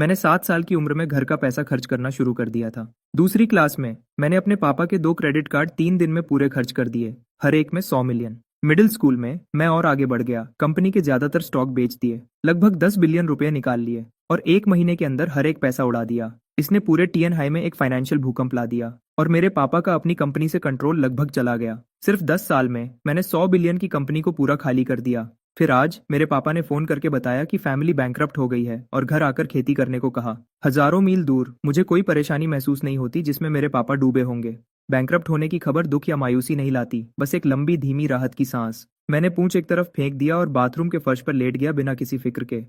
मैंने 7 साल की उम्र में घर का पैसा खर्च करना शुरू कर दिया था। दूसरी क्लास में मैंने अपने पापा के 2 क्रेडिट कार्ड 3 दिन में पूरे खर्च कर दिए, हर एक में 100 मिलियन। मिडिल स्कूल में मैं और आगे बढ़ गया, कंपनी के ज्यादातर स्टॉक बेच दिए, लगभग 10 बिलियन रुपए निकाल लिए और 1 महीने के अंदर हर एक पैसा उड़ा दिया। इसने पूरे टीएन हाई में एक फाइनेंशियल भूकंप ला दिया और मेरे पापा का अपनी कंपनी से कंट्रोल लगभग चला गया। सिर्फ 10 साल में मैंने 100 बिलियन की कंपनी को पूरा खाली कर दिया। फिर आज मेरे पापा ने फोन करके बताया कि फैमिली बैंकरप्ट हो गई है और घर आकर खेती करने को कहा। हजारों मील दूर मुझे कोई परेशानी महसूस नहीं होती जिसमें मेरे पापा डूबे होंगे। बैंकरप्ट होने की खबर दुख या मायूसी नहीं लाती, बस एक लंबी धीमी राहत की सांस। मैंने पूंछ एक तरफ फेंक दिया और बाथरूम के फर्श पर लेट गया बिना किसी फिक्र के।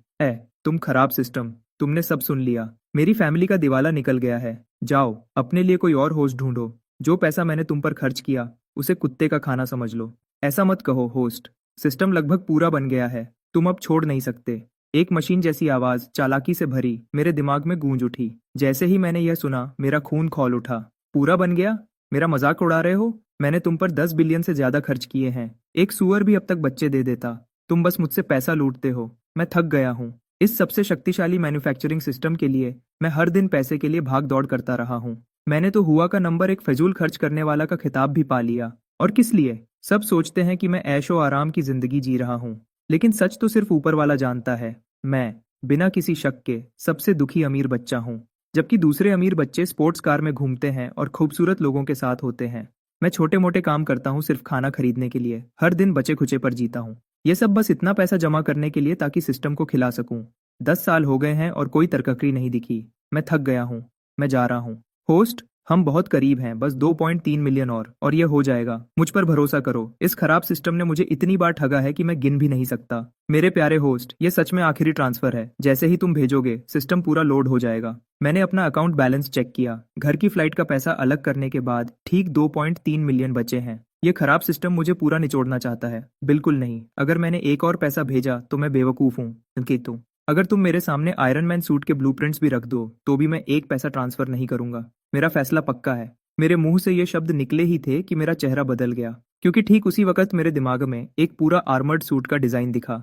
तुम खराब सिस्टम, तुमने सब सुन लिया। मेरी फैमिली का दिवाला निकल गया है। जाओ अपने लिए कोई और होस्ट ढूंढो। जो पैसा मैंने तुम पर खर्च किया उसे कुत्ते का खाना समझ लो। ऐसा मत कहो होस्ट, सिस्टम लगभग पूरा बन गया है, तुम अब छोड़ नहीं सकते। एक मशीन जैसी आवाज चालाकी से भरी मेरे दिमाग में गूंज उठी। जैसे ही मैंने यह सुना मेरा खून खौल उठा। पूरा बन गया? मेरा मजाक उड़ा रहे हो? मैंने तुम पर 10 बिलियन से ज्यादा खर्च किए हैं। एक सुअर भी अब तक बच्चे दे देता। तुम बस मुझसे पैसा लूटते हो। मैं थक गया हूँ। इस सबसे शक्तिशाली मैन्युफैक्चरिंग सिस्टम के लिए मैं हर दिन पैसे के लिए भाग दौड़ करता रहा हूँ। मैंने तो हुआ का नंबर एक फजूल खर्च करने वाला का खिताब भी पा लिया। और किस लिए? सब सोचते हैं कि मैं ऐशो आराम की जिंदगी जी रहा हूँ, लेकिन सच तो सिर्फ ऊपर वाला जानता है। मैं बिना किसी शक के सबसे दुखी अमीर बच्चा हूँ, जबकि दूसरे अमीर बच्चे स्पोर्ट्स कार में घूमते हैं और खूबसूरत लोगों के साथ होते हैं। मैं छोटे मोटे काम करता हूँ सिर्फ खाना खरीदने के लिए, हर दिन बचे खुचे पर जीता हूँ। ये सब बस इतना पैसा जमा करने के लिए ताकि सिस्टम को खिला सकूं। 10 साल हो गए हैं और कोई तरक्की नहीं दिखी। मैं थक गया हूँ। मैं जा रहा हूँ। होस्ट, हम बहुत करीब हैं, बस 2.3 मिलियन और ये हो जाएगा। मुझ पर भरोसा करो। इस खराब सिस्टम ने मुझे इतनी बार ठगा है कि मैं गिन भी नहीं सकता। मेरे प्यारे होस्ट, ये सच में आखिरी ट्रांसफर है। जैसे ही तुम भेजोगे सिस्टम पूरा लोड हो जाएगा। मैंने अपना अकाउंट बैलेंस चेक किया। घर की फ्लाइट का पैसा अलग करने के बाद ठीक 2.3 मिलियन बचे हैं। ये खराब सिस्टम मुझे पूरा निचोड़ना चाहता है। बिल्कुल नहीं। अगर मैंने एक और पैसा भेजा तो मैं बेवकूफ हूँ केतु। अगर तुम मेरे सामने आयरन मैन सूट के ब्लूप्रिंट्स भी रख दो तो भी मैं एक पैसा ट्रांसफर नहीं करूंगा। मेरा फैसला पक्का है। मेरे मुंह से ये शब्द निकले ही थे कि मेरा चेहरा बदल गया, क्योंकि ठीक उसी वक्त मेरे दिमाग में एक पूरा आर्मर्ड सूट का डिजाइन दिखा।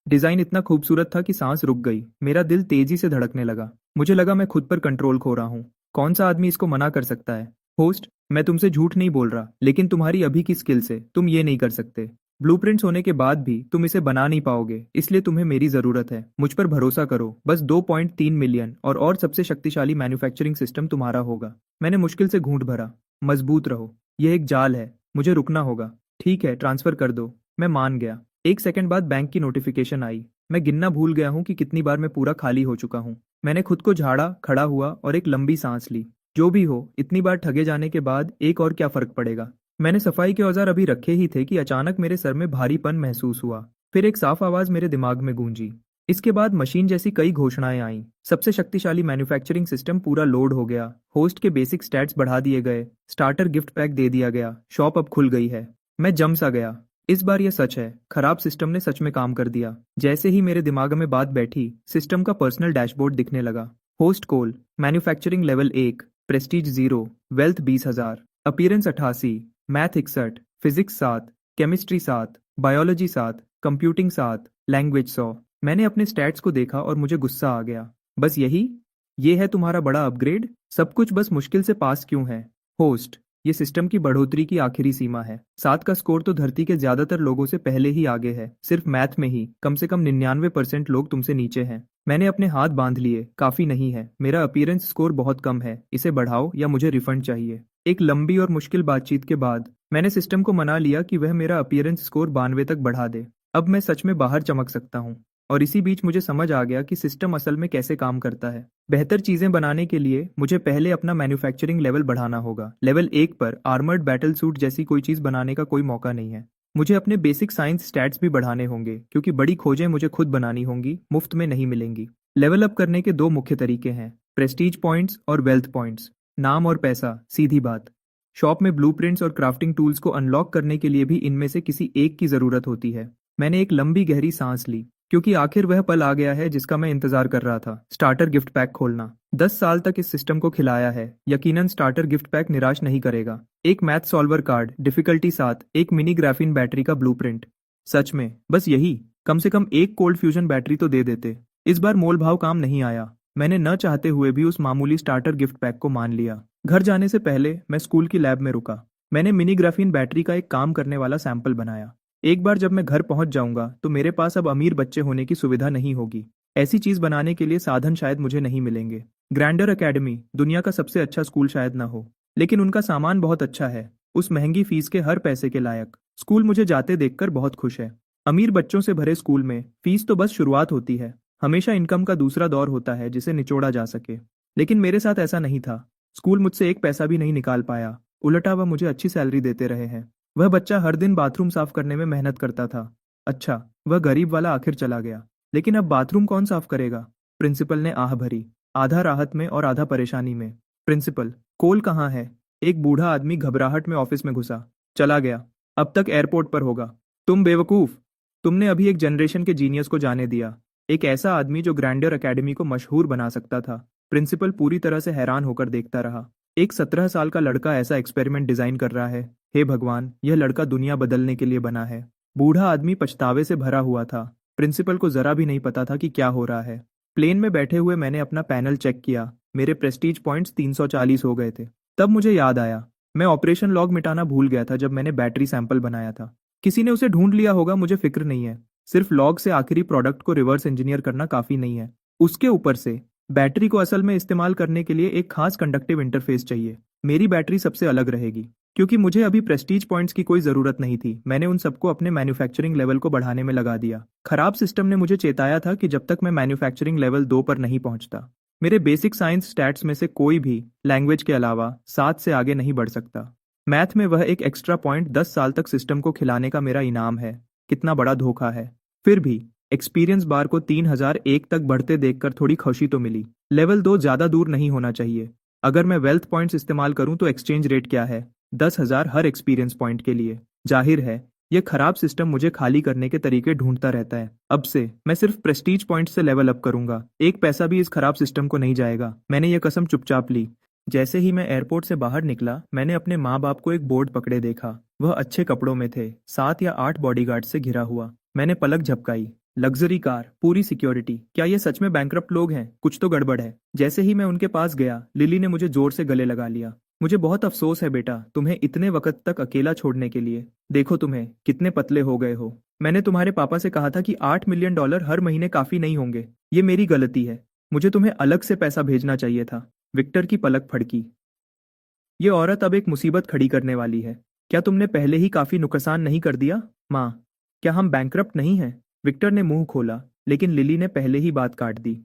डिजाइन इतना खूबसूरत था कि सांस रुक गई। मेरा दिल तेजी से धड़कने लगा। मुझे लगा मैं खुद पर कंट्रोल खो रहा हूँ। कौन सा आदमी इसको मना कर सकता है? होस्ट, मैं तुमसे झूठ नहीं बोल रहा, लेकिन तुम्हारी अभी की स्किल से तुम ये नहीं कर सकते। ब्लूप्रिंट्स होने के बाद भी तुम इसे बना नहीं पाओगे, इसलिए तुम्हें मेरी जरूरत है। मुझ पर भरोसा करो। बस 2.3 मिलियन और सबसे शक्तिशाली मैन्युफैक्चरिंग सिस्टम तुम्हारा होगा। मैंने मुश्किल से घूंट भरा। मजबूत रहो, यह एक जाल है, मुझे रुकना होगा। ठीक है, ट्रांसफर कर दो। मैं मान गया। 1 सेकंड बाद बैंक की नोटिफिकेशन आई। मैं गिनना भूल गया हूँ कि कितनी बार मैं पूरा खाली हो चुका हूँ। मैंने खुद को झाड़ा, खड़ा हुआ और एक लंबी सांस ली। जो भी हो, इतनी बार ठगे जाने के बाद एक और क्या फर्क पड़ेगा। मैंने सफाई के औजार अभी रखे ही थे कि अचानक मेरे सर में भारीपन महसूस हुआ। फिर एक साफ आवाज मेरे दिमाग में गूंजी। इसके बाद मशीन जैसी कई घोषणाएं आईं। सबसे शक्तिशाली मैन्युफैक्चरिंग सिस्टम पूरा लोड हो गया। होस्ट के बेसिक स्टैट्स बढ़ा दिए गए। स्टार्टर गिफ्ट पैक दे दिया गया। शॉप अब खुल गई है। मैं जम सा गया। इस बार यह सच है, खराब सिस्टम ने सच में काम कर दिया। जैसे ही मेरे दिमाग में बात बैठी, सिस्टम का पर्सनल डैशबोर्ड दिखने लगा। होस्ट कोल, manufacturing level 1, prestige 0, wealth 20,000, appearance 88, math 61, physics 7, chemistry 7, biology 7, computing 7, language 100। मैंने अपने स्टैट्स को देखा और मुझे गुस्सा आ गया। बस यही? ये है तुम्हारा बड़ा अपग्रेड? सब कुछ बस मुश्किल से पास क्यों है? होस्ट, ये सिस्टम की बढ़ोतरी की आखिरी सीमा है। 7 का स्कोर तो धरती के ज्यादातर लोगों से पहले ही आगे है। सिर्फ मैथ में ही कम से कम 99% लोग तुमसे नीचे हैं। मैंने अपने हाथ बांध लिए। काफी नहीं है। मेरा अपीयरेंस स्कोर बहुत कम है। इसे बढ़ाओ या मुझे रिफंड चाहिए। एक लंबी और मुश्किल बातचीत के बाद मैंने सिस्टम को मना लिया कि वह मेरा अपीयरेंस स्कोर 92 तक बढ़ा दे। अब मैं सच में बाहर चमक सकता हूँ। और इसी बीच मुझे समझ आ गया कि सिस्टम असल में कैसे काम करता है। बेहतर चीजें बनाने के लिए मुझे पहले अपना मैन्युफैक्चरिंग लेवल बढ़ाना होगा। लेवल 1 पर आर्मर्ड बैटल सूट जैसी कोई चीज बनाने का कोई मौका नहीं है। मुझे अपने बेसिक साइंस स्टैट्स भी बढ़ाने होंगे, क्योंकि बड़ी खोजें मुझे खुद बनानी होंगी, मुफ्त में नहीं मिलेंगी। लेवल अप करने के 2 मुख्य तरीके हैं, प्रेस्टीज पॉइंट्स और वेल्थ पॉइंट्स। नाम और पैसा, सीधी बात। शॉप में ब्लूप्रिंट्स और क्राफ्टिंग टूल्स को अनलॉक करने के लिए भी इनमें से किसी एक की जरूरत होती है। मैंने एक लंबी गहरी सांस ली, क्योंकि आखिर वह पल आ गया है जिसका मैं इंतजार कर रहा था। स्टार्टर गिफ्ट पैक खोलना। 10 साल तक इस सिस्टम को खिलाया है। यकीनन स्टार्टर गिफ्ट पैक निराश नहीं करेगा। एक मैथ सॉल्वर कार्ड, डिफिकल्टी 7, एक मिनी ग्राफीन बैटरी का ब्लूप्रिंट। सच में बस यही? कम से कम एक कोल्ड फ्यूजन बैटरी तो दे देते। इस बार मोल भाव काम नहीं आया। मैंने न चाहते हुए भी उस मामूली स्टार्टर गिफ्ट पैक को मान लिया। घर जाने से पहले मैं स्कूल की लैब में रुका। मैंने मिनी ग्राफीन बैटरी का एक काम करने वाला सैंपल बनाया। एक बार जब मैं घर पहुंच जाऊंगा तो मेरे पास अब अमीर बच्चे होने की सुविधा नहीं होगी। ऐसी चीज बनाने के लिए साधन शायद मुझे नहीं मिलेंगे। ग्रैंडर एकेडमी दुनिया का सबसे अच्छा स्कूल शायद ना हो, लेकिन उनका सामान बहुत अच्छा है, उस महंगी फीस के हर पैसे के लायक। स्कूल मुझे जाते देखकर बहुत खुश है। अमीर बच्चों से भरे स्कूल में फीस तो बस शुरुआत होती है। हमेशा इनकम का दूसरा दौर होता है जिसे निचोड़ा जा सके। लेकिन मेरे साथ ऐसा नहीं था। स्कूल मुझसे एक पैसा भी नहीं निकाल पाया। उल्टा वह मुझे अच्छी सैलरी देते रहे हैं। वह बच्चा हर दिन बाथरूम साफ करने में मेहनत करता था। अच्छा, वह गरीब वाला आखिर चला गया, लेकिन अब बाथरूम कौन साफ करेगा? प्रिंसिपल ने आह भरी, आधा राहत में और आधा परेशानी में। प्रिंसिपल, कोल कहाँ है? एक बूढ़ा आदमी घबराहट में ऑफिस में घुसा। चला गया, अब तक एयरपोर्ट पर होगा। तुम बेवकूफ, तुमने अभी एक जनरेशन के जीनियस को जाने दिया, एक ऐसा आदमी जो ग्रैंडर एकेडमी को मशहूर बना सकता था। प्रिंसिपल पूरी तरह से हैरान होकर देखता रहा। एक 17 साल का लड़का ऐसा एक्सपेरिमेंट डिजाइन कर रहा है। हे भगवान, यह लड़का दुनिया बदलने के लिए बना है। बूढ़ा आदमी पछतावे से भरा हुआ था। प्रिंसिपल को जरा भी नहीं पता था कि क्या हो रहा है। प्लेन में बैठे हुए मैंने अपना पैनल चेक किया। मेरे प्रेस्टीज पॉइंट्स 340 हो गए थे। तब मुझे याद आया, मैं ऑपरेशन लॉग मिटाना भूल गया था जब मैंने बैटरी सैंपल बनाया था। किसी ने उसे ढूंढ लिया होगा, मुझे फिक्र नहीं है। सिर्फ लॉग से आखिरी प्रोडक्ट को रिवर्स इंजीनियर करना काफी नहीं है। उसके ऊपर से बैटरी को असल में इस्तेमाल करने के लिए एक खास कंडक्टिव इंटरफेस चाहिए। मेरी बैटरी सबसे अलग रहेगी। क्योंकि मुझे अभी प्रेस्टीज पॉइंट्स की कोई जरूरत नहीं थी, मैंने उन सबको अपने मैन्युफैक्चरिंग लेवल को बढ़ाने में लगा दिया। खराब सिस्टम ने मुझे चेताया था कि जब तक मैं मैन्युफैक्चरिंग लेवल 2 पर नहीं पहुंचता, मेरे बेसिक साइंस स्टैट्स में से कोई भी लैंग्वेज के अलावा 7 से आगे नहीं बढ़ सकता। मैथ में वह एक एक्स्ट्रा पॉइंट 10 साल तक सिस्टम को खिलाने का मेरा इनाम है। कितना बड़ा धोखा है। फिर भी एक्सपीरियंस बार को 3001 तक बढ़ते देखकर थोड़ी खुशी तो मिली। लेवल 2 ज्यादा दूर नहीं होना चाहिए। अगर मैं वेल्थ पॉइंट्स इस्तेमाल करूं तो एक्सचेंज रेट क्या है? 10,000 हर एक्सपीरियंस पॉइंट के लिए। जाहिर है यह खराब सिस्टम मुझे खाली करने के तरीके ढूंढता रहता है। अब से मैं सिर्फ प्रेस्टीज पॉइंट से लेवल अप करूंगा। एक पैसा भी इस खराब सिस्टम को नहीं जाएगा। मैंने यह कसम चुपचाप ली। जैसे ही मैं एयरपोर्ट से बाहर निकला, मैंने अपने माँ बाप को एक बोर्ड पकड़े देखा। वह अच्छे कपड़ों में थे, 7 या 8 बॉडीगार्ड से घिरा हुआ। मैंने पलक झपकाई। लग्जरी कार, पूरी सिक्योरिटी। क्या ये सच में बैंकरप्ट लोग हैं? कुछ तो गड़बड़ है। जैसे ही मैं उनके पास गया, लिली ने मुझे जोर से गले लगा लिया। मुझे बहुत अफसोस है बेटा, तुम्हें इतने वक्त तक अकेला छोड़ने के लिए। देखो तुम्हें कितने पतले हो गए हो। मैंने तुम्हारे पापा से कहा था कि $8 मिलियन हर महीने काफी नहीं होंगे। ये मेरी गलती है। मुझे तुम्हें अलग से पैसा भेजना चाहिए था। विक्टर की पलक फड़की। ये औरत अब एक मुसीबत खड़ी करने वाली है। क्या तुमने पहले ही काफी नुकसान नहीं कर दिया? माँ, क्या हम बैंकरप्ट नहीं हैं? विक्टर ने मुंह खोला, लेकिन लिली ने पहले ही बात काट दी।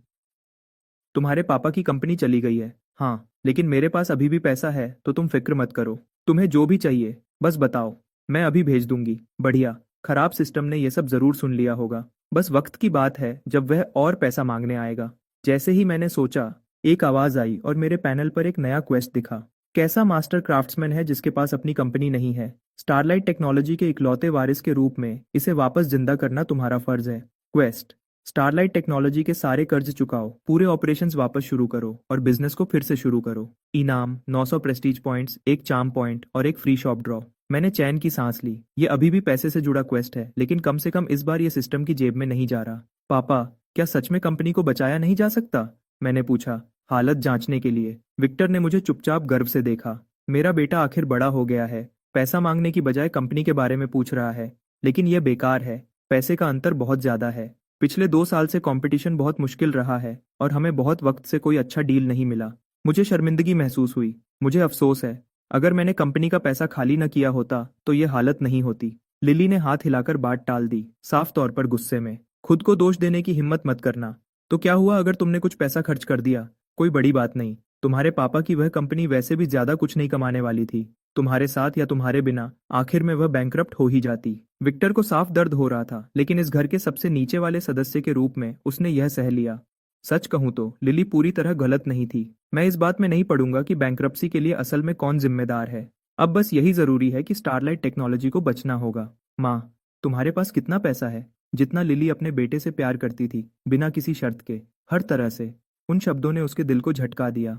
तुम्हारे पापा की कंपनी चली गई है। हाँ, लेकिन मेरे पास अभी भी पैसा है, तो तुम फिक्र मत करो। तुम्हें जो भी चाहिए बस बताओ, मैं अभी भेज दूंगी। बढ़िया। खराब सिस्टम ने यह सब जरूर सुन लिया होगा। बस वक्त की बात है जब वह और पैसा मांगने आएगा। जैसे ही मैंने सोचा, एक आवाज आई और मेरे पैनल पर एक नया क्वेस्ट दिखा। कैसा मास्टर क्राफ्ट्समैन है जिसके पास अपनी कंपनी नहीं है? स्टारलाइट टेक्नोलॉजी के इकलौते वारिस के रूप में इसे वापस जिंदा करना तुम्हारा फर्ज है। क्वेस्ट: स्टारलाइट टेक्नोलॉजी के सारे कर्ज चुकाओ, पूरे ऑपरेशंस वापस शुरू करो और बिजनेस को फिर से शुरू करो। इनाम: 900 प्रेस्टीज पॉइंट्स, एक चार्म पॉइंट और एक फ्री शॉप ड्रॉ। मैंने चैन की सांस ली। ये अभी भी पैसे से जुड़ा क्वेस्ट है, लेकिन कम से कम इस बार ये सिस्टम की जेब में नहीं जा रहा। पापा, क्या सच में कंपनी को बचाया नहीं जा सकता? मैंने पूछा, हालत जांचने के लिए। विक्टर ने मुझे चुपचाप गर्व से देखा। मेरा बेटा आखिर बड़ा हो गया है। पैसा मांगने की बजाय कंपनी के बारे में पूछ रहा है। लेकिन यह बेकार है। पैसे का अंतर बहुत ज्यादा है। पिछले 2 साल से कंपटीशन बहुत मुश्किल रहा है और हमें बहुत वक्त से कोई अच्छा डील नहीं मिला। मुझे शर्मिंदगी महसूस हुई। मुझे अफसोस है। अगर मैंने कंपनी का पैसा खाली न किया होता तो ये हालत नहीं होती। लिली ने हाथ हिलाकर बात टाल दी, साफ तौर पर गुस्से में। खुद को दोष देने की हिम्मत मत करना। तो क्या हुआ अगर तुमने कुछ पैसा खर्च कर दिया? कोई बड़ी बात नहीं। तुम्हारे पापा की वह कंपनी वैसे भी ज्यादा कुछ नहीं कमाने वाली थी। तुम्हारे साथ या तुम्हारे बिना आखिर में वह बैंकरप्ट हो ही जाती। विक्टर को साफ दर्द हो रहा था, लेकिन इस घर के सबसे नीचे वाले सदस्य के रूप में उसने यह सह लिया। सच कहूं तो लिली पूरी तरह गलत नहीं थी। मैं इस बात में नहीं पड़ूंगा कि बैंकरप्सी के लिए असल में कौन जिम्मेदार है। अब बस यही जरूरी है कि स्टारलाइट टेक्नोलॉजी को बचना होगा। माँ, तुम्हारे पास कितना पैसा है? जितना लिली अपने बेटे से प्यार करती थी, बिना किसी शर्त के, हर तरह से। उन शब्दों ने उसके दिल को झटका दिया।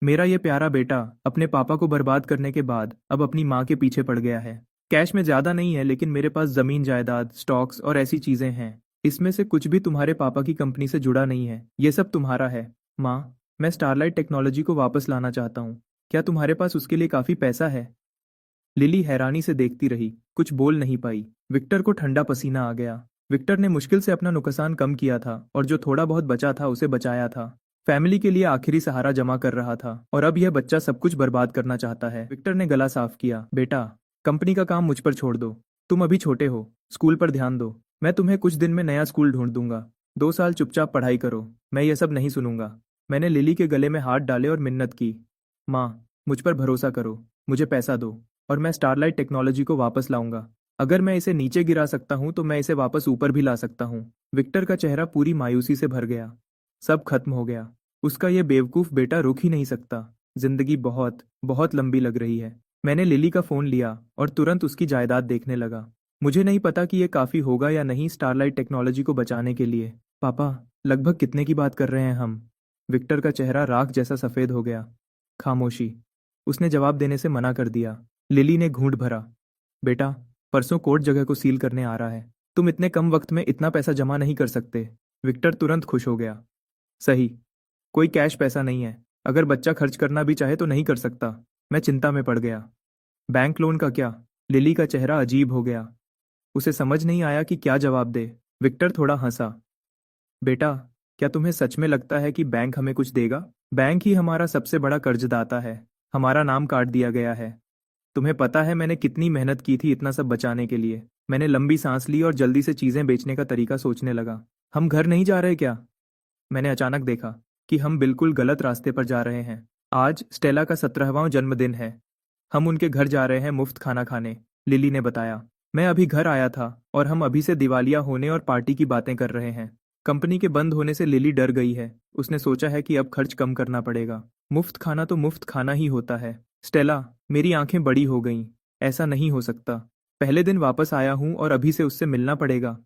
मेरा ये प्यारा बेटा अपने पापा को बर्बाद करने के बाद अब अपनी माँ के पीछे पड़ गया है। कैश में ज्यादा नहीं है, लेकिन मेरे पास जमीन जायदाद, स्टॉक्स और ऐसी चीजें हैं। इसमें से कुछ भी तुम्हारे पापा की कंपनी से जुड़ा नहीं है। ये सब तुम्हारा है। माँ, मैं स्टारलाइट टेक्नोलॉजी को वापस लाना चाहता हूँ। क्या तुम्हारे पास उसके लिए काफ़ी पैसा है? लिली हैरानी से देखती रही, कुछ बोल नहीं पाई। विक्टर को ठंडा पसीना आ गया। विक्टर ने मुश्किल से अपना नुकसान कम किया था और जो थोड़ा बहुत बचा था उसे बचाया था। फैमिली के लिए आखिरी सहारा जमा कर रहा था और अब यह बच्चा सब कुछ बर्बाद करना चाहता है। विक्टर ने गला साफ किया। बेटा, कंपनी का काम मुझ पर छोड़ दो। तुम अभी छोटे हो, स्कूल पर ध्यान दो। मैं तुम्हें कुछ दिन में नया स्कूल ढूंढ दूंगा। 2 साल चुपचाप पढ़ाई करो। मैं यह सब नहीं सुनूंगा। मैंने लिली के गले में हाथ डाले और मिन्नत की। माँ, मुझ पर भरोसा करो। मुझे पैसा दो और मैं स्टारलाइट टेक्नोलॉजी को वापस लाऊंगा। अगर मैं इसे नीचे गिरा सकता हूं तो मैं इसे वापस ऊपर भी ला सकता हूं। विक्टर का चेहरा पूरी मायूसी से भर गया। सब खत्म हो गया। उसका ये बेवकूफ बेटा रुक ही नहीं सकता। जिंदगी बहुत बहुत लंबी लग रही है। मैंने लिली का फोन लिया और तुरंत उसकी जायदाद देखने लगा। मुझे नहीं पता कि यह काफी होगा या नहीं स्टारलाइट टेक्नोलॉजी को बचाने के लिए। पापा, लगभग कितने की बात कर रहे हैं हम? विक्टर का चेहरा राख जैसा सफेद हो गया। खामोशी। उसने जवाब देने से मना कर दिया। लिली ने घूंट भरा। बेटा, परसों कोर्ट जगह को सील करने आ रहा है। तुम इतने कम वक्त में इतना पैसा जमा नहीं कर सकते। विक्टर तुरंत खुश हो गया। सही, कोई कैश पैसा नहीं है। अगर बच्चा खर्च करना भी चाहे तो नहीं कर सकता। मैं चिंता में पड़ गया। बैंक लोन का क्या? लिली का चेहरा अजीब हो गया। उसे समझ नहीं आया कि क्या जवाब दे। विक्टर थोड़ा हंसा। बेटा, क्या तुम्हें सच में लगता है कि बैंक हमें कुछ देगा? बैंक ही हमारा सबसे बड़ा कर्जदाता है। हमारा नाम काट दिया गया है। तुम्हें पता है मैंने कितनी मेहनत की थी इतना सब बचाने के लिए। मैंने लंबी सांस ली और जल्दी से चीजें बेचने का तरीका सोचने लगा। हम घर नहीं जा रहे क्या? मैंने अचानक देखा कि हम बिल्कुल गलत रास्ते पर जा रहे हैं। आज स्टेला का 17वां जन्मदिन है। हम उनके घर जा रहे हैं मुफ्त खाना खाने, लिली ने बताया। मैं अभी घर आया था और हम अभी से दिवालिया होने और पार्टी की बातें कर रहे हैं। कंपनी के बंद होने से लिली डर गई है। उसने सोचा है कि अब खर्च कम करना पड़ेगा। मुफ्त खाना तो मुफ्त खाना ही होता है। स्टेला, मेरी आंखें बड़ी हो गईं। ऐसा नहीं हो सकता। पहले दिन वापस आया हूं और अभी से उससे मिलना पड़ेगा।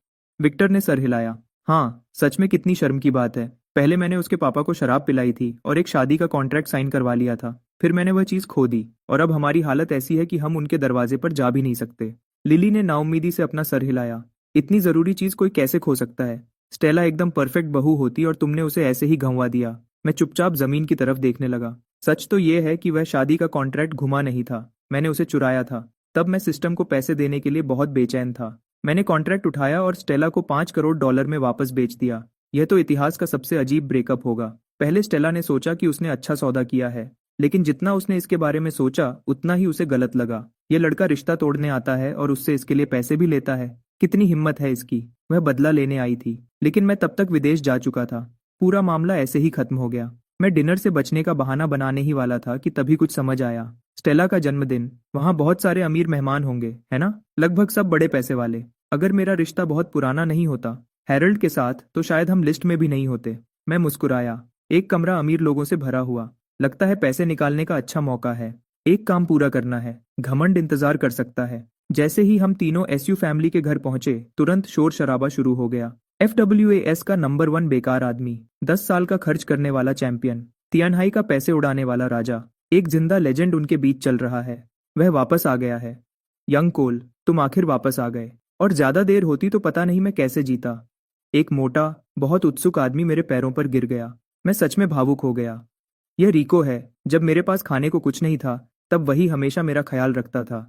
विक्टर ने सर हिलाया। हाँ, सच में कितनी शर्म की बात है। पहले मैंने उसके पापा को शराब पिलाई थी और एक शादी का कॉन्ट्रैक्ट साइन करवा लिया था। फिर मैंने वह चीज खो दी और अब हमारी हालत ऐसी है कि हम उनके दरवाजे पर जा भी नहीं सकते। लिली ने नाउम्मीदी से अपना सर हिलाया। इतनी जरूरी चीज कोई कैसे खो सकता है? स्टेला एकदम परफेक्ट बहू होती और तुमने उसे ऐसे ही घंवा दिया। मैं चुपचाप जमीन की तरफ देखने लगा। सच तो यह है कि वह शादी का कॉन्ट्रैक्ट घुमा नहीं था। मैंने उसे चुराया था। तब मैं सिस्टम को पैसे देने के लिए बहुत बेचैन था। मैंने कॉन्ट्रैक्ट उठाया और स्टेला को $5 करोड़ में वापस बेच दिया। यह तो इतिहास का सबसे अजीब ब्रेकअप होगा। पहले स्टेला ने सोचा कि उसने अच्छा सौदा किया है, लेकिन जितना उसने इसके बारे में सोचा उतना ही उसे गलत लगा। यह लड़का रिश्ता तोड़ने आता है और उससे इसके लिए पैसे भी लेता है। कितनी हिम्मत है इसकी। वह बदला लेने आई थी, लेकिन मैं तब तक विदेश जा चुका था। पूरा मामला ऐसे ही खत्म हो गया। मैं डिनर से बचने का बहाना बनाने ही वाला था कि तभी कुछ समझ आया। स्टेला का जन्मदिन, वहां बहुत सारे अमीर मेहमान होंगे, है ना? लगभग सब बड़े पैसे वाले। अगर मेरा रिश्ता बहुत पुराना नहीं होता हैरोल्ड के साथ तो शायद हम लिस्ट में भी नहीं होते। मैं मुस्कुराया। एक कमरा अमीर लोगों से भरा हुआ। लगता है पैसे निकालने का अच्छा मौका है। एक काम पूरा करना है। घमंड इंतजार कर सकता है। जैसे ही हम तीनों एसयू फैमिली के घर पहुंचे तुरंत शोर शराबा शुरू हो गया। FWAS का नंबर 1 बेकार आदमी, 10 साल का खर्च करने वाला चैंपियन, तियानहाई का पैसे उड़ाने वाला राजा, एक जिंदा लेजेंड उनके बीच चल रहा है। वह वापस आ गया है। यंग कोल, तुम आखिर वापस आ गए। और ज्यादा देर होती तो पता नहीं मैं कैसे जीता। एक मोटा, बहुत उत्सुक आदमी मेरे पैरों पर गिर गया। मैं सच में भावुक हो गया। यह रिको है। जब मेरे पास खाने को कुछ नहीं था तब वही हमेशा मेरा ख्याल रखता था।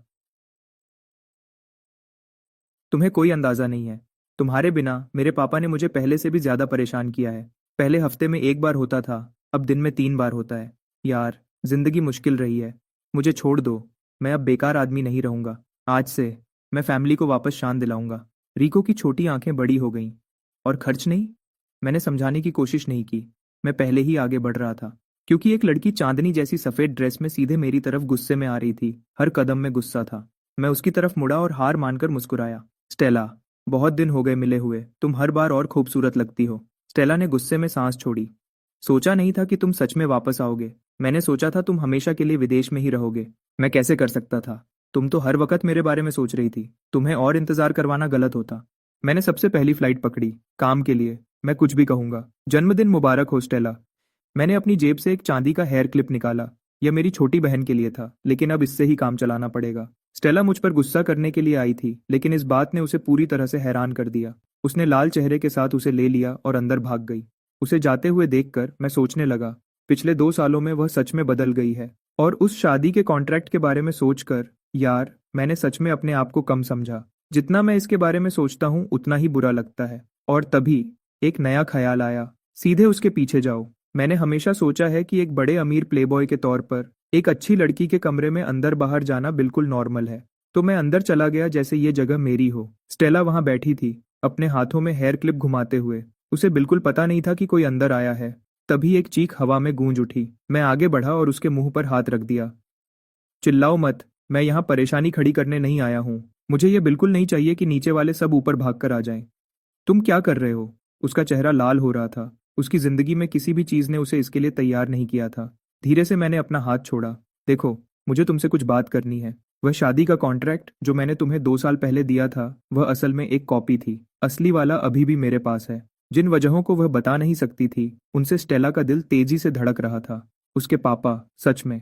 तुम्हें कोई अंदाजा नहीं है। तुम्हारे बिना मेरे पापा ने मुझे पहले से भी ज्यादा परेशान किया है। पहले हफ्ते में 1 बार होता था, अब दिन में 3 बार होता है। यार, जिंदगी मुश्किल रही है। मुझे छोड़ दो। मैं अब बेकार आदमी नहीं रहूंगा। आज से मैं फैमिली को वापस शान दिलाऊंगा। रिको की छोटी आंखें बड़ी हो गईं। और खर्च नहीं? मैंने समझाने की कोशिश नहीं की। मैं पहले ही आगे बढ़ रहा था, क्योंकि एक लड़की चांदनी जैसी सफेद ड्रेस में सीधे मेरी तरफ गुस्से में आ रही थी। हर कदम में गुस्सा था। मैं उसकी तरफ मुड़ा और हार मानकर मुस्कुराया। स्टेला, बहुत दिन हो गए मिले हुए। तुम हर बार और खूबसूरत लगती हो। स्टेला ने गुस्से में सांस छोड़ी। सोचा नहीं था कि तुम सच में वापस आओगे। मैंने सोचा था तुम हमेशा के लिए विदेश में ही रहोगे। मैं कैसे कर सकता था? तुम तो हर वक्त मेरे बारे में सोच रही थी। तुम्हें और इंतजार करवाना गलत होता। मैंने सबसे पहली फ्लाइट पकड़ी, काम के लिए। मैं कुछ भी कहूंगा। जन्मदिन मुबारक हो स्टेला। मैंने अपनी जेब से एक चांदी का हेयर क्लिप निकाला। यह मेरी छोटी बहन के लिए था, लेकिन अब इससे ही काम चलाना पड़ेगा। स्टेला मुझ पर गुस्सा करने के लिए आई थी, लेकिन इस बात ने उसे पूरी तरह से हैरान कर दिया। उसने लाल चेहरे के साथ उसे ले लिया और अंदर भाग गई। उसे जाते हुए देखकर मैं सोचने लगा, पिछले 2 सालों में वह सच में बदल गई है। और उस शादी के कॉन्ट्रैक्ट के बारे में सोचकर, यार, मैंने सच में अपने आप को कम समझा। जितना मैं इसके बारे में सोचता हूँ उतना ही बुरा लगता है। और तभी एक नया ख्याल आया, सीधे उसके पीछे जाओ। मैंने हमेशा सोचा है कि एक बड़े अमीर प्लेबॉय के तौर पर एक अच्छी लड़की के कमरे में अंदर बाहर जाना बिल्कुल नॉर्मल है। तो मैं अंदर चला गया जैसे ये जगह मेरी हो। स्टेला वहां बैठी थी, अपने हाथों में हेयर क्लिप घुमाते हुए। उसे बिल्कुल पता नहीं था कि कोई अंदर आया है। तभी एक चीख हवा में गूंज उठी। मैं आगे बढ़ा और उसके मुंह पर हाथ रख दिया। चिल्लाओ मत, मैं यहाँ परेशानी खड़ी करने नहीं आया हूँ। मुझे ये बिल्कुल नहीं चाहिए कि नीचे वाले सब ऊपर भागकर आ जाएं। तुम क्या कर रहे हो? उसका चेहरा लाल हो रहा था। उसकी जिंदगी में किसी भी चीज ने उसे इसके लिए तैयार नहीं किया था। धीरे से मैंने अपना हाथ छोड़ा। देखो, मुझे तुमसे कुछ बात करनी है। वह शादी का कॉन्ट्रैक्ट जो मैंने तुम्हें 2 साल पहले दिया था, वह असल में एक कॉपी थी। असली वाला अभी भी मेरे पास है। जिन वजहों को वह बता नहीं सकती थी, उनसे स्टेला का दिल तेजी से धड़क रहा था। उसके पापा, सच में।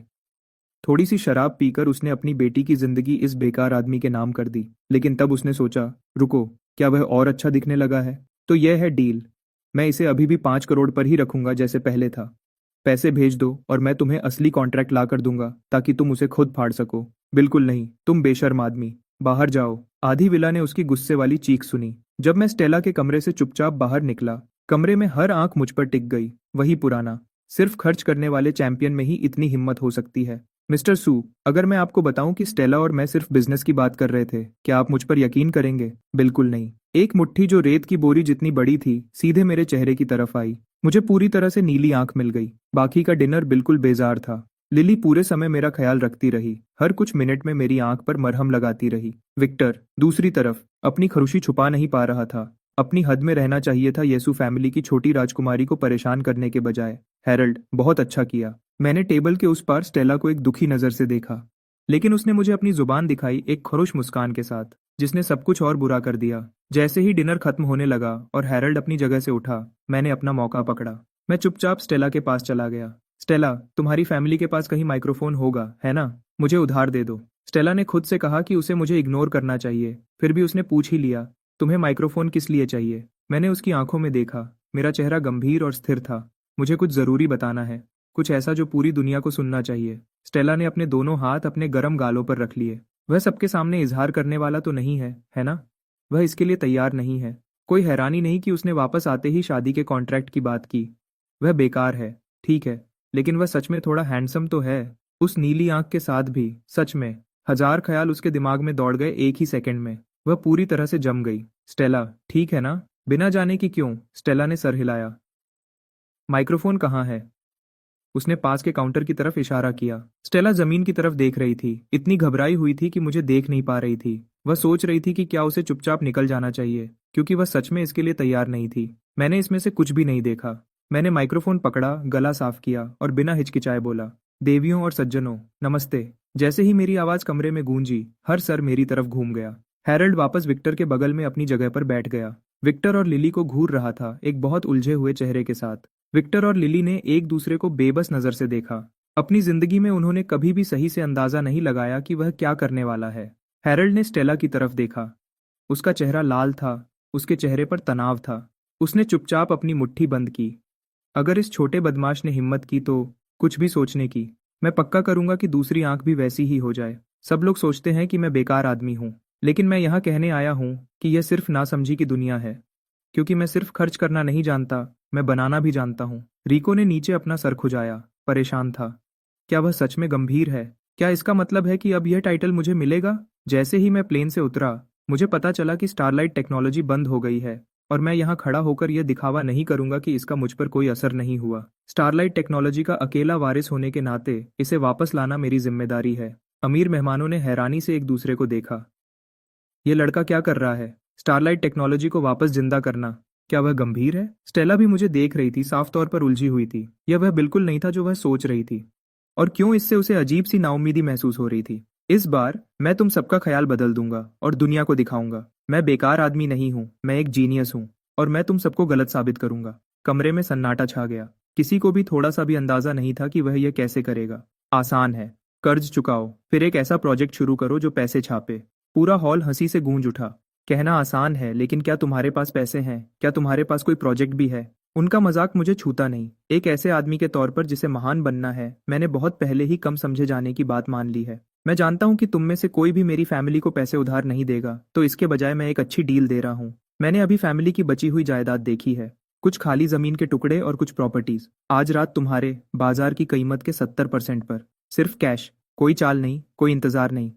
थोड़ी सी शराब पीकर उसने अपनी बेटी की जिंदगी इस बेकार आदमी के नाम कर दी। लेकिन तब उसने सोचा, रुको, क्या वह और अच्छा दिखने लगा है? तो यह है डील। मैं इसे अभी भी 5 करोड़ पर ही रखूंगा जैसे पहले था। पैसे भेज दो और मैं तुम्हें असली कॉन्ट्रैक्ट ला कर दूंगा ताकि तुम उसे खुद फाड़ सको। बिल्कुल नहीं, तुम बेशर्म आदमी। बाहर जाओ। आधी विला ने उसकी गुस्से वाली चीख सुनी। जब मैं स्टेला के कमरे से चुपचाप बाहर निकला, कमरे में हर आंख मुझ पर टिक गई। वही पुराना, सिर्फ खर्च करने वाले चैंपियन में ही इतनी हिम्मत हो सकती है। मिस्टर सू, अगर मैं आपको बताऊं कि स्टेला और मैं सिर्फ बिजनेस की बात कर रहे थे, क्या आप मुझ पर यकीन करेंगे? बिल्कुल नहीं। एक मुट्ठी जो रेत की बोरी जितनी बड़ी थी सीधे मेरे चेहरे की तरफ आई। मुझे पूरी तरह से नीली आंख मिल गई। बाकी का डिनर बिल्कुल बेजार था। लिली पूरे समय मेरा ख्याल रखती रही, हर कुछ मिनट में मेरी आंख पर मरहम लगाती रही। विक्टर दूसरी तरफ अपनी खुशी छुपा नहीं पा रहा था। अपनी हद में रहना चाहिए था येसु फैमिली की छोटी राजकुमारी को परेशान करने के बजाय। हैरल्ड, बहुत अच्छा किया। मैंने टेबल के उस पार स्टेला को एक दुखी नजर से देखा, लेकिन उसने मुझे अपनी जुबान दिखाई एक खुश मुस्कान के साथ, जिसने सब कुछ और बुरा कर दिया। जैसे ही डिनर खत्म होने लगा और हैरल्ड अपनी जगह से उठा, मैंने अपना मौका पकड़ा। मैं चुपचाप स्टेला के पास चला गया। स्टेला, तुम्हारी फैमिली के पास कहीं माइक्रोफोन होगा, है ना? मुझे उधार दे दो। स्टेला ने खुद से कहा कि उसे मुझे इग्नोर करना चाहिए, फिर भी उसने पूछ ही लिया, तुम्हें माइक्रोफोन किस लिए चाहिए? मैंने उसकी आंखों में देखा। मेरा चेहरा गंभीर और स्थिर था। मुझे कुछ जरूरी बताना है, कुछ ऐसा जो पूरी दुनिया को सुनना चाहिए। स्टेला ने अपने दोनों हाथ अपने गर्म गालों पर रख लिए। वह सबके सामने इजहार करने वाला तो नहीं है ना? वह इसके लिए तैयार नहीं है। कोई हैरानी नहीं कि उसने वापस आते ही शादी के कॉन्ट्रैक्ट की बात की। वह बेकार है, ठीक है, लेकिन वह सच में थोड़ा हैंडसम तो है। उस नीली आंख के साथ भी, सच में। हजार ख्याल उसके दिमाग में दौड़ गए एक ही सेकंड में। वह पूरी तरह से जम गई। स्टेला, ठीक है ना? बिना जाने कि क्यों, स्टेला ने सर हिलाया। माइक्रोफोन कहाँ है? उसने पास के काउंटर की तरफ इशारा किया। स्टेला जमीन की तरफ देख रही थी, इतनी घबराई हुई थी कि मुझे देख नहीं पा रही थी। वह सोच रही थी कि क्या उसे चुपचाप निकल जाना चाहिए, क्योंकि वह सच में इसके लिए तैयार नहीं थी। मैंने इसमें से कुछ भी नहीं देखा। मैंने माइक्रोफोन पकड़ा, गला साफ किया और बिना हिचकिचाए बोला, देवियों और सज्जनों, नमस्ते। जैसे ही मेरी आवाज कमरे में गूंजी, हर सर मेरी तरफ घूम गया। हैरल्ड वापस विक्टर के बगल में अपनी जगह पर बैठ गया। विक्टर और लिली को घूर रहा था, एक बहुत उलझे हुए चेहरे के साथ। विक्टर और लिली ने एक दूसरे को बेबस नजर से देखा। अपनी जिंदगी में उन्होंने कभी भी सही से अंदाजा नहीं लगाया कि वह क्या करने वाला है। हैरल्ड ने स्टेला की तरफ देखा। उसका चेहरा लाल था, उसके चेहरे पर तनाव था। उसने चुपचाप अपनी मुट्ठी बंद की। अगर इस छोटे बदमाश ने हिम्मत की तो कुछ भी सोचने की, मैं पक्का करूंगा कि दूसरी आंख भी वैसी ही हो जाए। सब लोग सोचते हैं कि मैं बेकार आदमी हूं, लेकिन मैं यहाँ कहने आया हूं कि यह सिर्फ नासमझी की दुनिया है। क्योंकि मैं सिर्फ खर्च करना नहीं जानता, मैं बनाना भी जानता हूँ। रिको ने नीचे अपना सर खुजाया, परेशान था। क्या वह सच में गंभीर है? क्या इसका मतलब है कि अब यह टाइटल मुझे मिलेगा? जैसे ही मैं प्लेन से उतरा, मुझे पता चला कि स्टारलाइट टेक्नोलॉजी बंद हो गई है, और मैं यहाँ खड़ा होकर यह दिखावा नहीं करूंगा कि इसका मुझ पर कोई असर नहीं हुआ। स्टारलाइट टेक्नोलॉजी का अकेला वारिस होने के नाते इसे वापस लाना मेरी जिम्मेदारी है। अमीर मेहमानों ने हैरानी से एक दूसरे को देखा। ये लड़का क्या कर रहा है? स्टारलाइट टेक्नोलॉजी को वापस जिंदा करना, क्या वह गंभीर है? स्टेला भी मुझे देख रही थी, साफ तौर पर उलझी हुई थी। यह वह बिल्कुल नहीं था जो वह सोच रही थी। और क्यों इससे उसे अजीब सी नाउम्मीदी महसूस हो रही थी। इस बार मैं तुम सबका ख्याल बदल दूंगा और दुनिया को दिखाऊंगा मैं बेकार आदमी नहीं हूं, मैं एक जीनियस हूं, और मैं तुम सबको गलत साबित करूंगा। कमरे में सन्नाटा छा गया। किसी को भी थोड़ा सा भी अंदाजा नहीं था कि वह यह कैसे करेगा। आसान है, कर्ज चुकाओ, फिर एक ऐसा प्रोजेक्ट शुरू करो जो पैसे छापे। पूरा हॉल हंसी से गूंज उठा। कहना आसान है, लेकिन क्या तुम्हारे पास पैसे हैं? क्या तुम्हारे पास कोई प्रोजेक्ट भी है? उनका मजाक मुझे छूता नहीं। एक ऐसे आदमी के तौर पर जिसे महान बनना है, मैंने बहुत पहले ही कम समझे जाने की बात मान ली है। मैं जानता हूँ कि तुम में से कोई भी मेरी फैमिली को पैसे उधार नहीं देगा, तो इसके बजाय मैं एक अच्छी डील दे रहा हूँ। मैंने अभी फैमिली की बची हुई जायदाद देखी है, कुछ खाली जमीन के टुकड़े और कुछ प्रॉपर्टीज। आज रात तुम्हारे बाजार की कीमत के 70% पर, सिर्फ कैश, कोई चाल नहीं, कोई इंतजार नहीं।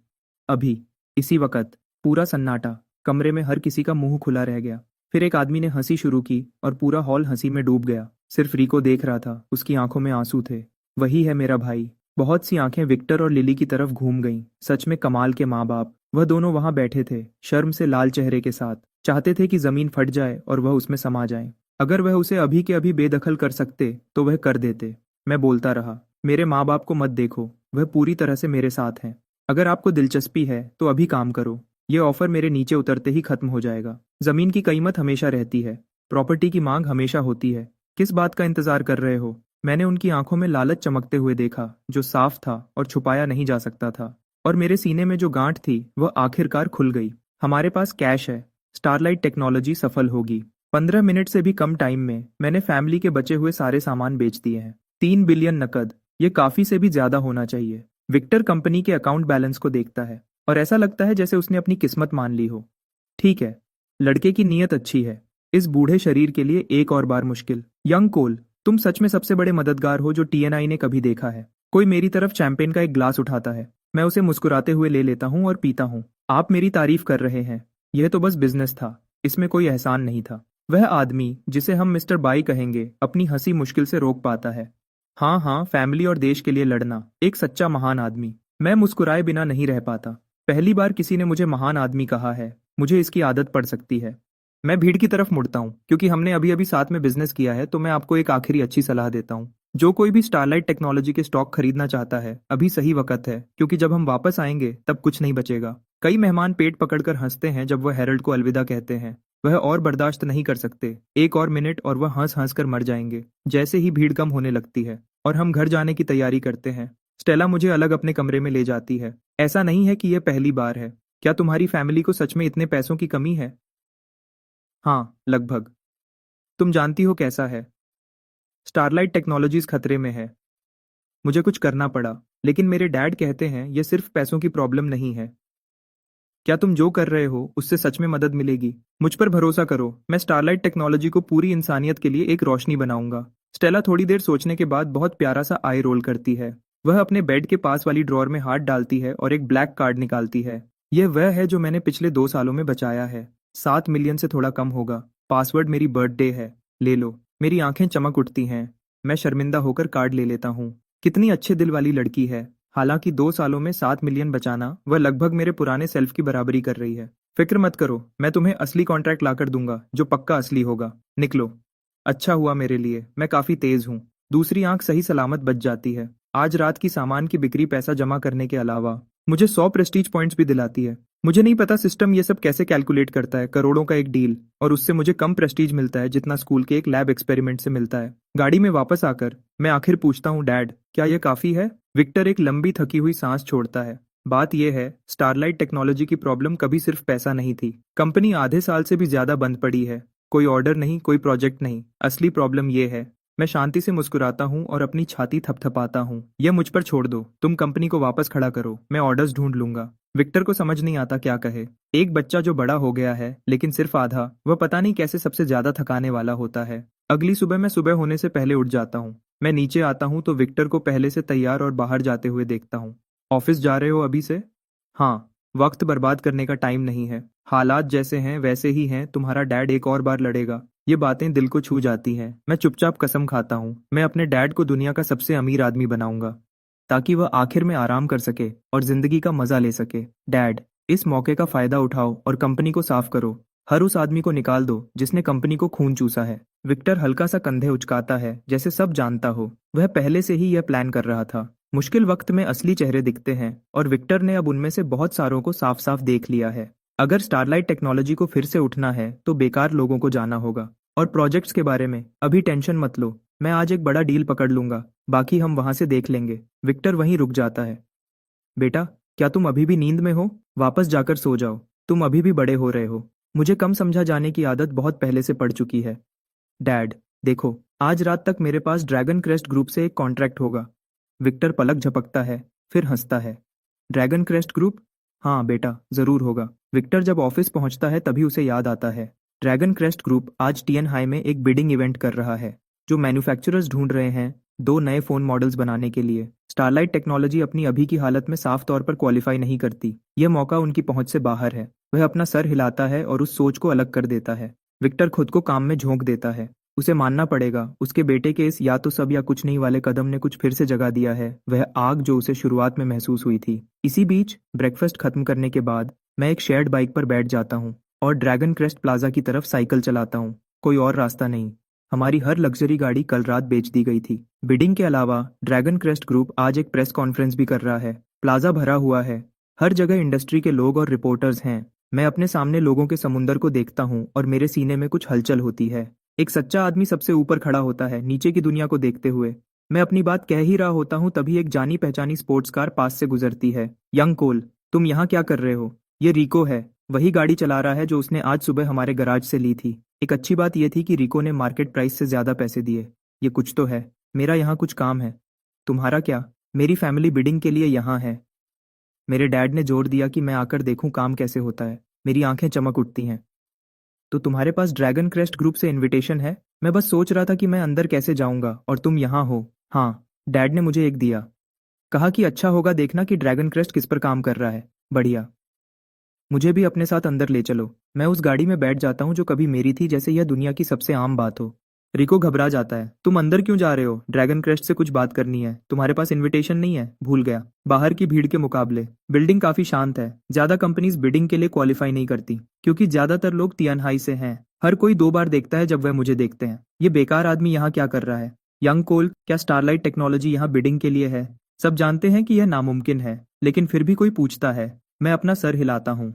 अभी इसी वक्त पूरा सन्नाटा, कमरे में हर किसी का मुंह खुला रह गया। फिर एक आदमी ने हंसी शुरू की और पूरा हॉल हंसी में डूब गया। सिर्फ रिको देख रहा था, उसकी आंखों में आंसू थे। वही है मेरा भाई। बहुत सी आंखें विक्टर और लिली की तरफ घूम गईं। सच में कमाल के माँ बाप। वह दोनों वहां बैठे थे, शर्म से लाल चेहरे के साथ। चाहते थे कि जमीन फट जाए और वह उसमें समा जाए। अगर वह उसे अभी के अभी बेदखल कर सकते तो वह कर देते। मैं बोलता रहा, मेरे माँ बाप को मत देखो, वह पूरी तरह से मेरे साथ हैं। अगर आपको दिलचस्पी है तो अभी काम करो। ये ऑफर मेरे नीचे उतरते ही खत्म हो जाएगा। जमीन की कीमत हमेशा रहती है, प्रॉपर्टी की मांग हमेशा होती है। किस बात का इंतजार कर रहे हो? मैंने उनकी आंखों में लालच चमकते हुए देखा, जो साफ था और छुपाया नहीं जा सकता था। और मेरे सीने में जो गांठ थी वह आखिरकार खुल गई। हमारे पास कैश है, स्टारलाइट टेक्नोलॉजी सफल होगी। 15 मिनट से भी कम टाइम में मैंने फैमिली के बचे हुए सारे सामान बेच दिए हैं। 3 बिलियन नकद, ये काफी से भी ज्यादा होना चाहिए। विक्टर कंपनी के अकाउंट बैलेंस को देखता है और ऐसा लगता है जैसे उसने अपनी किस्मत मान ली हो। ठीक है, लड़के की नीयत अच्छी है। इस बूढ़े शरीर के लिए एक और बार मुश्किल। यंग कोल, तुम सच में सबसे बड़े मददगार हो जो टीएनआई ने कभी देखा है। कोई मेरी तरफ चैंपेन का एक ग्लास उठाता है। मैं उसे मुस्कुराते हुए ले लेता हूँ और पीता हूँ। आप मेरी तारीफ कर रहे हैं। यह तो बस बिजनेस था, इसमें कोई एहसान नहीं था। वह आदमी जिसे हम मिस्टर बाई कहेंगे, अपनी हंसी मुश्किल से रोक पाता है। हाँ हाँ, फैमिली और देश के लिए लड़ना, एक सच्चा महान आदमी। मैं मुस्कुराए बिना नहीं रह पाता। पहली बार किसी ने मुझे महान आदमी कहा है। मुझे इसकी आदत पड़ सकती है। मैं भीड़ की तरफ मुड़ता हूँ, क्योंकि हमने अभी अभी साथ में बिजनेस किया है। तो मैं आपको एक आखिरी अच्छी सलाह देता हूँ। जो कोई भी स्टारलाइट टेक्नोलॉजी के स्टॉक खरीदना चाहता है, अभी सही वक्त है, क्योंकि जब हम वापस आएंगे तब कुछ नहीं बचेगा। कई मेहमान पेट पकड़कर हंसते हैं जब वह हेरल्ड को अलविदा कहते हैं। वह और बर्दाश्त नहीं कर सकते। एक और मिनट और वह हंस हंस कर मर जाएंगे। जैसे ही भीड़ कम होने लगती है और हम घर जाने की तैयारी करते हैं, स्टेला मुझे अलग अपने कमरे में ले जाती है। ऐसा नहीं है कि यह पहली बार है। क्या तुम्हारी फैमिली को सच में इतने पैसों की कमी है? हाँ, लगभग। तुम जानती हो कैसा है। स्टारलाइट टेक्नोलॉजीज खतरे में है। मुझे कुछ करना पड़ा, लेकिन मेरे डैड कहते हैं यह सिर्फ पैसों की प्रॉब्लम नहीं है। क्या तुम जो कर रहे हो उससे सच में मदद मिलेगी? मुझ पर भरोसा करो, मैं स्टारलाइट टेक्नोलॉजी को पूरी इंसानियत के लिए एक रोशनी बनाऊंगा। स्टेला थोड़ी देर सोचने के बाद बहुत प्यारा सा आई रोल करती है। वह अपने बेड के पास वाली ड्रॉर में हाथ डालती है और एक ब्लैक कार्ड निकालती है। यह वह है जो मैंने पिछले 2 सालों में बचाया है। 7 मिलियन से थोड़ा कम होगा। पासवर्ड मेरी बर्थडे है। ले लो। मेरी आंखें चमक उठती हैं। मैं शर्मिंदा होकर कार्ड ले लेता हूँ। कितनी अच्छे दिल वाली लड़की है। हालांकि 2 सालों में 7 मिलियन बचाना वह लगभग मेरे पुराने सेल्फ की बराबरी कर रही है। फिक्र मत करो, मैं तुम्हें असली कॉन्ट्रैक्ट लाकर दूंगा, जो पक्का असली होगा। निकलो। अच्छा हुआ मेरे लिए, मैं काफी तेज हूँ। दूसरी आंख सही सलामत बच जाती है। आज रात की सामान की बिक्री पैसा जमा करने के अलावा मुझे 100 प्रेस्टीज पॉइंट्स भी दिलाती है। मुझे नहीं पता सिस्टम ये सब कैसे कैलकुलेट करता है। करोड़ों का एक डील, और उससे मुझे कम प्रेस्टीज मिलता है जितना स्कूल के एक लैब एक्सपेरिमेंट से मिलता है। गाड़ी में वापस आकर मैं आखिर पूछता हूँ, डैड, क्या यह काफी है? विक्टर एक लंबी थकी हुई सांस छोड़ता है। बात यह है, स्टारलाइट टेक्नोलॉजी की प्रॉब्लम कभी सिर्फ पैसा नहीं थी। कंपनी आधे साल से भी ज्यादा बंद पड़ी है। कोई ऑर्डर नहीं, कोई प्रोजेक्ट नहीं। असली प्रॉब्लम यह है। मैं शांति से मुस्कुराता हूँ और अपनी छाती थपथपाता हूँ। यह मुझ पर छोड़ दो। तुम कंपनी को वापस खड़ा करो, मैं ऑर्डर्स ढूंढ लूंगा। विक्टर को समझ नहीं आता क्या कहे। एक बच्चा जो बड़ा हो गया है, लेकिन सिर्फ आधा। वह पता नहीं कैसे सबसे ज्यादा थकाने वाला होता है। अगली सुबह मैं सुबह होने से पहले उठ जाता हूँ। मैं नीचे आता हूँ तो विक्टर को पहले से तैयार और बाहर जाते हुए देखता हूँ। ऑफिस जा रहे हो अभी से? हाँ, वक्त बर्बाद करने का टाइम नहीं है। हालात जैसे हैं वैसे ही हैं। तुम्हारा डैड एक और बार लड़ेगा। ये बातें दिल को छू जाती हैं। मैं चुपचाप कसम खाता हूँ, मैं अपने डैड को दुनिया का सबसे अमीर आदमी बनाऊंगा, ताकि वह आखिर में आराम कर सके और जिंदगी का मजा ले सके। डैड, इस मौके का फायदा उठाओ और कंपनी को साफ करो। हर उस आदमी को निकाल दो जिसने कंपनी को खून चूसा है। विक्टर हल्का सा कंधे उचकाता है, जैसे सब जानता हो। वह पहले से ही यह प्लान कर रहा था। मुश्किल वक्त में असली चेहरे दिखते हैं, और विक्टर ने अब उनमें से बहुत सारों को साफ साफ देख लिया है। अगर स्टारलाइट टेक्नोलॉजी को फिर से उठना है तो बेकार लोगों को जाना होगा। और प्रोजेक्ट्स के बारे में अभी टेंशन मत लो। मैं आज एक बड़ा डील पकड़ लूंगा, बाकी हम वहां से देख लेंगे। विक्टर वहीं रुक जाता है। बेटा, क्या तुम अभी भी नींद में हो? वापस जाकर सो जाओ। तुम अभी भी बड़े हो रहे हो। मुझे कम समझा जाने की आदत बहुत पहले से पड़ चुकी है। डैड, देखो, आज रात तक मेरे पास ड्रैगन क्रेस्ट ग्रुप से एक कॉन्ट्रैक्ट होगा। विक्टर पलक झपकता है, फिर हंसता है। Dragon crest group? हाँ बेटा, जरूर होगा। विक्टर जब ऑफिस पहुंचता है तभी उसे याद आता है। ड्रैगन क्रेस्ट ग्रुप आज टीएन हाई में एक बिडिंग इवेंट कर रहा है, जो मैन्युफैक्चरर्स ढूंढ रहे हैं दो नए फोन मॉडल्स बनाने के लिए। स्टारलाइट टेक्नोलॉजी अपनी अभी की हालत में साफ तौर पर क्वालिफाई नहीं करती। यह मौका उनकी पहुंच से बाहर है। वह अपना सर हिलाता है और उस सोच को अलग कर देता है। विक्टर खुद को काम में झोंक देता है। उसे मानना पड़ेगा, उसके बेटे के इस या तो सब या कुछ नहीं वाले कदम ने कुछ फिर से जगा दिया है वह आग जो उसे शुरुआत में महसूस हुई थी। इसी बीच ब्रेकफास्ट खत्म करने के बाद मैं एक शेयर्ड बाइक पर बैठ जाता हूँ और ड्रैगन क्रेस्ट प्लाजा की तरफ साइकिल चलाता हूँ। कोई और रास्ता नहीं। हमारी हर लग्जरी गाड़ी कल रात बेच दी गई थी। बिडिंग के अलावा ड्रैगन क्रेस्ट ग्रुप आज एक प्रेस कॉन्फ्रेंस भी कर रहा है। प्लाजा भरा हुआ है। हर जगह इंडस्ट्री के लोग और रिपोर्टर्स हैं। मैं अपने सामने लोगों के समुंदर को देखता हूँ और मेरे सीने में कुछ हलचल होती है। एक सच्चा आदमी सबसे ऊपर खड़ा होता है, नीचे की दुनिया को देखते हुए। मैं अपनी बात कह ही रहा होता हूँ तभी एक जानी पहचानी स्पोर्ट्स कार पास से गुजरती है। यंग कोल, तुम यहाँ क्या कर रहे हो? ये रिको है। वही गाड़ी चला रहा है जो उसने आज सुबह हमारे गराज से ली थी। एक अच्छी बात यह थी कि रिको ने मार्केट प्राइस से ज्यादा पैसे दिए। ये कुछ तो है। मेरा यहाँ कुछ काम है। तुम्हारा क्या? मेरी फैमिली बिडिंग के लिए यहाँ है। मेरे डैड ने जोर दिया कि मैं आकर देखूं काम कैसे होता है। मेरी आंखें चमक उठती हैं। तो तुम्हारे पास ड्रैगन क्रेस्ट ग्रुप से इनविटेशन है? मैं बस सोच रहा था कि मैं अंदर कैसे जाऊंगा और तुम यहाँ हो। हाँ, डैड ने मुझे एक दिया। कहा कि अच्छा होगा देखना कि ड्रैगन क्रेस्ट किस पर काम कर रहा है। बढ़िया। मुझे भी अपने साथ अंदर ले चलो। मैं उस गाड़ी में बैठ जाता हूँ जो कभी मेरी थी, जैसे यह दुनिया की सबसे आम बात हो। रिको घबरा जाता है। तुम अंदर क्यों जा रहे हो? ड्रैगन क्रेस्ट से कुछ बात करनी है। तुम्हारे पास इनविटेशन नहीं है? भूल गया। बाहर की भीड़ के मुकाबले बिल्डिंग काफी शांत है। ज्यादा कंपनीज बिडिंग के लिए क्वालिफाई नहीं करती क्योंकि ज्यादातर लोग तियानहाई से हैं। हर कोई दो बार देखता है जब वह मुझे देखते हैं। ये बेकार आदमी यहाँ क्या कर रहा है? यंग कोल, क्या स्टारलाइट टेक्नोलॉजी यहाँ बिडिंग के लिए है? सब जानते हैं कि यह नामुमकिन है, लेकिन फिर भी कोई पूछता है। मैं अपना सर हिलाता हूँ।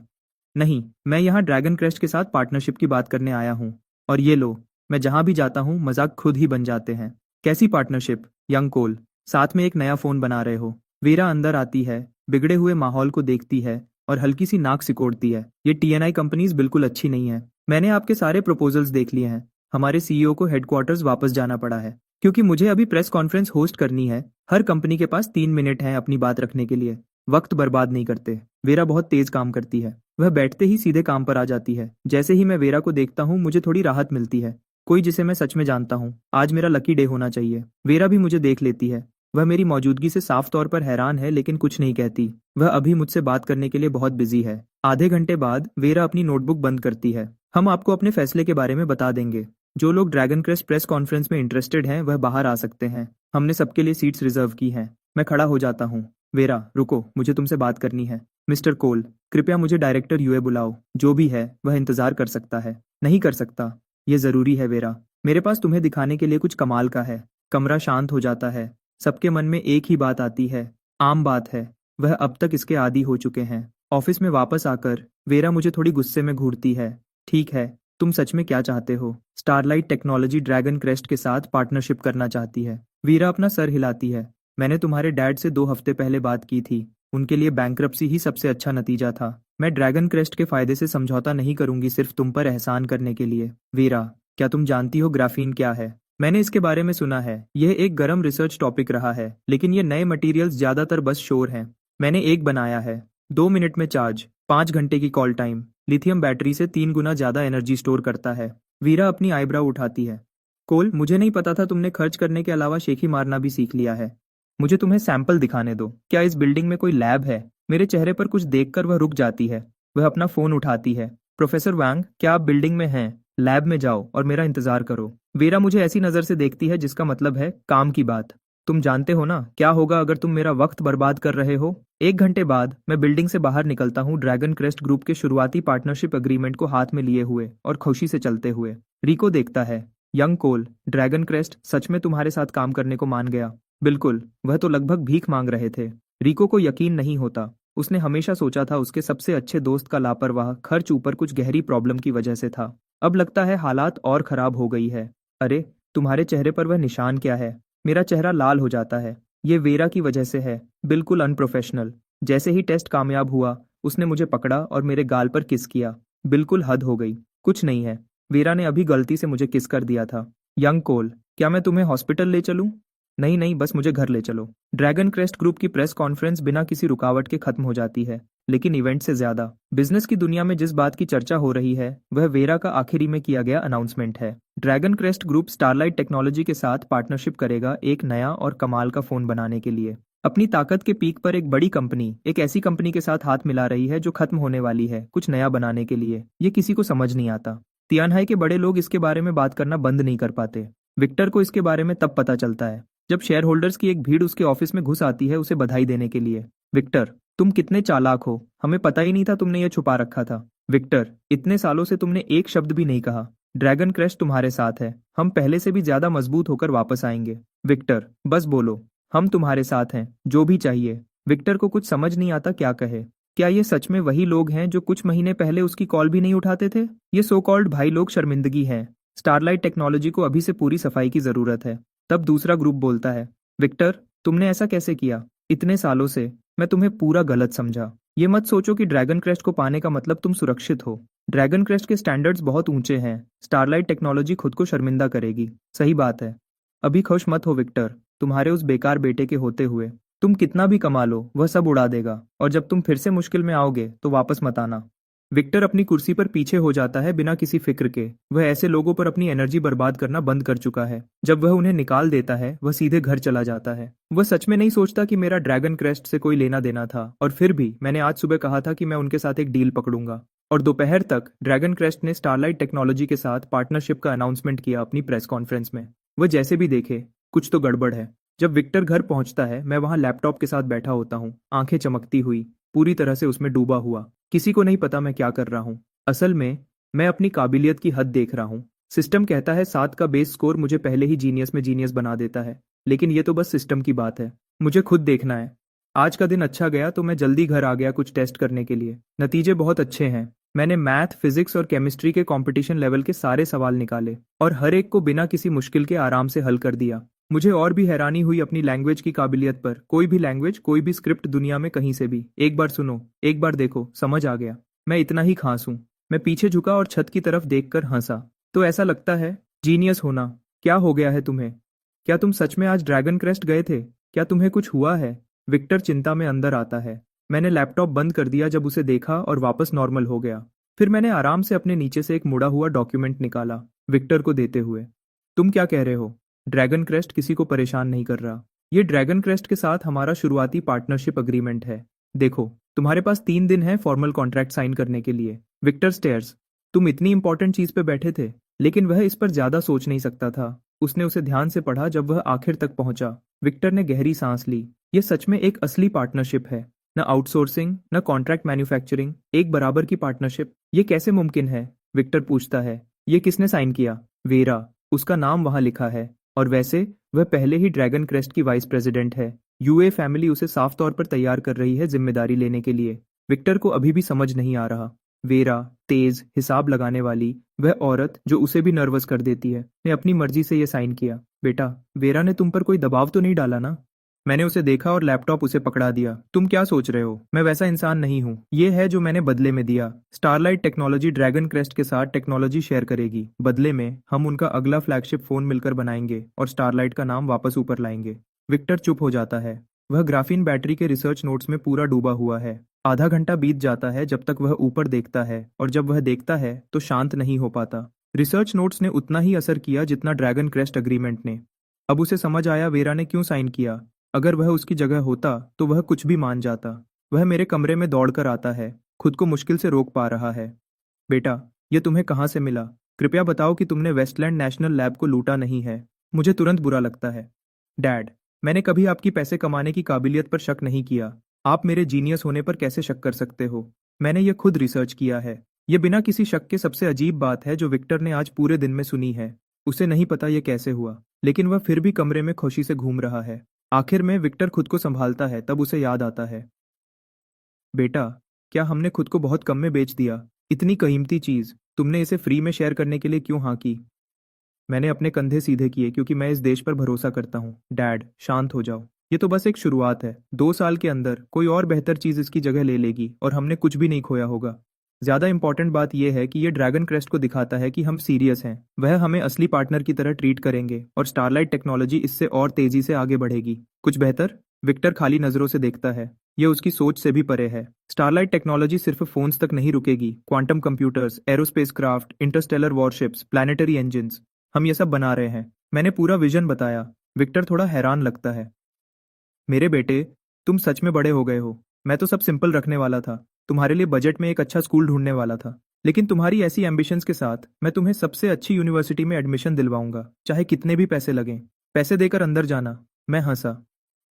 नहीं, मैं यहाँ ड्रैगन क्रेस्ट के साथ पार्टनरशिप की बात करने आया हूँ। और ये लो, मैं जहाँ भी जाता हूँ मजाक खुद ही बन जाते हैं। कैसी पार्टनरशिप? यंग कोल, साथ में एक नया फोन बना रहे हो? वीरा अंदर आती है, बिगड़े हुए माहौल को देखती है और हल्की सी नाक सिकोड़ती है। ये टीएनआई कंपनीज बिल्कुल अच्छी नहीं है। मैंने आपके सारे प्रपोजल्स देख लिए हैं। हमारे सीईओ को हेडक्वार्टर्स वापस जाना पड़ा है क्योंकि मुझे अभी प्रेस कॉन्फ्रेंस होस्ट करनी है। हर कंपनी के पास 3 मिनट हैं अपनी बात रखने के लिए। वक्त बर्बाद नहीं करते। वेरा बहुत तेज काम करती है। वह बैठते ही सीधे काम पर आ जाती है। जैसे ही मैं वेरा को देखता हूँ मुझे थोड़ी राहत मिलती है। कोई जिसे मैं सच में जानता हूँ। आज मेरा लकी डे होना चाहिए। वेरा भी मुझे देख लेती है। वह मेरी मौजूदगी से साफ तौर पर हैरान है लेकिन कुछ नहीं कहती। वह अभी मुझसे बात करने के लिए बहुत बिजी है। आधे घंटे बाद वेरा अपनी नोटबुक बंद करती है। हम आपको अपने फैसले के बारे में बता देंगे। जो लोग ड्रैगन क्रेस्ट प्रेस कॉन्फ्रेंस में इंटरेस्टेड हैं वह बाहर आ सकते हैं। हमने सबके लिए सीट्स रिजर्व की हैं। मैं खड़ा हो जाता हूँ। वेरा, रुको, मुझे तुमसे बात करनी है। मिस्टर कोल, कृपया मुझे डायरेक्टर यूए बुलाओ। जो भी है वह इंतजार कर सकता है। नहीं कर सकता। ये जरूरी है वेरा। मेरे पास तुम्हें दिखाने के लिए कुछ कमाल का है। कमरा शांत हो जाता है। सबके मन में एक ही बात आती है। आम बात है। वह अब तक इसके आदी हो चुके हैं। ऑफिस में वापस आकर वेरा मुझे थोड़ी गुस्से में घूरती है। ठीक है, तुम सच में क्या चाहते हो? स्टारलाइट टेक्नोलॉजी ड्रैगन क्रेस्ट के साथ पार्टनरशिप करना चाहती है। वीरा अपना सर हिलाती है। मैंने तुम्हारे डैड से 2 हफ्ते पहले बात की थी। उनके लिए बैंक्रप्सी ही सबसे अच्छा नतीजा था। मैं ड्रैगन क्रेस्ट के फायदे से समझौता नहीं करूंगी सिर्फ तुम पर एहसान करने के लिए। वीरा, क्या तुम जानती हो ग्राफीन क्या है? मैंने इसके बारे में सुना है। यह एक गर्म रिसर्च टॉपिक रहा है, लेकिन ये नए मटेरियल्स ज्यादातर बस शोर हैं। मैंने एक बनाया है। 2 मिनट में चार्ज, 5 घंटे की कॉल टाइम, लिथियम बैटरी से 3 गुना ज्यादा एनर्जी स्टोर करता है। वीरा अपनी आईब्राउ उठाती है। कोल, मुझे नहीं पता था तुमने खर्च करने के अलावा शेखी मारना भी सीख लिया है। मुझे तुम्हें सैंपल दिखाने दो। क्या इस बिल्डिंग में कोई लैब है? मेरे चेहरे पर कुछ देखकर वह रुक जाती है। वह अपना फोन उठाती है। प्रोफेसर वांग, क्या आप बिल्डिंग में हैं? लैब में जाओ और मेरा इंतजार करो। वीरा मुझे ऐसी नजर से देखती है जिसका मतलब है काम की बात। तुम जानते हो ना क्या होगा अगर तुम मेरा वक्त बर्बाद कर रहे हो? 1 घंटे बाद मैं बिल्डिंग से बाहर निकलता हूँ, ड्रैगन क्रेस्ट ग्रुप के शुरुआती पार्टनरशिप अग्रीमेंट को हाथ में लिए हुए और खुशी से चलते हुए। रिको देखता है। यंग कोल, ड्रैगन क्रेस्ट सच में तुम्हारे साथ काम करने को मान गया? बिल्कुल, वह तो लगभग भीख मांग रहे थे। रिको को यकीन नहीं होता। उसने हमेशा सोचा था उसके सबसे अच्छे दोस्त का लापरवाह खर्च ऊपर कुछ गहरी प्रॉब्लम की वजह से था। अब लगता है हालात और खराब हो गई है। अरे, तुम्हारे चेहरे पर वह निशान क्या है? मेरा चेहरा लाल हो जाता है। ये वेरा की वजह से है। बिल्कुल अनप्रोफेशनल। जैसे ही टेस्ट कामयाब हुआ उसने मुझे पकड़ा और मेरे गाल पर किस किया। बिल्कुल हद हो गई। कुछ नहीं है। वेरा ने अभी गलती से मुझे किस कर दिया था। यंग कोल, क्या मैं तुम्हें हॉस्पिटल ले चलूं? नहीं नहीं, बस मुझे घर ले चलो। ड्रैगन क्रेस्ट ग्रुप की प्रेस कॉन्फ्रेंस बिना किसी रुकावट के खत्म हो जाती है, लेकिन इवेंट से ज्यादा बिजनेस की दुनिया में जिस बात की चर्चा हो रही है वह वेरा का आखिरी में किया गया अनाउंसमेंट है। Dragon crest group starlight technology के साथ पार्टनरशिप करेगा एक नया और कमाल का फोन बनाने के लिए। अपनी ताकत के पीक पर एक बड़ी कंपनी एक ऐसी कंपनी के साथ हाथ मिला रही है जो खत्म होने वाली है कुछ नया बनाने के लिए। ये किसी को समझ नहीं आता। तियानहाई के बड़े लोग इसके बारे में बात करना बंद नहीं कर पाते। विक्टर को इसके बारे में तब पता चलता है जब शेयर होल्डर्स की एक भीड़ उसके ऑफिस में घुस आती है उसे बधाई देने के लिए। विक्टर, तुम कितने चालाक हो, हमें पता ही नहीं था तुमने ये छुपा रखा था। विक्टर, इतने सालों से तुमने एक शब्द भी नहीं कहा। ड्रैगन क्रैश तुम्हारे साथ है, हम पहले से भी ज्यादा मजबूत होकर वापस आएंगे। विक्टर, बस बोलो, हम तुम्हारे साथ हैं, जो भी चाहिए। विक्टर को कुछ समझ नहीं आता क्या कहे। क्या ये सच में वही लोग हैं जो कुछ महीने पहले उसकी कॉल भी नहीं उठाते थे? ये सो कॉल्ड भाई लोग शर्मिंदगी है। स्टारलाइट टेक्नोलॉजी को अभी से पूरी सफाई की जरूरत है। तब दूसरा ग्रुप बोलता है, विक्टर, तुमने ऐसा कैसे किया? इतने सालों से मैं तुम्हें पूरा गलत समझा। ये मत सोचो कि ड्रैगन क्रेस्ट को पाने का मतलब तुम सुरक्षित हो। ड्रैगन क्रेस्ट के स्टैंडर्ड्स बहुत ऊंचे हैं। स्टारलाइट टेक्नोलॉजी खुद को शर्मिंदा करेगी। सही बात है। अभी खुश मत हो विक्टर, तुम्हारे उस बेकार बेटे के होते हुए तुम कितना भी कमा लो वह सब उड़ा देगा, और जब तुम फिर से मुश्किल में आओगे तो वापस मत आना। विक्टर अपनी कुर्सी पर पीछे हो जाता है बिना किसी फिक्र के। वह ऐसे लोगों पर अपनी एनर्जी बर्बाद करना बंद कर चुका है। जब वह उन्हें निकाल देता है वह सीधे घर चला जाता है। वह सच में नहीं सोचता कि मेरा ड्रैगन क्रेस्ट से कोई लेना देना था, और फिर भी मैंने आज सुबह कहा था कि मैं उनके साथ एक डील पकड़ूंगा। और दोपहर तक ड्रैगन क्रेस्ट ने स्टारलाइट टेक्नोलॉजी के साथ पार्टनरशिप का अनाउंसमेंट किया अपनी प्रेस कॉन्फ्रेंस में। वह जैसे भी देखे कुछ तो गड़बड़ है। जब विक्टर घर पहुंचता है मैं वहां लैपटॉप के साथ बैठा होता हूँ, आंखें चमकती हुई, पूरी तरह से उसमें डूबा हुआ। किसी को नहीं पता मैं क्या कर रहा हूँ। असल में मैं अपनी काबिलियत की हद देख रहा हूँ। सिस्टम कहता है 7 का बेस स्कोर मुझे पहले ही जीनियस में जीनियस बना देता है, लेकिन ये तो बस सिस्टम की बात है। मुझे खुद देखना है। आज का दिन अच्छा गया तो मैं जल्दी घर आ गया कुछ टेस्ट करने के लिए। नतीजे बहुत अच्छे हैं। मैंने मैथ, फिजिक्स और केमिस्ट्री के कंपटीशन लेवल के सारे सवाल निकाले और हर एक को बिना किसी मुश्किल के आराम से हल कर दिया। मुझे और भी हैरानी हुई अपनी लैंग्वेज की काबिलियत पर। कोई भी लैंग्वेज, कोई भी स्क्रिप्ट दुनिया में कहीं से भी, एक बार सुनो, एक बार देखो, समझ आ गया। मैं इतना ही खास हूं। मैं पीछे झुका और छत की तरफ देखकर हंसा। तो ऐसा लगता है जीनियस होना। क्या हो गया है तुम्हें? क्या तुम सच में आज ड्रैगन क्रेस्ट गए थे? क्या तुम्हें कुछ हुआ है? विक्टर चिंता में अंदर आता है। मैंने लैपटॉप बंद कर दिया जब उसे देखा और वापस नॉर्मल हो गया। फिर मैंने आराम से अपने नीचे से एक मुड़ा हुआ डॉक्यूमेंट निकाला, विक्टर को देते हुए। तुम क्या कह रहे हो? ड्रैगन क्रेस्ट किसी को परेशान नहीं कर रहा। ये ड्रैगन क्रेस्ट के साथ हमारा शुरुआती पार्टनरशिप अग्रीमेंट है। देखो, तुम्हारे पास 3 दिन है फॉर्मल कॉन्ट्रैक्ट साइन करने के लिए। विक्टर स्टेयर्स, तुम इतनी इंपॉर्टेंट चीज पे बैठे थे, लेकिन वह इस पर ज्यादा सोच नहीं सकता था। उसने उसे ध्यान से पढ़ा जब वह आखिर तक पहुंचा। विक्टर ने गहरी सांस ली। ये सच में एक असली पार्टनरशिप है। न आउटसोर्सिंग न कॉन्ट्रैक्ट मैन्युफैक्चरिंग, एक बराबर की पार्टनरशिप। ये कैसे मुमकिन है? विक्टर पूछता है। ये किसने साइन किया? वेरा, उसका नाम वहां लिखा है। और वैसे वह पहले ही ड्रैगन क्रेस्ट की वाइस प्रेसिडेंट है। यूए फैमिली उसे साफ तौर पर तैयार कर रही है जिम्मेदारी लेने के लिए। विक्टर को अभी भी समझ नहीं आ रहा। वेरा, तेज, हिसाब लगाने वाली, वह औरत जो उसे भी नर्वस कर देती है, ने अपनी मर्जी से यह साइन किया। बेटा, वेरा ने तुम पर कोई दबाव तो नहीं डाला ना? मैंने उसे देखा और लैपटॉप उसे पकड़ा दिया। तुम क्या सोच रहे हो? मैं वैसा इंसान नहीं हूँ। ये है जो मैंने बदले में दिया। स्टारलाइट टेक्नोलॉजी ड्रैगन क्रेस्ट के साथ टेक्नोलॉजी शेयर करेगी। बदले में हम उनका अगला फ्लैगशिप फोन मिलकर बनाएंगे और स्टारलाइट का नाम वापस ऊपर लाएंगे। विक्टर चुप हो जाता है। वह ग्राफीन बैटरी के रिसर्च नोट्स में पूरा डूबा हुआ है। आधा घंटा बीत जाता है जब तक वह ऊपर देखता है, और जब वह देखता है तो शांत नहीं हो पाता। रिसर्च नोट्स ने उतना ही असर किया जितना ड्रैगन क्रेस्ट अग्रीमेंट ने। अब उसे समझ आया वेरा ने क्यों साइन किया। अगर वह उसकी जगह होता तो वह कुछ भी मान जाता। वह मेरे कमरे में दौड़कर आता है, खुद को मुश्किल से रोक पा रहा है। बेटा, यह तुम्हें कहाँ से मिला? कृपया बताओ कि तुमने वेस्टलैंड नेशनल लैब को लूटा नहीं है। मुझे तुरंत बुरा लगता है। डैड, मैंने कभी आपकी पैसे कमाने की काबिलियत पर शक नहीं किया। आप मेरे जीनियस होने पर कैसे शक कर सकते हो? मैंने ये खुद रिसर्च किया है। यह बिना किसी शक के सबसे अजीब बात है जो विक्टर ने आज पूरे दिन में सुनी है। उसे नहीं पता यह कैसे हुआ, लेकिन वह फिर भी कमरे में खुशी से घूम रहा है। आखिर में विक्टर खुद को संभालता है, तब उसे याद आता है। बेटा, क्या हमने खुद को बहुत कम में बेच दिया? इतनी कीमती चीज तुमने इसे फ्री में शेयर करने के लिए क्यों हाँ की? मैंने अपने कंधे सीधे किए क्योंकि मैं इस देश पर भरोसा करता हूँ। डैड, शांत हो जाओ। ये तो बस एक शुरुआत है। 2 साल के अंदर कोई और बेहतर चीज इसकी जगह ले लेगी और हमने कुछ भी नहीं खोया होगा। ज्यादा इंपॉर्टेंट बात यह है कि ये ड्रैगन क्रेस्ट को दिखाता है कि हम सीरियस हैं, वह हमें असली पार्टनर की तरह ट्रीट करेंगे और स्टारलाइट टेक्नोलॉजी इससे और तेजी से आगे बढ़ेगी। कुछ बेहतर? विक्टर खाली नजरों से देखता है। यह उसकी सोच से भी परे है। स्टारलाइट टेक्नोलॉजी सिर्फ फोन्स तक नहीं रुकेगी। Quantum computers, aerospace craft, Interstellar warships, planetary engines, हम ये सब बना रहे हैं। मैंने पूरा विजन बताया। विक्टर थोड़ा हैरान लगता है। मेरे बेटे, तुम सच में बड़े हो गए हो। मैं तो सब सिंपल रखने वाला था। तुम्हारे लिए बजट में एक अच्छा स्कूल ढूंढने वाला था। लेकिन तुम्हारी ऐसी एम्बिशंस के साथ मैं तुम्हें सबसे अच्छी यूनिवर्सिटी में एडमिशन दिलवाऊंगा, चाहे कितने भी पैसे लगें। पैसे देकर अंदर जाना। मैं हंसा।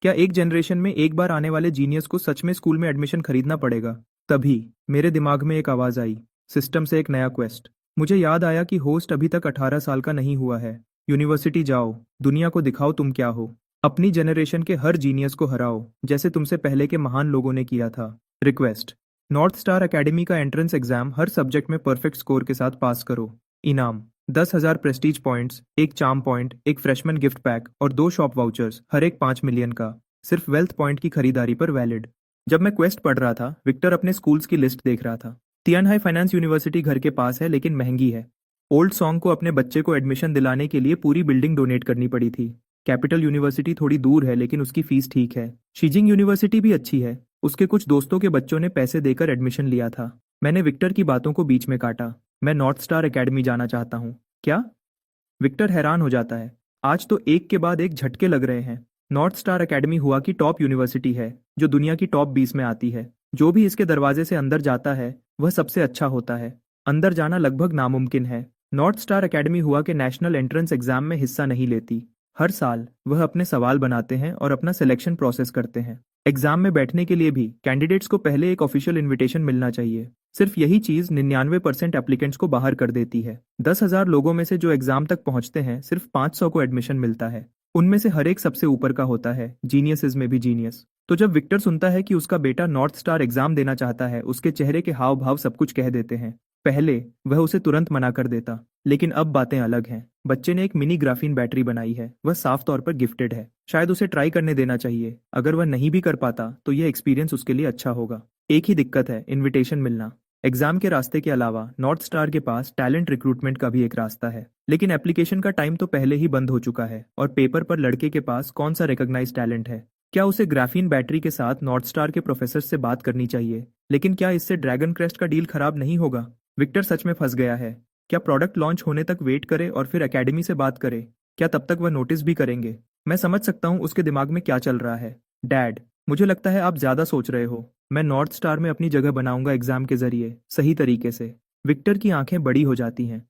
क्या एक जनरेशन में एक बार आने वाले जीनियस को सच में स्कूल में एडमिशन खरीदना पड़ेगा? तभी मेरे दिमाग में एक आवाज आई, सिस्टम से एक नया क्वेस्ट। मुझे याद आया कि होस्ट अभी तक 18 साल का नहीं हुआ है। यूनिवर्सिटी जाओ, दुनिया को दिखाओ तुम क्या हो। अपनी जनरेशन के हर जीनियस को हराओ, जैसे तुमसे पहले के महान लोगों ने किया था। रिक्वेस्ट, नॉर्थ स्टार एकेडमी का एंट्रेंस एग्जाम हर सब्जेक्ट में परफेक्ट स्कोर के साथ पास करो। इनाम 10,000 प्रेस्टीज पॉइंट्स, एक चार्म पॉइंट, एक फ्रेशमैन गिफ्ट पैक और 2 शॉप वाउचर्स, हर एक 5 मिलियन का, सिर्फ वेल्थ पॉइंट की खरीदारी पर वैलिड। जब मैं क्वेस्ट पढ़ रहा था, विक्टर अपने स्कूल्स की लिस्ट देख रहा था। तियानहाई फाइनेंस यूनिवर्सिटी घर के पास है लेकिन महंगी है। ओल्ड सॉन्ग को अपने बच्चे को एडमिशन दिलाने के लिए पूरी बिल्डिंग डोनेट करनी पड़ी थी। कैपिटल यूनिवर्सिटी थोड़ी दूर है लेकिन उसकी फीस ठीक है। शीजिंग यूनिवर्सिटी भी अच्छी है। उसके कुछ दोस्तों के बच्चों ने पैसे देकर एडमिशन लिया था। मैंने विक्टर की बातों को बीच में काटा। मैं नॉर्थ स्टार एकेडमी जाना चाहता हूँ। क्या? विक्टर हैरान हो जाता है। आज तो एक के बाद एक झटके लग रहे हैं। नॉर्थ स्टार एकेडमी हुआ की टॉप यूनिवर्सिटी है, जो दुनिया की टॉप 20 में आती है। जो भी इसके दरवाजे से अंदर जाता है वह सबसे अच्छा होता है। अंदर जाना लगभग नामुमकिन है। नॉर्थ स्टार एकेडमी हुआ के नेशनल एंट्रेंस एग्जाम में हिस्सा नहीं लेती। हर साल वह अपने सवाल बनाते हैं और अपना सिलेक्शन प्रोसेस करते हैं। एग्जाम में बैठने के लिए भी कैंडिडेट्स को पहले एक ऑफिशियल इनविटेशन मिलना चाहिए। सिर्फ यही चीज 99% एप्लीकेंट्स को बाहर कर देती है। 10,000 लोगों में से जो एग्जाम तक पहुंचते हैं, सिर्फ 500 को एडमिशन मिलता है। उनमें से हर एक सबसे ऊपर का होता है, जीनियसेस में भी जीनियस। तो जब विक्टर सुनता है कि उसका बेटा नॉर्थ स्टार एग्जाम देना चाहता है, उसके चेहरे के हाव भाव सब कुछ कह देते हैं। पहले वह उसे तुरंत मना कर देता, लेकिन अब बातें अलग हैं। बच्चे ने एक मिनी ग्राफीन बैटरी बनाई है। वह साफ तौर पर गिफ्टेड है। शायद उसे ट्राई करने देना चाहिए। अगर वह नहीं भी कर पाता तो यह एक्सपीरियंस उसके लिए अच्छा होगा। एक ही दिक्कत है, इनविटेशन मिलना। एग्जाम के रास्ते के अलावा नॉर्थ स्टार के पास टैलेंट रिक्रूटमेंट का भी एक रास्ता है, लेकिन एप्लीकेशन का टाइम तो पहले ही बंद हो चुका है और पेपर पर लड़के के पास कौन सा रिकॉग्नाइज टैलेंट है। क्या उसे ग्राफीन बैटरी के साथ नॉर्थ स्टार के प्रोफेसर से बात करनी चाहिए? लेकिन क्या इससे ड्रैगन क्रेस्ट का डील खराब नहीं होगा? विक्टर सच में फंस गया है। क्या प्रोडक्ट लॉन्च होने तक वेट करे और फिर एकेडमी से बात करे? क्या तब तक वह नोटिस भी करेंगे? मैं समझ सकता हूँ उसके दिमाग में क्या चल रहा है। डैड, मुझे लगता है आप ज्यादा सोच रहे हो। मैं नॉर्थ स्टार में अपनी जगह बनाऊंगा एग्जाम के जरिए, सही तरीके से। विक्टर की आंखें बड़ी हो जाती हैं।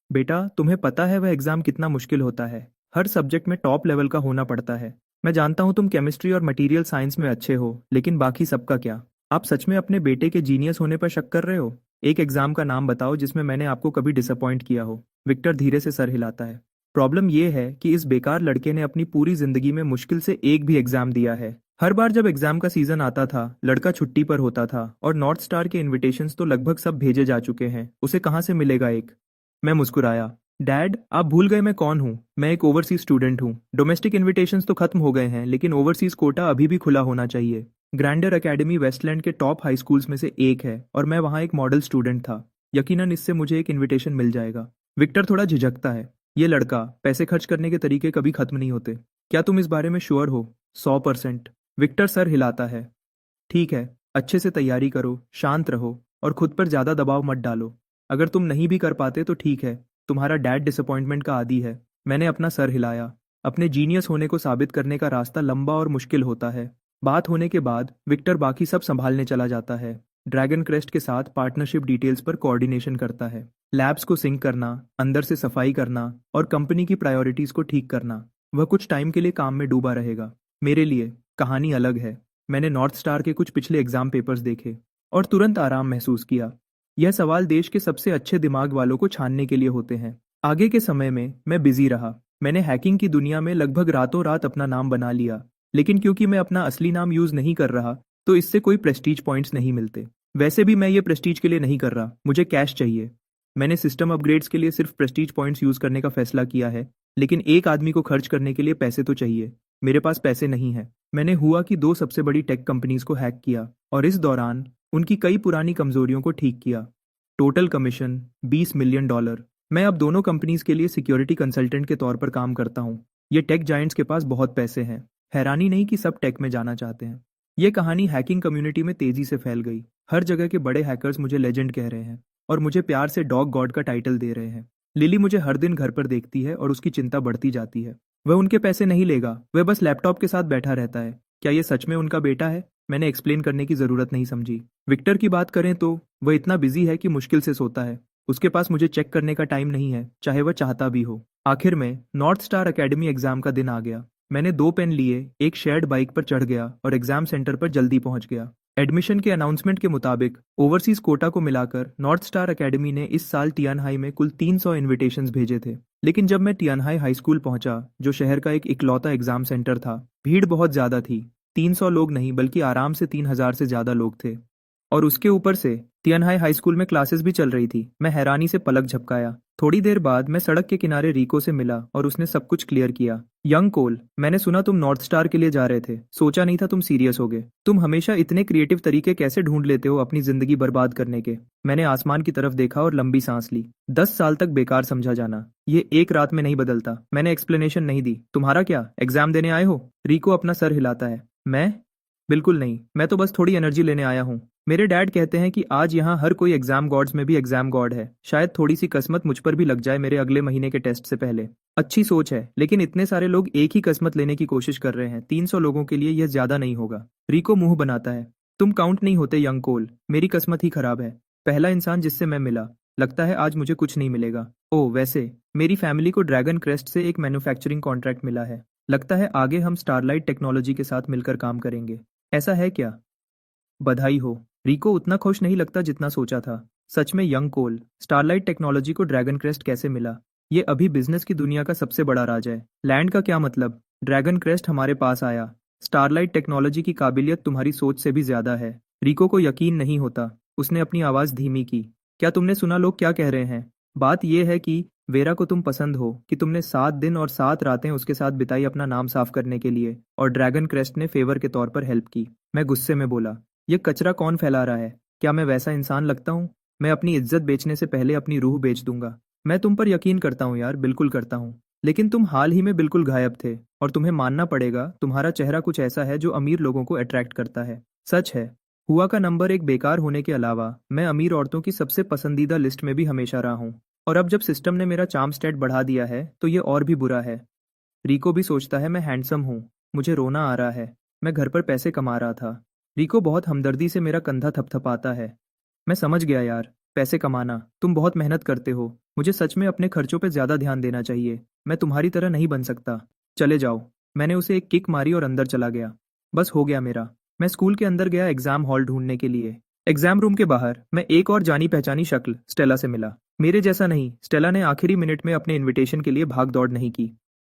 बेटा, तुम्हें पता है वह एग्जाम कितना मुश्किल होता है। हर सब्जेक्ट में टॉप लेवल का होना पड़ता है। मैं जानता हूँ तुम केमिस्ट्री और मटेरियल साइंस में अच्छे हो, लेकिन बाकी सबका क्या? आप सच में अपने बेटे के जीनियस होने पर शक कर रहे हो? एक एग्जाम का नाम बताओ जिसमें मैंने आपको कभी डिसअपॉइंट किया हो। विक्टर धीरे से सर हिलाता है। प्रॉब्लम यह है कि इस बेकार लड़के ने अपनी पूरी जिंदगी में मुश्किल से एक भी एग्जाम दिया है। हर बार जब एग्जाम का सीजन आता था, लड़का छुट्टी पर होता था और नॉर्थ स्टार के इनविटेशंस तो लगभग सब भेजे जा चुके हैं। उसे कहाँ से मिलेगा एक? मैं मुस्कुराया। डैड, आप भूल गए मैं कौन हूँ। मैं एक ओवरसीज स्टूडेंट हूँ। डोमेस्टिक इनविटेशंस तो खत्म हो गए हैं, लेकिन ओवरसीज कोटा अभी भी खुला होना चाहिए। ग्रैंडर एकेडमी वेस्टलैंड के टॉप हाई स्कूल्स में से एक है और मैं वहाँ एक मॉडल स्टूडेंट था। यकीनन इससे मुझे एक इनविटेशन मिल जाएगा। विक्टर थोड़ा झिझकता है। ये लड़का, पैसे खर्च करने के तरीके कभी खत्म नहीं होते। क्या तुम इस बारे में श्योर हो? 100%। विक्टर सर हिलाता है। ठीक है, अच्छे से तैयारी करो, शांत रहो और खुद पर ज्यादा दबाव मत डालो। अगर तुम नहीं भी कर पाते तो ठीक है, तुम्हारा डैड डिसअपॉइंटमेंट का आदी है। मैंने अपना सर हिलाया। अपने जीनियस होने को साबित करने का रास्ता लंबा और मुश्किल होता है। बात होने के बाद विक्टर बाकी सब संभालने चला जाता है। ड्रैगन क्रेस्ट के साथ पार्टनरशिप डिटेल्स पर कोऑर्डिनेशन करता है। लैब्स को सिंक करना, अंदर से सफाई करना और कंपनी की प्रायोरिटीज को ठीक करना। वह कुछ टाइम के लिए काम में डूबा रहेगा। मेरे लिए कहानी अलग है। मैंने नॉर्थ स्टार के कुछ पिछले एग्जाम पेपर्स देखे और तुरंत आराम महसूस किया। यह सवाल देश के सबसे अच्छे दिमाग वालों को छानने के लिए होते हैं। आगे के समय में मैं बिजी रहा। मैंने हैकिंग की दुनिया में लगभग रातों रात अपना नाम बना लिया, लेकिन क्योंकि मैं अपना असली नाम यूज नहीं कर रहा तो इससे कोई प्रेस्टीज पॉइंट्स नहीं मिलते। वैसे भी मैं ये प्रेस्टीज के लिए नहीं कर रहा, मुझे कैश चाहिए। मैंने सिस्टम अपग्रेड्स के लिए सिर्फ प्रेस्टीज पॉइंट्स यूज करने का फैसला किया है, लेकिन एक आदमी को खर्च करने के लिए पैसे तो चाहिए। मेरे पास पैसे नहीं है। मैंने हुआ कि 2 सबसे बड़ी टेक कंपनीज को हैक किया और इस दौरान उनकी कई पुरानी कमजोरियों को ठीक किया। Total commission $20 million. मैं अब दोनों कंपनीज के लिए सिक्योरिटी कंसल्टेंट के तौर पर काम करता हूँ। ये टेक जायंट्स के पास बहुत पैसे हैं। हैरानी नहीं कि सब टेक में जाना चाहते हैं। ये कहानी हैकिंग कम्युनिटी में तेजी से फैल गई। हर जगह के बड़े हैकर्स मुझे लेजेंड कह रहे हैं और मुझे प्यार से डॉग गॉड का टाइटल दे रहे हैं। लिली मुझे हर दिन घर पर देखती है और उसकी चिंता बढ़ती जाती है। वह उनके पैसे नहीं लेगा, वह बस लैपटॉप के साथ बैठा रहता है। क्या ये सच में उनका बेटा है? मैंने एक्सप्लेन करने की जरूरत नहीं समझी। विक्टर की बात करें तो वह इतना बिजी है कि मुश्किल से सोता है। उसके पास मुझे चेक करने का टाइम नहीं है, चाहे वह चाहता भी हो। आखिर में नॉर्थ स्टार एकेडमी एग्जाम का दिन आ गया। मैंने 2 पेन लिए, एक शेयर्ड बाइक पर चढ़ गया और एग्जाम सेंटर पर जल्दी पहुंच गया। एडमिशन के अनाउंसमेंट के मुताबिक ओवरसीज कोटा को मिलाकर नॉर्थ स्टार एकेडमी ने इस साल टियानहाई में कुल 300 इन्विटेशंस भेजे थे। लेकिन जब मैं टियानहाई हाई स्कूल पहुंचा, जो शहर का एक इकलौता एग्जाम सेंटर था, भीड़ बहुत ज्यादा थी। 300 लोग नहीं बल्कि आराम से 3000 से ज्यादा लोग थे। और उसके ऊपर से टियानहाई हाई स्कूल में क्लासेस भी चल रही थी। मैं हैरानी से पलक झपकाया। थोड़ी देर बाद मैं सड़क के किनारे रिको से मिला और उसने सब कुछ क्लियर किया। यंग कोल, मैंने सुना तुम नॉर्थ स्टार के लिए जा रहे थे। सोचा नहीं था तुम सीरियस होगे। तुम हमेशा इतने क्रिएटिव तरीके कैसे ढूंढ लेते हो अपनी जिंदगी बर्बाद करने के? मैंने आसमान की तरफ देखा और लंबी सांस ली। 10 साल तक बेकार समझा जाना, ये एक रात में नहीं बदलता। मैंने एक्सप्लेनेशन नहीं दी। तुम्हारा क्या, एग्जाम देने आए हो? रिको अपना सर हिलाता है। मैं? बिल्कुल नहीं, मैं तो बस थोड़ी एनर्जी लेने आया हूँ। मेरे डैड कहते हैं कि आज यहाँ हर कोई एग्जाम गॉड्स में भी एग्जाम गॉड है। शायद थोड़ी सी किस्मत मुझ पर भी लग जाए मेरे अगले महीने के टेस्ट से पहले। अच्छी सोच है, लेकिन इतने सारे लोग एक ही किस्मत लेने की कोशिश कर रहे हैं। 300 लोगों के लिए यह ज्यादा नहीं होगा। रिको मुंह बनाता है। तुम काउंट नहीं होते यंग कोल। मेरी किस्मत ही खराब है। पहला इंसान जिससे मैं मिला। लगता है आज मुझे कुछ नहीं मिलेगा। ओह वैसे, मेरी फैमिली को ड्रैगन क्रेस्ट से एक मैन्युफैक्चरिंग कॉन्ट्रैक्ट मिला है। लगता है आगे हम स्टारलाइट टेक्नोलॉजी के साथ मिलकर काम करेंगे। ऐसा है क्या? बधाई हो। रिको उतना खुश नहीं लगता जितना सोचा था। सच में यंग कोल, स्टारलाइट टेक्नोलॉजी को ड्रैगन क्रेस्ट कैसे मिला? ये अभी बिजनेस की दुनिया का सबसे बड़ा राज है। लैंड का क्या मतलब? ड्रैगन क्रेस्ट हमारे पास आया। स्टारलाइट टेक्नोलॉजी की काबिलियत तुम्हारी सोच से भी ज्यादा है। रिको को यकीन नहीं होता। उसने अपनी आवाज धीमी की। क्या तुमने सुना लोग क्या कह रहे हैं? बात यह है कि वेरा को तुम पसंद हो, कि तुमने 7 दिन और 7 रातें उसके साथ बिताई अपना नाम साफ करने के लिए, और ड्रैगन क्रेस्ट ने फेवर के तौर पर हेल्प की। मैं गुस्से में बोला, ये कचरा कौन फैला रहा है? क्या मैं वैसा इंसान लगता हूँ? मैं अपनी इज्जत बेचने से पहले अपनी रूह बेच दूंगा। मैं तुम पर यकीन करता हूँ यार, बिल्कुल करता हूँ। लेकिन तुम हाल ही में बिल्कुल गायब थे, और तुम्हें मानना पड़ेगा तुम्हारा चेहरा कुछ ऐसा है जो अमीर लोगों को अट्रैक्ट करता है। सच है। हुआ का नंबर एक बेकार होने के अलावा मैं अमीर औरतों की सबसे पसंदीदा लिस्ट में भी हमेशा रहा हूँ। और अब जब सिस्टम ने मेरा चार्म स्टेट बढ़ा दिया है तो ये और भी बुरा है। रिको भी सोचता है मैं हैंडसम हूँ। मुझे रोना आ रहा है। मैं घर पर पैसे कमा रहा था। रिको बहुत हमदर्दी से मेरा कंधा थपथपाता है। मैं समझ गया यार, पैसे कमाना, तुम बहुत मेहनत करते हो। मुझे सच में अपने खर्चों पे ज्यादा ध्यान देना चाहिए। मैं तुम्हारी तरह नहीं बन सकता। चले जाओ। मैंने उसे एक किक मारी और अंदर चला गया। बस हो गया मेरा। मैं स्कूल के अंदर गया एग्जाम हॉल ढूंढने के लिए। एग्जाम रूम के बाहर मैं एक और जानी पहचानी शक्ल स्टेला से मिला। मेरे जैसा नहीं, स्टेला ने आखिरी मिनट में अपने इनविटेशन के लिए भाग दौड़ नहीं की।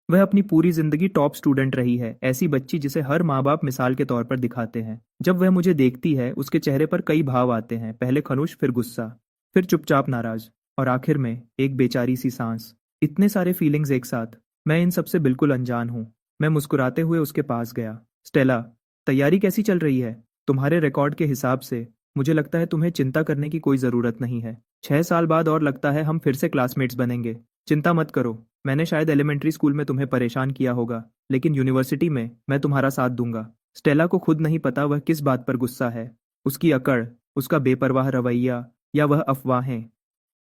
वह अपनी पूरी जिंदगी टॉप स्टूडेंट रही है, ऐसी बच्ची जिसे हर माँ बाप मिसाल के तौर पर दिखाते हैं। जब वह मुझे देखती है उसके चेहरे पर कई भाव आते हैं, पहले खनुश, फिर गुस्सा, फिर चुपचाप नाराज, और आखिर में एक बेचारी सी सांस। इतने सारे फीलिंग्स एक साथ। मैं इन सबसे बिल्कुल अनजान हूँ। मैं मुस्कुराते हुए उसके पास गया। स्टेला, तैयारी कैसी चल रही है? तुम्हारे रिकॉर्ड के हिसाब से मुझे लगता है तुम्हें चिंता करने की कोई जरूरत नहीं है। 6 साल बाद और लगता है हम फिर से क्लासमेट्स बनेंगे। चिंता मत करो। मैंने शायद एलिमेंट्री स्कूल में तुम्हें परेशान किया होगा, लेकिन यूनिवर्सिटी में मैं तुम्हारा साथ दूंगा। स्टेला को खुद नहीं पता वह किस बात पर गुस्सा है। उसकी अकड़, उसका बेपरवाह रवैया, या वह अफवाहें।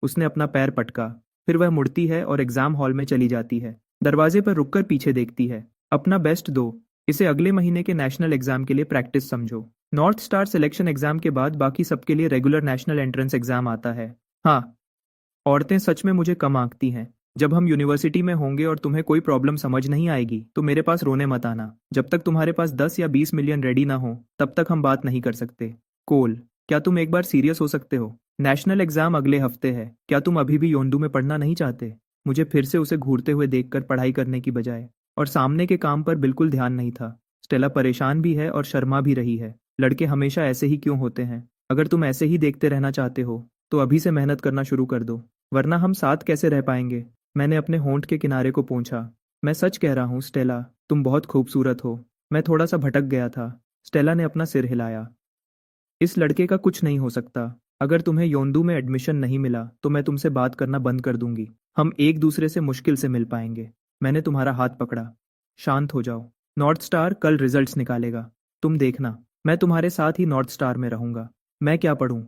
उसने अपना पैर पटका। फिर वह मुड़ती है और एग्जाम हॉल में चली जाती है। दरवाजे पर रुककर पीछे देखती है। अपना बेस्ट दो। इसे अगले महीने के नेशनल एग्जाम के लिए प्रैक्टिस समझो। नॉर्थ स्टार सिलेक्शन एग्जाम के बाद बाकी सबके लिए रेगुलर नेशनल एंट्रेंस एग्जाम आता है। हाँ, औरतें सच में मुझे कम आंकती हैं। जब हम यूनिवर्सिटी में होंगे और तुम्हें कोई प्रॉब्लम समझ नहीं आएगी तो मेरे पास रोने मत आना। जब तक तुम्हारे पास 10 या 20 मिलियन रेडी ना हो तब तक हम बात नहीं कर सकते। कोल, क्या तुम एक बार सीरियस हो सकते हो? नेशनल एग्जाम अगले हफ्ते है। क्या तुम अभी भी योंडू में पढ़ना नहीं चाहते? मुझे फिर से उसे घूरते हुए देखकर पढ़ाई करने की बजाय और सामने के काम पर बिल्कुल ध्यान नहीं था। स्टेला परेशान भी है और शर्मा भी रही है। लड़के हमेशा ऐसे ही क्यों होते हैं? अगर तुम ऐसे ही देखते रहना चाहते हो तो अभी से मेहनत करना शुरू कर दो, वरना हम साथ कैसे रह पाएंगे? मैंने अपने होंठ के किनारे को पोंछा। मैं सच कह रहा हूँ स्टेला, तुम बहुत खूबसूरत हो। मैं थोड़ा सा भटक गया था। स्टेला ने अपना सिर हिलाया। इस लड़के का कुछ नहीं हो सकता। अगर तुम्हें योंदू में एडमिशन नहीं मिला तो मैं तुमसे बात करना बंद कर दूंगी। हम एक दूसरे से मुश्किल से मिल पाएंगे। मैंने तुम्हारा हाथ पकड़ा। शांत हो जाओ। नॉर्थ स्टार कल रिजल्ट्स निकालेगा। तुम देखना, मैं तुम्हारे साथ ही नॉर्थ स्टार में रहूंगा। मैं क्या पढ़ूं?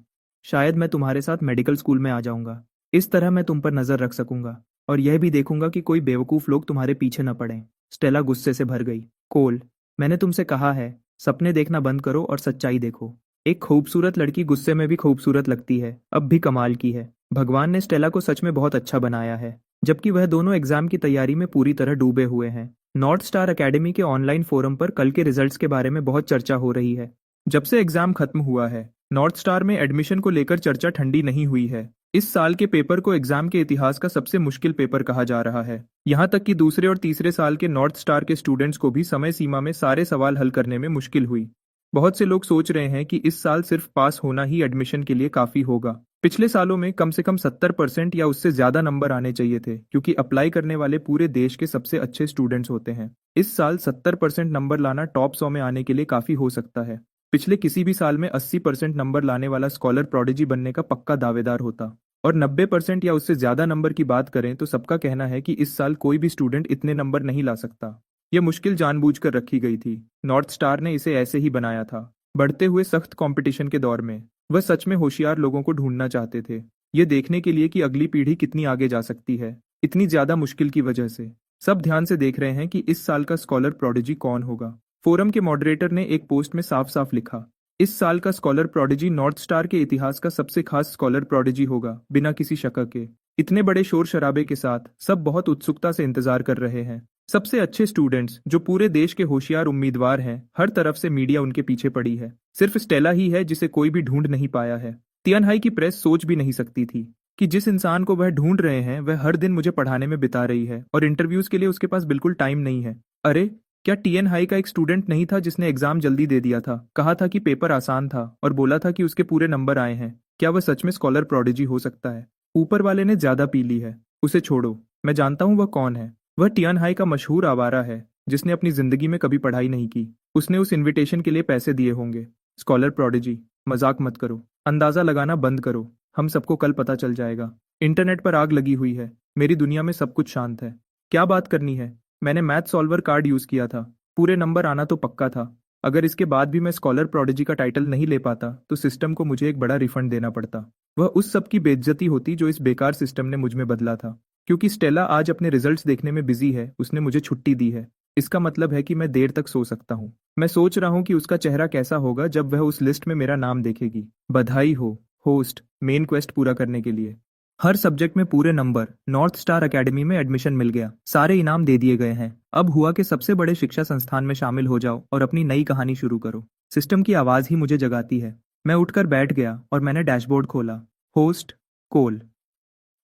शायद मैं तुम्हारे साथ मेडिकल स्कूल में आ जाऊंगा। इस तरह मैं तुम पर नजर रख सकूंगा और यह भी देखूंगा कि कोई बेवकूफ लोग तुम्हारे पीछे न पड़ें। स्टेला गुस्से से भर गई। कोल, मैंने तुमसे कहा है, सपने देखना बंद करो और सच्चाई देखो। एक खूबसूरत लड़की गुस्से में भी खूबसूरत लगती है। अब भी कमाल की है। भगवान ने स्टेला को सच में बहुत अच्छा बनाया है, जबकि वह दोनों एग्जाम की तैयारी में पूरी तरह डूबे हुए हैं। नॉर्थ स्टार एकेडमी के ऑनलाइन फोरम पर कल के रिजल्ट्स के बारे में बहुत चर्चा हो रही है। जब से एग्जाम खत्म हुआ है, नॉर्थ स्टार में एडमिशन को लेकर चर्चा ठंडी नहीं हुई है। इस साल के पेपर को एग्जाम के इतिहास का सबसे मुश्किल पेपर कहा जा रहा है। यहाँ तक कि दूसरे और तीसरे साल के नॉर्थ स्टार के स्टूडेंट्स को भी समय सीमा में सारे सवाल हल करने में मुश्किल हुई। बहुत से लोग सोच रहे हैं कि इस साल सिर्फ पास होना ही एडमिशन के लिए काफी होगा। पिछले सालों में कम से कम 70% या उससे ज्यादा नंबर आने चाहिए थे, क्योंकि अप्लाई करने वाले पूरे देश के सबसे अच्छे स्टूडेंट्स होते हैं। इस साल 70% नंबर लाना टॉप 100 में आने के लिए काफी हो सकता है। पिछले किसी भी साल में 80% नंबर लाने वाला स्कॉलर प्रोडिजी बनने का पक्का दावेदार होता। और 90% या उससे ज्यादा नंबर की बात करें तो सबका कहना है कि इस साल कोई भी स्टूडेंट इतने नंबर नहीं ला सकता। यह मुश्किल जानबूझकर रखी गई थी। नॉर्थ स्टार ने इसे ऐसे ही बनाया था। बढ़ते हुए सख्त कंपटीशन के दौर में वह सच में होशियार लोगों को ढूंढना चाहते थे, ये देखने के लिए कि अगली पीढ़ी कितनी आगे जा सकती है, इतनी ज्यादा मुश्किल की वजह से। सब ध्यान से देख रहे हैं कि इस साल का स्कॉलर प्रोडिजी कौन होगा। फोरम के मॉडरेटर ने एक पोस्ट में साफ साफ लिखा, इस साल का स्कॉलर प्रोडिजी नॉर्थ स्टार के इतिहास का सबसे खास स्कॉलर प्रोडिजी होगा, बिना किसी शक के। इतने बड़े शोर शराबे के साथ सब बहुत उत्सुकता से इंतजार कर रहे हैं। सबसे अच्छे स्टूडेंट्स जो पूरे देश के होशियार उम्मीदवार हैं, हर तरफ से मीडिया उनके पीछे पड़ी है। सिर्फ स्टेला ही है जिसे कोई भी ढूंढ नहीं पाया है। तियानहाई की प्रेस सोच भी नहीं सकती थी कि जिस इंसान को वह ढूंढ रहे हैं वह हर दिन मुझे पढ़ाने में बिता रही है और इंटरव्यूज के लिए उसके पास बिल्कुल टाइम नहीं है। अरे, क्या टीएन हाई का एक स्टूडेंट नहीं था जिसने एग्जाम जल्दी दे दिया था, कहा था कि पेपर आसान था और बोला था कि उसके पूरे नंबर आए हैं? क्या वह सच में स्कॉलर प्रोडिजी हो सकता है? ऊपर वाले ने ज्यादा पी ली है। उसे छोड़ो, मैं जानता हूं वह कौन है। वह टियान हाई का मशहूर आवारा है जिसने अपनी जिंदगी में कभी पढ़ाई नहीं की। उसने उस इनविटेशन के लिए पैसे दिए होंगे। स्कॉलर प्रोडिजी, मजाक मत करो। अंदाजा लगाना बंद करो। हम सबको कल पता चल जाएगा। इंटरनेट पर आग लगी हुई है। मेरी दुनिया में सब कुछ शांत है। क्या बात करनी है? मैंने मैथ सॉल्वर कार्ड यूज किया था। पूरे नंबर आना तो पक्का था। अगर इसके बाद भी मैं स्कॉलर प्रोडिजी का टाइटल नहीं ले पाता तो सिस्टम को मुझे एक बड़ा रिफंड देना पड़ता। वह उस सब की बेइज्जती होती जो इस बेकार सिस्टम ने मुझ में बदला था। क्योंकि स्टेला आज अपने रिजल्ट्स देखने में बिजी है, उसने मुझे छुट्टी दी है। इसका मतलब है कि मैं देर तक सो सकता हूँ। मैं सोच रहा हूँ कि उसका चेहरा कैसा होगा जब वह उस लिस्ट में मेरा नाम देखेगी। बधाई हो होस्ट, मेन क्वेस्ट पूरा करने के लिए। हर सब्जेक्ट में पूरे नंबर। नॉर्थ स्टार एकेडमी में एडमिशन मिल गया। सारे इनाम दे दिए गए हैं। अब हुआ कि सबसे बड़े शिक्षा संस्थान में शामिल हो जाओ और अपनी नई कहानी शुरू करो। सिस्टम की आवाज ही मुझे जगाती है। मैं उठकर बैठ गया और मैंने डैशबोर्ड खोला। होस्ट, कोल।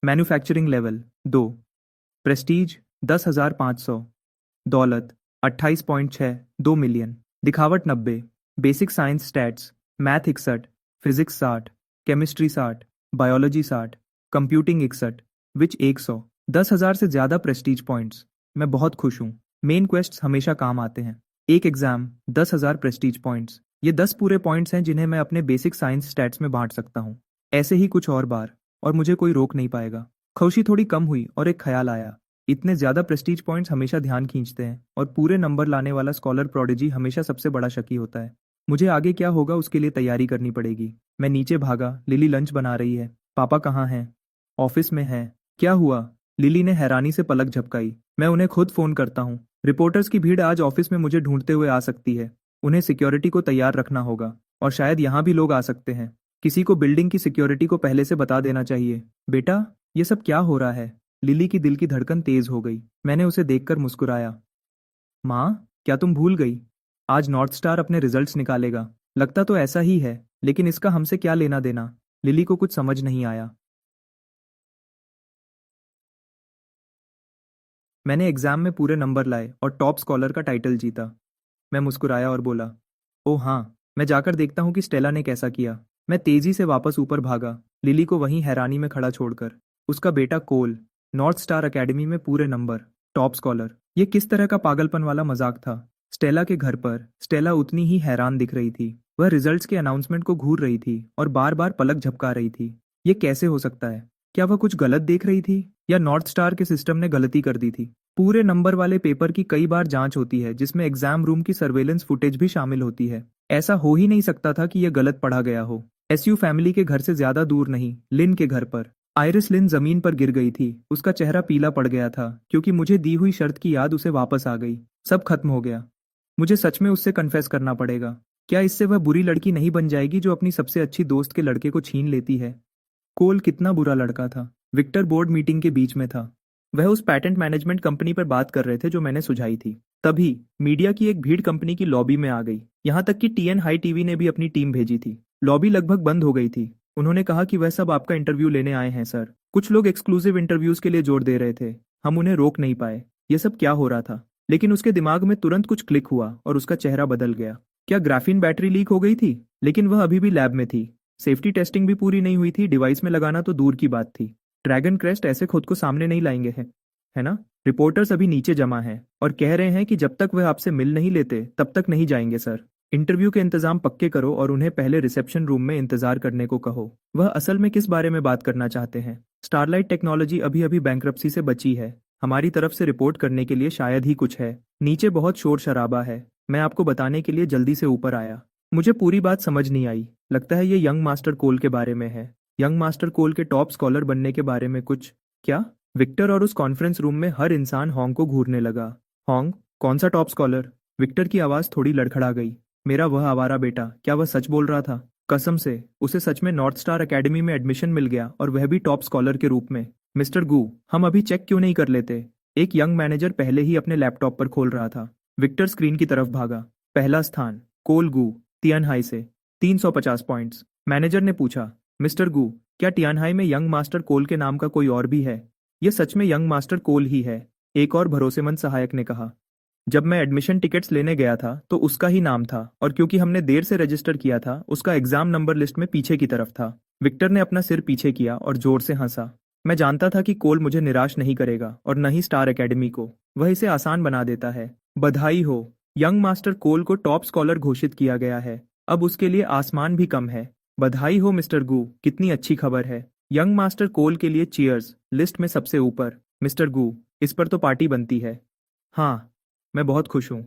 Manufacturing level 2। प्रेस्टीज 10,500। दौलत 28.6, 2 मिलियन। दिखावट 90। Basic science stats, math 61, physics 60, chemistry 60, biology 60, computing 61, विच 100। 10,000 से ज्यादा प्रेस्टीज पॉइंट्स। मैं बहुत खुश हूँ। मेन क्वेस्ट्स हमेशा काम आते हैं। एक एग्जाम, 10,000 प्रेस्टीज पॉइंट्स। ये 10 पूरे पॉइंट्स हैं जिन्हें मैं अपने बेसिक साइंस स्टैट्स में बांट सकता हूँ। ऐसे ही कुछ और बार, और मुझे कोई रोक नहीं पाएगा। खुशी थोड़ी कम हुई और एक ख्याल आया। इतने ज्यादा प्रेस्टीज पॉइंट्स हमेशा ध्यान खींचते हैं और पूरे नंबर लाने वाला स्कॉलर प्रोडिजी हमेशा सबसे बड़ा शकी होता है। मुझे आगे क्या होगा उसके लिए तैयारी करनी पड़ेगी। मैं नीचे भागा। लिली लंच बना रही है। पापा कहाँ हैं? ऑफिस में है। क्या हुआ? लिली ने हैरानी से पलक झपकाई। मैं उन्हें खुद फोन करता हूँ। रिपोर्टर्स की भीड़ आज ऑफिस में मुझे ढूंढते हुए आ सकती है। उन्हें सिक्योरिटी को तैयार रखना होगा और शायद यहाँ भी लोग आ सकते हैं। किसी को बिल्डिंग की सिक्योरिटी को पहले से बता देना चाहिए। बेटा, ये सब क्या हो रहा है? लिली की दिल की धड़कन तेज हो गई। मैंने उसे देखकर मुस्कुराया। माँ, क्या तुम भूल गई? आज नॉर्थ स्टार अपने रिजल्ट्स निकालेगा। लगता तो ऐसा ही है, लेकिन इसका हमसे क्या लेना देना? लिली को कुछ समझ नहीं आया। मैंने एग्जाम में पूरे नंबर लाए और टॉप स्कॉलर का टाइटल जीता। मैं मुस्कुराया और बोला, ओह हाँ, मैं जाकर देखता हूँ कि स्टेला ने कैसा किया। मैं तेजी से वापस ऊपर भागा, लिली को वहीं हैरानी में खड़ा छोड़कर। उसका बेटा कोल, नॉर्थ स्टार एकेडमी में पूरे नंबर, टॉप स्कॉलर। ये किस तरह का पागलपन वाला मजाक था? स्टेला के घर पर स्टेला उतनी ही हैरान दिख रही थी। वह रिजल्ट्स के अनाउंसमेंट को घूर रही थी और बार बार पलक झपका रही थी। ये कैसे हो सकता है? क्या वह कुछ गलत देख रही थी या नॉर्थ स्टार के सिस्टम ने गलती कर दी थी? पूरे नंबर वाले पेपर की कई बार जांच होती है जिसमें एग्जाम रूम की सर्वेलेंस फुटेज भी शामिल होती है। ऐसा हो ही नहीं सकता था कि यह गलत पढ़ा गया हो। एसयू फैमिली के घर से ज्यादा दूर नहीं, लिन के घर पर आइरिस लिन जमीन पर गिर गई थी। उसका चेहरा पीला पड़ गया था क्योंकि मुझे दी हुई शर्त की याद उसे वापस आ गई। सब खत्म हो गया। मुझे सच में उससे कन्फेस करना पड़ेगा। क्या इससे वह बुरी लड़की नहीं बन जाएगी जो अपनी सबसे अच्छी दोस्त के लड़के को छीन लेती है? कोल कितना बुरा लड़का था। विक्टर बोर्ड मीटिंग के बीच में था। वह उस पैटेंट मैनेजमेंट कंपनी पर बात कर रहे थे जो मैंने सुझाई थी। तभी मीडिया की एक भीड़ कंपनी की लॉबी में आ गई। यहाँ तक कि टीएन हाई टीवी ने भी अपनी टीम भेजी थी। लॉबी लगभग बंद हो गई थी। उन्होंने कहा कि वह सब आपका इंटरव्यू लेने आए हैं सर। कुछ लोग एक्सक्लूसिव इंटरव्यूज के लिए जोर दे रहे थे। हम उन्हें रोक नहीं पाए। यह सब क्या हो रहा था? लेकिन उसके दिमाग में तुरंत कुछ क्लिक हुआ और उसका चेहरा बदल गया। क्या ग्राफीन बैटरी लीक हो गई थी? लेकिन वह अभी भी लैब में थी। सेफ्टी टेस्टिंग भी पूरी नहीं हुई थी। डिवाइस में लगाना तो दूर की बात थी। ड्रैगन क्रेस्ट ऐसे खुद को सामने नहीं लाएंगे है ना? रिपोर्टर्स अभी नीचे जमा हैं और कह रहे हैं कि जब तक वह आपसे मिल नहीं लेते तब तक नहीं जाएंगे सर। इंटरव्यू के इंतजाम पक्के करो और उन्हें पहले रिसेप्शन रूम में इंतजार करने को कहो। वह असल में किस बारे में बात करना चाहते हैं? स्टारलाइट टेक्नोलॉजी अभी अभी बैंक्रप्सी से बची है। हमारी तरफ से रिपोर्ट करने के लिए शायद ही कुछ है। नीचे बहुत शोर शराबा है। मैं आपको बताने के लिए जल्दी से ऊपर आया। मुझे पूरी बात समझ नहीं आई। लगता है ये यंग मास्टर कोल के बारे में है। यंग मास्टर कोल के टॉप स्कॉलर बनने के बारे में कुछ? क्या? विक्टर और उस कॉन्फ्रेंस रूम में हर इंसान हॉन्ग को घूरने लगा। हॉन्ग? कौन सा टॉप स्कॉलर? विक्टर की आवाज थोड़ी लड़खड़ा गई। मेरा वह आवारा बेटा, क्या वह सच बोल रहा था? कसम से उसे सच में नॉर्थ स्टार एकेडमी में एडमिशन मिल गया और वह भी टॉप स्कॉलर के रूप में। मिस्टर गू, हम अभी चेक क्यों नहीं कर लेते? एक यंग मैनेजर पहले ही अपने लैपटॉप पर खोल रहा था। विक्टर स्क्रीन की तरफ भागा। पहला स्थान कोल गू, तियानहाई से 350 पॉइंट्स। मैनेजर ने पूछा, मिस्टर गू, क्या तियानहाई में यंग मास्टर कोल के नाम का कोई और भी है? यह सच में यंग मास्टर कोल ही है, एक और भरोसेमंद सहायक ने कहा। जब मैं एडमिशन टिकट्स लेने गया था तो उसका ही नाम था और क्योंकि हमने देर से रजिस्टर किया था उसका एग्जाम नंबर लिस्ट में पीछे की तरफ था। विक्टर ने अपना सिर पीछे किया और जोर से हंसा। मैं जानता था कि कोल मुझे निराश नहीं करेगा और न ही स्टार एकेडमी को। वह इसे आसान बना देता है। बधाई हो, यंग मास्टर कोल को टॉप स्कॉलर घोषित किया गया है। अब उसके लिए आसमान भी कम है। बधाई हो मिस्टर गू, कितनी अच्छी खबर है। यंग मास्टर कोल के लिए चीयर्स, लिस्ट में सबसे ऊपर। मिस्टर गू, इस पर तो पार्टी बनती है। हाँ, मैं बहुत खुश हूँ।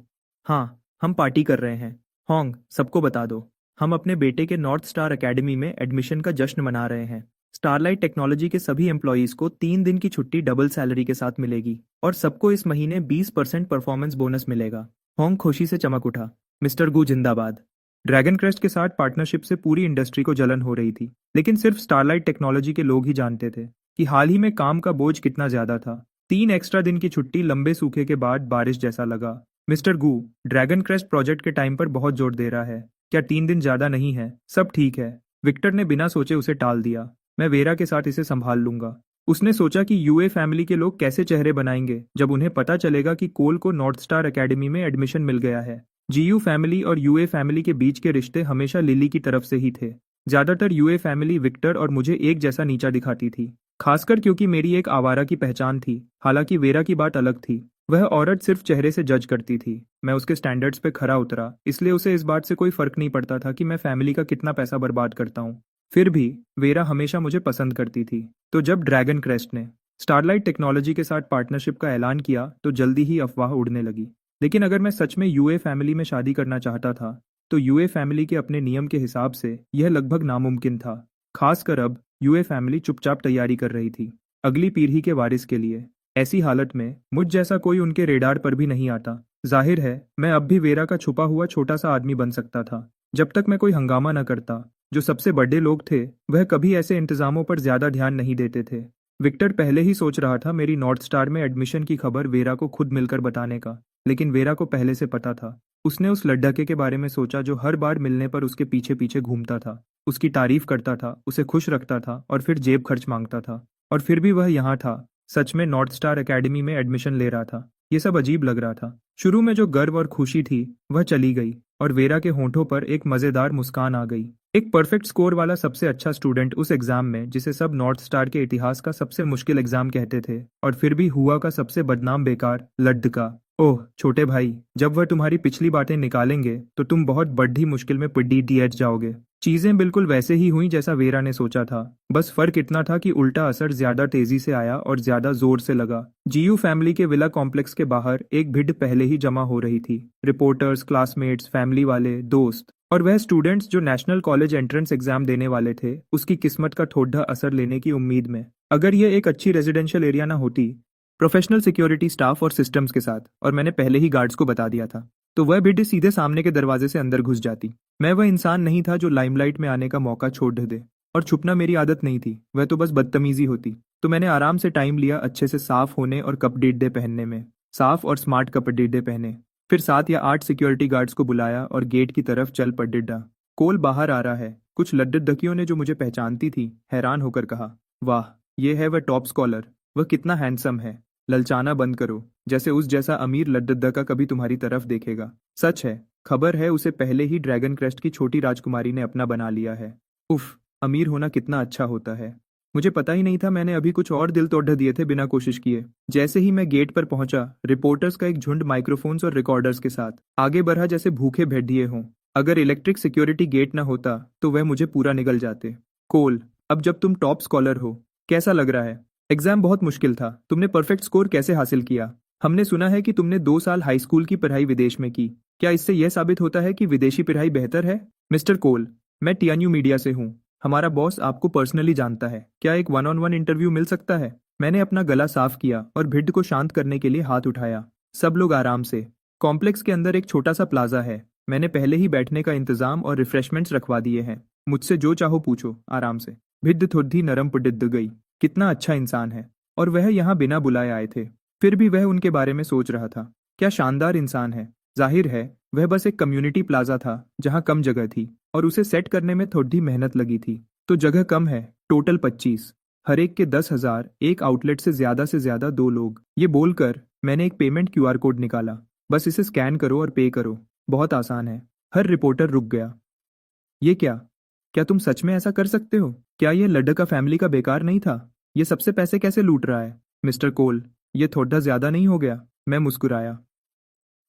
हाँ, हम पार्टी कर रहे हैं। हॉन्ग, सबको बता दो, हम अपने बेटे के नॉर्थ स्टार एकेडमी में एडमिशन का जश्न मना रहे हैं। स्टारलाइट टेक्नोलॉजी के सभी एम्प्लॉयज को 3 दिन की छुट्टी डबल सैलरी के साथ मिलेगी और सबको इस महीने 20% परफॉर्मेंस बोनस मिलेगा। हॉन्ग खुशी से चमक उठा। मिस्टर गू जिंदाबाद। ड्रैगन क्रेस्ट के साथ पार्टनरशिप से पूरी इंडस्ट्री को जलन हो रही थी, लेकिन सिर्फ स्टारलाइट टेक्नोलॉजी के लोग ही जानते थे कि हाल ही में काम का बोझ कितना ज्यादा था। 3 एक्स्ट्रा दिन की छुट्टी लंबे सूखे के बाद बारिश जैसा लगा। मिस्टर गू, ड्रैगन क्रेस्ट प्रोजेक्ट के टाइम पर बहुत जोर दे रहा है। क्या 3 दिन ज्यादा नहीं है? सब ठीक है। विक्टर ने बिना सोचे उसे टाल दिया। मैं वेरा के साथ इसे संभाल लूंगा। उसने सोचा कि यूए फैमिली के लोग कैसे चेहरे बनाएंगे जब उन्हें पता चलेगा कि कोल को नॉर्थ स्टार एकेडमी में एडमिशन मिल गया है। जीयू फैमिली और यूए फैमिली के बीच के रिश्ते हमेशा लिली की तरफ से ही थे। ज्यादातर यूए फैमिली विक्टर और मुझे एक जैसा नीचा दिखाती थी, खासकर क्योंकि मेरी एक आवारा की पहचान थी। हालांकि वेरा की बात अलग थी। वह औरत सिर्फ चेहरे से जज करती थी। मैं उसके स्टैंडर्ड्स पे खरा उतरा, इसलिए उसे इस बात से कोई फर्क नहीं पड़ता था कि मैं फैमिली का कितना पैसा बर्बाद करता हूँ। फिर भी वेरा हमेशा मुझे पसंद करती थी। तो जब ड्रैगन क्रेस्ट ने स्टारलाइट टेक्नोलॉजी के साथ पार्टनरशिप का ऐलान किया तो जल्दी ही अफवाह उड़ने लगी। लेकिन अगर मैं सच में यूए फैमिली में शादी करना चाहता था तो यूए फैमिली के अपने नियम के हिसाब से यह लगभग नामुमकिन था। खासकर अब यूए फैमिली चुपचाप तैयारी कर रही थी अगली पीढ़ी के वारिस के लिए। ऐसी हालत में मुझ जैसा कोई उनके रेडार पर भी नहीं आता। जाहिर है मैं अब भी वेरा का छुपा हुआ छोटा सा आदमी बन सकता था जब तक मैं कोई हंगामा न करता। जो सबसे बड़े लोग थे वह कभी ऐसे इंतजामों पर ज्यादा ध्यान नहीं देते थे। विक्टर पहले ही सोच रहा था मेरी नॉर्थ स्टार में एडमिशन की खबर वेरा को खुद मिलकर बताने का, लेकिन वेरा को पहले से पता था। उसने उस लड्ढके के बारे में सोचा जो हर बार मिलने पर उसके पीछे पीछे घूमता था, उसकी तारीफ करता था, उसे खुश रखता था और फिर जेब खर्च मांगता था। और फिर भी वह यहाँ था, सच में नॉर्थ स्टार एकेडमी में एडमिशन ले रहा था। ये सब अजीब लग रहा था। शुरू में जो गर्व और खुशी थी वह चली गई और वेरा के होंठों पर एक मजेदार मुस्कान आ गई। एक परफेक्ट स्कोर वाला सबसे अच्छा स्टूडेंट उस एग्जाम में, जिसे सब नॉर्थ स्टार के इतिहास का सबसे मुश्किल एग्जाम कहते थे, और फिर भी हुआ का सबसे बदनाम बेकार लड्ढका। ओह छोटे भाई, जब वह तुम्हारी पिछली बातें निकालेंगे तो तुम बहुत बड़ी मुश्किल में पड़ी जाओगे। चीजें बिल्कुल वैसे ही हुई जैसा वेरा ने सोचा था। बस फर्क इतना था कि उल्टा असर ज्यादा तेजी से आया और ज्यादा जोर से लगा। जीयू फैमिली के विला कॉम्प्लेक्स के बाहर एक भीड़ पहले ही जमा हो रही थी। रिपोर्टर्स, क्लासमेट्स, फैमिली वाले, दोस्त और वह स्टूडेंट्स जो नेशनल कॉलेज एंट्रेंस एग्जाम देने वाले थे, उसकी किस्मत का थोड़ा असर लेने की उम्मीद में। अगर यह एक अच्छी रेजिडेंशियल एरिया ना होती, प्रोफेशनल सिक्योरिटी स्टाफ और सिस्टम्स के साथ, और मैंने पहले ही गार्ड्स को बता दिया था, तो वह भीड़ सीधे सामने के दरवाजे से अंदर घुस जाती। मैं वह इंसान नहीं था जो लाइमलाइट में आने का मौका छोड़ दे, और छुपना मेरी आदत नहीं थी, वह तो बस बदतमीजी होती। तो मैंने आराम से टाइम लिया अच्छे से साफ होने और कपड़े पहनने में। साफ और स्मार्ट कपड़े पहने, फिर 7 या 8 सिक्योरिटी गार्ड्स को बुलाया और गेट की तरफ चल पड़ा। कोल बाहर आ रहा है। कुछ लद्दुदकियों ने जो मुझे पहचानती थी हैरान होकर कहा, वाह, ये है वह टॉप स्कॉलर, वह कितना हैंडसम है। ललचाना बंद करो, जैसे उस जैसा अमीर लद्दुदका कभी तुम्हारी तरफ देखेगा। सच है, खबर है उसे पहले ही ड्रैगन क्रेस्ट की छोटी राजकुमारी ने अपना बना लिया है। उफ, अमीर होना कितना अच्छा होता है। मुझे पता ही नहीं था मैंने अभी कुछ और दिल तोड़ दिए थे बिना कोशिश किए। जैसे ही मैं गेट पर पहुंचा, रिपोर्टर्स का एक झुंड माइक्रोफोन्स और रिकॉर्डर्स के साथ आगे बढ़ा जैसे भूखे भेड़िए हों। अगर इलेक्ट्रिक सिक्योरिटी गेट ना होता तो वह मुझे पूरा निगल जाते। कोल, अब जब तुम टॉप स्कॉलर हो, कैसा लग रहा है? एग्जाम बहुत मुश्किल था, तुमने परफेक्ट स्कोर कैसे हासिल किया? हमने सुना है कि तुमने 2 साल हाई स्कूल की पढ़ाई विदेश में की। क्या इससे यह साबित होता है कि विदेशी पढ़ाई बेहतर है? मिस्टर कोल, मैं टीएनयू मीडिया से हूँ। हमारा बॉस आपको पर्सनली जानता है। क्या एक वन ऑन वन इंटरव्यू मिल सकता है? मैंने अपना गला साफ किया और भिड्ड को शांत करने के लिए हाथ उठाया। सब लोग आराम से। कॉम्प्लेक्स के अंदर एक छोटा सा प्लाजा है। मैंने पहले ही बैठने का इंतजाम और रिफ्रेशमेंट्स रखवा दिए हैं। मुझसे जो चाहो पूछो, आराम से। भिड्ड थोड़ी नरम पड़िद गई। कितना अच्छा इंसान है, और वह यहाँ बिना बुलाए आए थे। फिर भी वह उनके बारे में सोच रहा था। क्या शानदार इंसान है। जाहिर है वह बस एक कम्युनिटी प्लाजा था जहाँ कम जगह थी, और उसे सेट करने में थोड़ी मेहनत लगी थी। तो जगह कम है, टोटल 25, हर एक के 10,000, एक आउटलेट से ज्यादा 2 लोग। ये बोलकर मैंने एक पेमेंट क्यूआर कोड निकाला। बस इसे स्कैन करो और पे करो, बहुत आसान है। हर रिपोर्टर रुक गया। ये क्या? क्या तुम सच में ऐसा कर सकते हो? क्या यह लड्डका फैमिली का बेकार नहीं था? ये सबसे पैसे कैसे लूट रहा है? मिस्टर कोल, ये थोड़ा ज्यादा नहीं हो गया? मैं मुस्कुराया।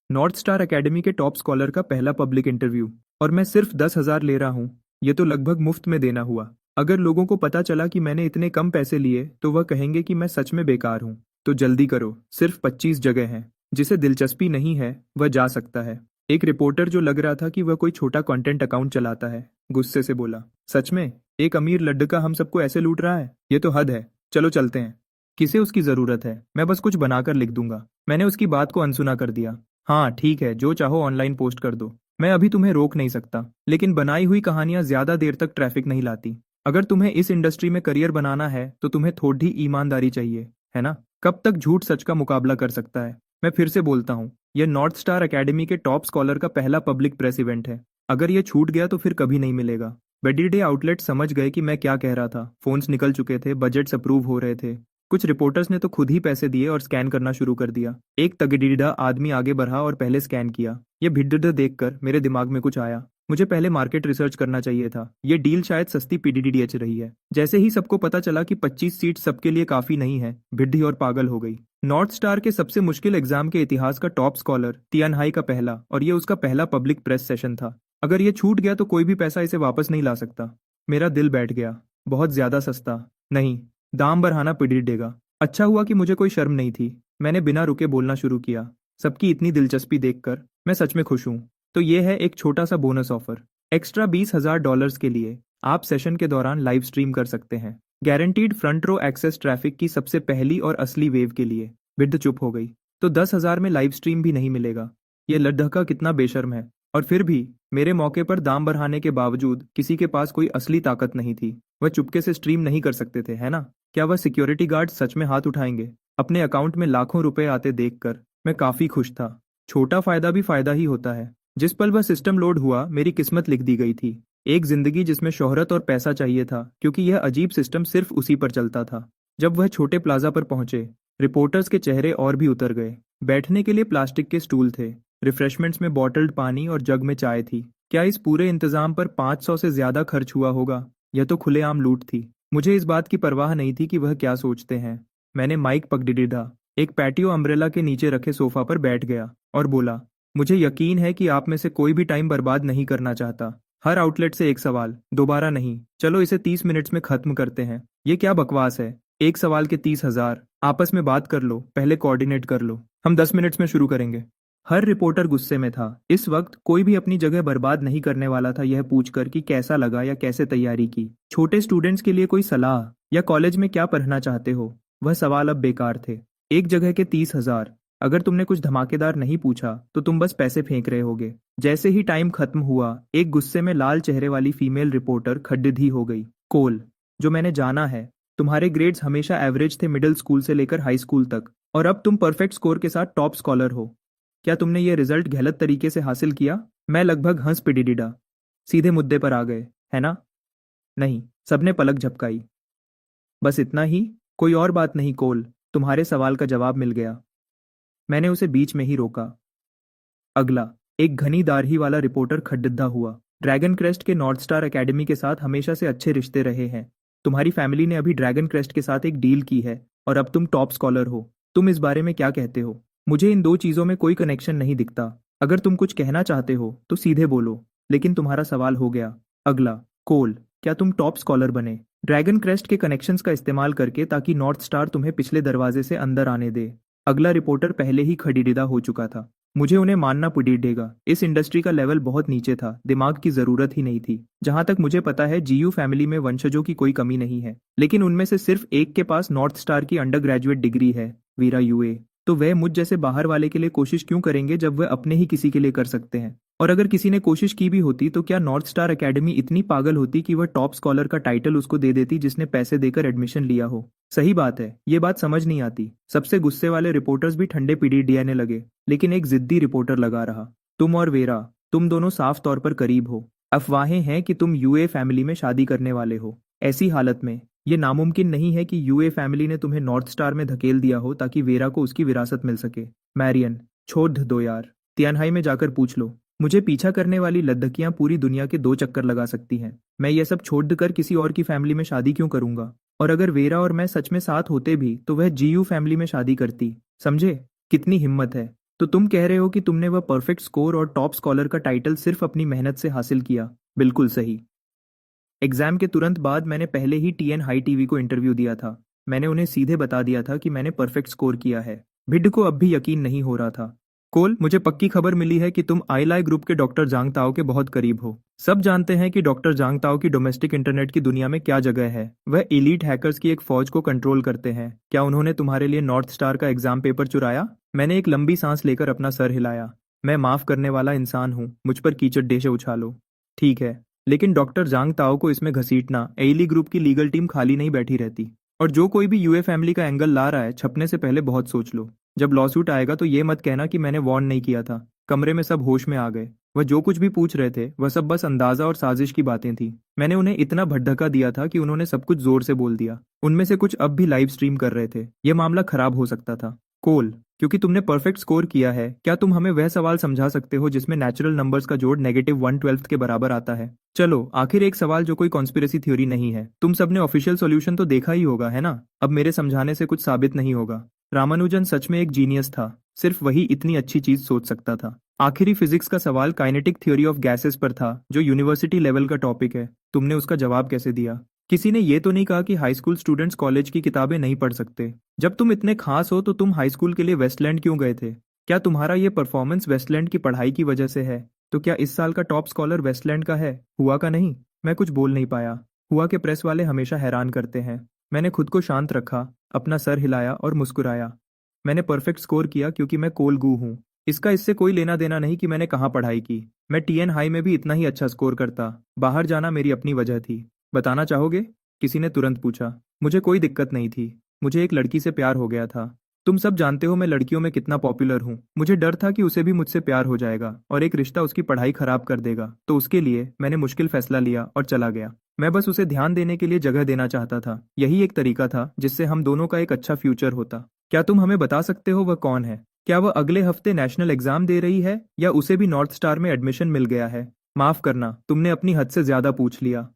नॉर्थ स्टार एकेडमी के टॉप स्कॉलर का पहला पब्लिक इंटरव्यू, और मैं सिर्फ 10,000 ले रहा हूँ। ये तो लगभग मुफ्त में देना हुआ। अगर लोगों को पता चला कि मैंने इतने कम पैसे लिए तो वह कहेंगे कि मैं सच में बेकार हूँ। तो जल्दी करो, सिर्फ 25 जगह हैं। जिसे दिलचस्पी नहीं है वह जा सकता है। एक रिपोर्टर जो लग रहा था कि वह कोई छोटा कंटेंट अकाउंट चलाता है, गुस्से से बोला, सच में एक अमीर लड्डका हम सबको ऐसे लूट रहा है? ये तो हद है। चलो चलते हैं। किसे उसकी जरूरत है? मैं बस कुछ बनाकर लिख दूंगा। मैंने उसकी बात को अनसुना कर दिया। हाँ ठीक है, जो चाहो ऑनलाइन पोस्ट कर दो। मैं अभी तुम्हें रोक नहीं सकता, लेकिन बनाई हुई कहानियां ज्यादा देर तक ट्रैफिक नहीं लाती। अगर तुम्हें इस इंडस्ट्री में करियर बनाना है तो तुम्हें थोड़ी ईमानदारी चाहिए, है ना? कब तक झूठ सच का मुकाबला कर सकता है? मैं फिर से बोलता हूँ, यह नॉर्थ स्टार एकेडमी के टॉप स्कॉलर का पहला पब्लिक प्रेस इवेंट है। अगर यह छूट गया तो फिर कभी नहीं मिलेगा। बेडी आउटलेट समझ गए कि मैं क्या कह रहा था। फोन्स निकल चुके थे, बजट्स अप्रूव हो रहे थे। कुछ रिपोर्टर्स ने तो खुद ही पैसे दिए और स्कैन करना शुरू कर दिया। एक तगड़ीड़ा आदमी आगे बढ़ा और पहले स्कैन किया। ये भिड्ड देखकर मेरे दिमाग में कुछ आया। मुझे पहले मार्केट रिसर्च करना चाहिए था। ये डील शायद सस्ती पीडीडीएच रही है। जैसे ही सबको पता चला कि 25 सीट सबके लिए काफी नहीं है, भिड्डी और पागल हो गई। नॉर्थ स्टार के सबसे मुश्किल एग्जाम के इतिहास का टॉप स्कॉलर तियानहाई का पहला, और ये उसका पहला पब्लिक प्रेस सेशन था। अगर ये छूट गया तो कोई भी पैसा इसे वापस नहीं ला सकता। मेरा दिल बैठ गया। बहुत ज्यादा सस्ता नहीं, दाम बढ़ाना पीडीडेगा। अच्छा हुआ कि मुझे कोई शर्म नहीं थी। मैंने बिना रुके बोलना शुरू किया। सबकी इतनी दिलचस्पी देखकर मैं सच में खुश हूँ। तो ये है एक छोटा सा बोनस ऑफर। एक्स्ट्रा $20,000 के लिए आप सेशन के दौरान लाइव स्ट्रीम कर सकते हैं। Guaranteed front row access traffic की सबसे पहली और असली वेव के लिए। बिड्ड चुप हो गई। तो 10,000 में लाइव स्ट्रीम भी नहीं मिलेगा? यह लड्ढका कितना बेशर्म है। और फिर भी मेरे मौके पर दाम बढ़ाने के बावजूद किसी के पास कोई असली ताकत नहीं थी। वह चुपके से स्ट्रीम नहीं कर सकते थे, है ना? क्या वह सिक्योरिटी गार्ड सच में हाथ उठाएंगे? अपने अकाउंट में लाखों रुपए आते देखकर मैं काफी खुश था। छोटा फायदा भी फायदा ही होता है। जिस पल वह सिस्टम लोड हुआ, मेरी किस्मत लिख दी गई थी। एक जिंदगी जिसमें शोहरत और पैसा चाहिए था, क्योंकि यह अजीब सिस्टम सिर्फ उसी पर चलता था। जब वह छोटे प्लाजा पर पहुंचे, रिपोर्टर्स के चेहरे और भी उतर गए। बैठने के लिए प्लास्टिक के स्टूल थे। रिफ्रेशमेंट्स में बॉटल्ड पानी और जग में चाय थी। क्या इस पूरे इंतजाम पर 500 से ज्यादा खर्च हुआ होगा? यह तो खुलेआम लूट थी। मुझे इस बात की परवाह नहीं थी कि वह क्या सोचते हैं। मैंने माइक पकड़ धा। एक पैटियो अम्ब्रेला के नीचे रखे सोफा पर बैठ गया और बोला, मुझे यकीन है कि आप में से कोई भी टाइम बर्बाद नहीं करना चाहता। हर आउटलेट से एक सवाल, दोबारा नहीं। चलो इसे 30 मिनट्स में खत्म करते हैं। ये क्या बकवास है? एक सवाल के 30,000। आपस में बात कर लो, पहले कोऑर्डिनेट कर लो। हम 10 मिनट्स में शुरू करेंगे। हर रिपोर्टर गुस्से में था। इस वक्त कोई भी अपनी जगह बर्बाद नहीं करने वाला था यह पूछकर कि कैसा लगा या कैसे तैयारी की। छोटे स्टूडेंट्स के लिए कोई सलाह या कॉलेज में क्या पढ़ना चाहते हो, वह सवाल अब बेकार थे। एक जगह के 30,000। अगर तुमने कुछ धमाकेदार नहीं पूछा तो तुम बस पैसे फेंक रहे होगे। जैसे ही टाइम खत्म हुआ, एक गुस्से में लाल चेहरे वाली फीमेल रिपोर्टर खड्डिधी हो गई। कोल, जो मैंने जाना है, तुम्हारे ग्रेड्स हमेशा एवरेज थे मिडिल स्कूल से लेकर हाई स्कूल तक, और अब तुम परफेक्ट स्कोर के साथ टॉप स्कॉलर हो। क्या तुमने ये रिजल्ट गलत तरीके से हासिल किया? मैं लगभग हंस पिडिडिडा। सीधे मुद्दे पर आ गए, है ना? नहीं, सबने पलक झपकाई। बस इतना ही? कोई और बात नहीं कोल, तुम्हारे सवाल का जवाब मिल गया। मैंने उसे बीच में ही रोका। अगला। एक घनी दाढ़ी वाला रिपोर्टर खड्डिद्दा हुआ। ड्रैगन क्रेस्ट के नॉर्थ स्टार एकेडमी के साथ हमेशा से अच्छे रिश्ते रहे हैं। तुम्हारी फैमिली ने अभी ड्रैगन क्रेस्ट के साथ एक डील की है और अब तुम टॉप स्कॉलर हो। तुम इस बारे में क्या कहते हो? मुझे इन दो चीजों में कोई कनेक्शन नहीं दिखता। अगर तुम कुछ कहना चाहते हो तो सीधे बोलो, लेकिन तुम्हारा सवाल हो गया। अगला। कोल, क्या तुम टॉप स्कॉलर बने ड्रैगन क्रेस्ट के कनेक्शंस का इस्तेमाल करके, ताकि नॉर्थ स्टार तुम्हें पिछले दरवाजे से अंदर आने दे? अगला रिपोर्टर पहले ही खड़ीडिदा हो चुका था। मुझे उन्हें मानना पड़ेगा, इस इंडस्ट्री का लेवल बहुत नीचे था, दिमाग की जरूरत ही नहीं थी। जहां तक मुझे पता है जीयू फैमिली में वंशजों की कोई कमी नहीं है, लेकिन उनमें से सिर्फ एक के पास नॉर्थ स्टार की अंडर ग्रेजुएट डिग्री है, वीरा यूए। तो वह मुझ जैसे बाहर वाले के लिए कोशिश क्यों करेंगे जब वह अपने ही किसी के लिए कर सकते हैं? और अगर किसी ने कोशिश की भी होती तो क्या नॉर्थ स्टार एकेडमी इतनी पागल होती कि वह टॉप स्कॉलर का टाइटल उसको दे देती जिसने पैसे देकर एडमिशन लिया हो? सही बात है, ये बात समझ नहीं आती। सबसे गुस्से वाले रिपोर्टर्स भी ठंडे पीढ़ी लगे, लेकिन एक जिद्दी रिपोर्टर लगा रहा। तुम और वेरा, तुम दोनों साफ तौर पर करीब हो। अफवाहें हैं कि तुम यूए फैमिली में शादी करने वाले हो। ऐसी हालत में ये नामुमकिन नहीं है कि यूए फैमिली ने तुम्हें नॉर्थ स्टार में धकेल दिया हो ताकि वेरा को उसकी विरासत मिल सके। मैरियन, छोड़ दो यार, तियानहाई में जाकर पूछ लो। मुझे पीछा करने वाली लद्दकियां पूरी दुनिया के 2 चक्कर लगा सकती हैं। मैं ये सब छोड़कर किसी और की फैमिली में शादी क्यों करूंगा? और अगर वेरा और मैं सच में साथ होते भी तो वह जीयू फैमिली में शादी करती। समझे? कितनी हिम्मत है? तो तुम कह रहे हो कि तुमने वह परफेक्ट स्कोर और टॉप स्कॉलर का टाइटल सिर्फ अपनी मेहनत से हासिल किया? बिल्कुल सही। एग्जाम के तुरंत बाद मैंने पहले ही टीएन हाई टीवी को इंटरव्यू दिया था। मैंने उन्हें सीधे बता दिया था कि मैंने परफेक्ट स्कोर किया है। भिड को अब भी यकीन नहीं हो रहा था। कोल, मुझे पक्की खबर मिली है कि तुम आईलाई ग्रुप के डॉक्टर जांग ताओ के बहुत करीब हो। सब जानते हैं कि डॉक्टर जांग ताओ की डोमेस्टिक इंटरनेट की दुनिया में क्या जगह है। वह एलीट हैकर्स की एक फौज को कंट्रोल करते हैं। क्या उन्होंने तुम्हारे लिए नॉर्थ स्टार का एग्जाम पेपर चुराया? मैंने एक लंबी सांस लेकर अपना सर हिलाया। मैं माफ करने वाला इंसान हूँ, मुझ पर कीचड़ डेशे उछालो। ठीक है, लेकिन डॉक्टर जांग ताओ को इसमें घसीटना, एली ग्रुप की लीगल टीम खाली नहीं बैठी रहती। और जो कोई भी यूए फैमिली का एंगल ला रहा है, छपने से पहले बहुत सोच लो। जब लॉसूट आएगा तो ये मत कहना कि मैंने वार्न नहीं किया था। कमरे में सब होश में आ गए। वह जो कुछ भी पूछ रहे थे वह सब बस अंदाजा और साजिश की बातें थी। मैंने उन्हें इतना भड़का दिया था कि उन्होंने सब कुछ जोर से बोल दिया। उनमें से कुछ अब भी लाइव स्ट्रीम कर रहे थे। यह मामला खराब हो सकता था। कोल, क्योंकि तुमने परफेक्ट स्कोर किया है, क्या तुम हमें वह सवाल समझा सकते हो जिसमें नेचुरल नंबर्स का जोड़ -1/12 के बराबर आता है? चलो आखिर एक सवाल जो कोई कॉन्स्पिरेसी थ्योरी नहीं है। तुम सबने ऑफिशियल सॉल्यूशन तो देखा ही होगा, है ना? अब मेरे समझाने से कुछ साबित नहीं होगा। रामानुजन सच में एक जीनियस था। सिर्फ वही इतनी अच्छी चीज सोच सकता था। आखिरी फिजिक्स का सवाल काइनेटिक थ्योरी ऑफ गैसेस पर था, जो यूनिवर्सिटी लेवल का टॉपिक है। तुमने उसका जवाब कैसे दिया? किसी ने ये तो नहीं कहा कि हाई स्कूल स्टूडेंट्स कॉलेज की किताबें नहीं पढ़ सकते। जब तुम इतने खास हो तो तुम हाई स्कूल के लिए वेस्टलैंड क्यों गए थे? क्या तुम्हारा ये परफॉर्मेंस वेस्टलैंड की पढ़ाई की वजह से है? तो क्या इस साल का टॉप स्कॉलर वेस्टलैंड का है, हुआ का नहीं? मैं कुछ बोल नहीं पाया। हुआ के प्रेस वाले हमेशा हैरान करते हैं। मैंने खुद को शांत रखा, अपना सर हिलाया और मुस्कुराया। मैंने परफेक्ट स्कोर किया क्योंकि मैं कोल गू हूँ। इसका इससे कोई लेना देना नहीं कि मैंने कहाँ पढ़ाई की। मैं टीएन हाई में भी इतना ही अच्छा स्कोर करता। बाहर जाना मेरी अपनी वजह थी। बताना चाहोगे? किसी ने तुरंत पूछा। मुझे कोई दिक्कत नहीं थी। मुझे एक लड़की से प्यार हो गया था। तुम सब जानते हो मैं लड़कियों में कितना पॉपुलर हूँ। मुझे डर था कि उसे भी मुझसे प्यार हो जाएगा और एक रिश्ता उसकी पढ़ाई खराब कर देगा, तो उसके लिए मैंने मुश्किल फैसला लिया और चला गया। मैं बस उसे ध्यान देने के लिए जगह देना चाहता था। यही एक तरीका था जिससे हम दोनों का एक अच्छा फ्यूचर होता। क्या तुम हमें बता सकते हो वह कौन है? क्या वह अगले हफ्ते नेशनल एग्जाम दे रही है या उसे भी नॉर्थ स्टार में एडमिशन मिल गया है? माफ करना, तुमने अपनी हद से ज्यादा पूछ लिया।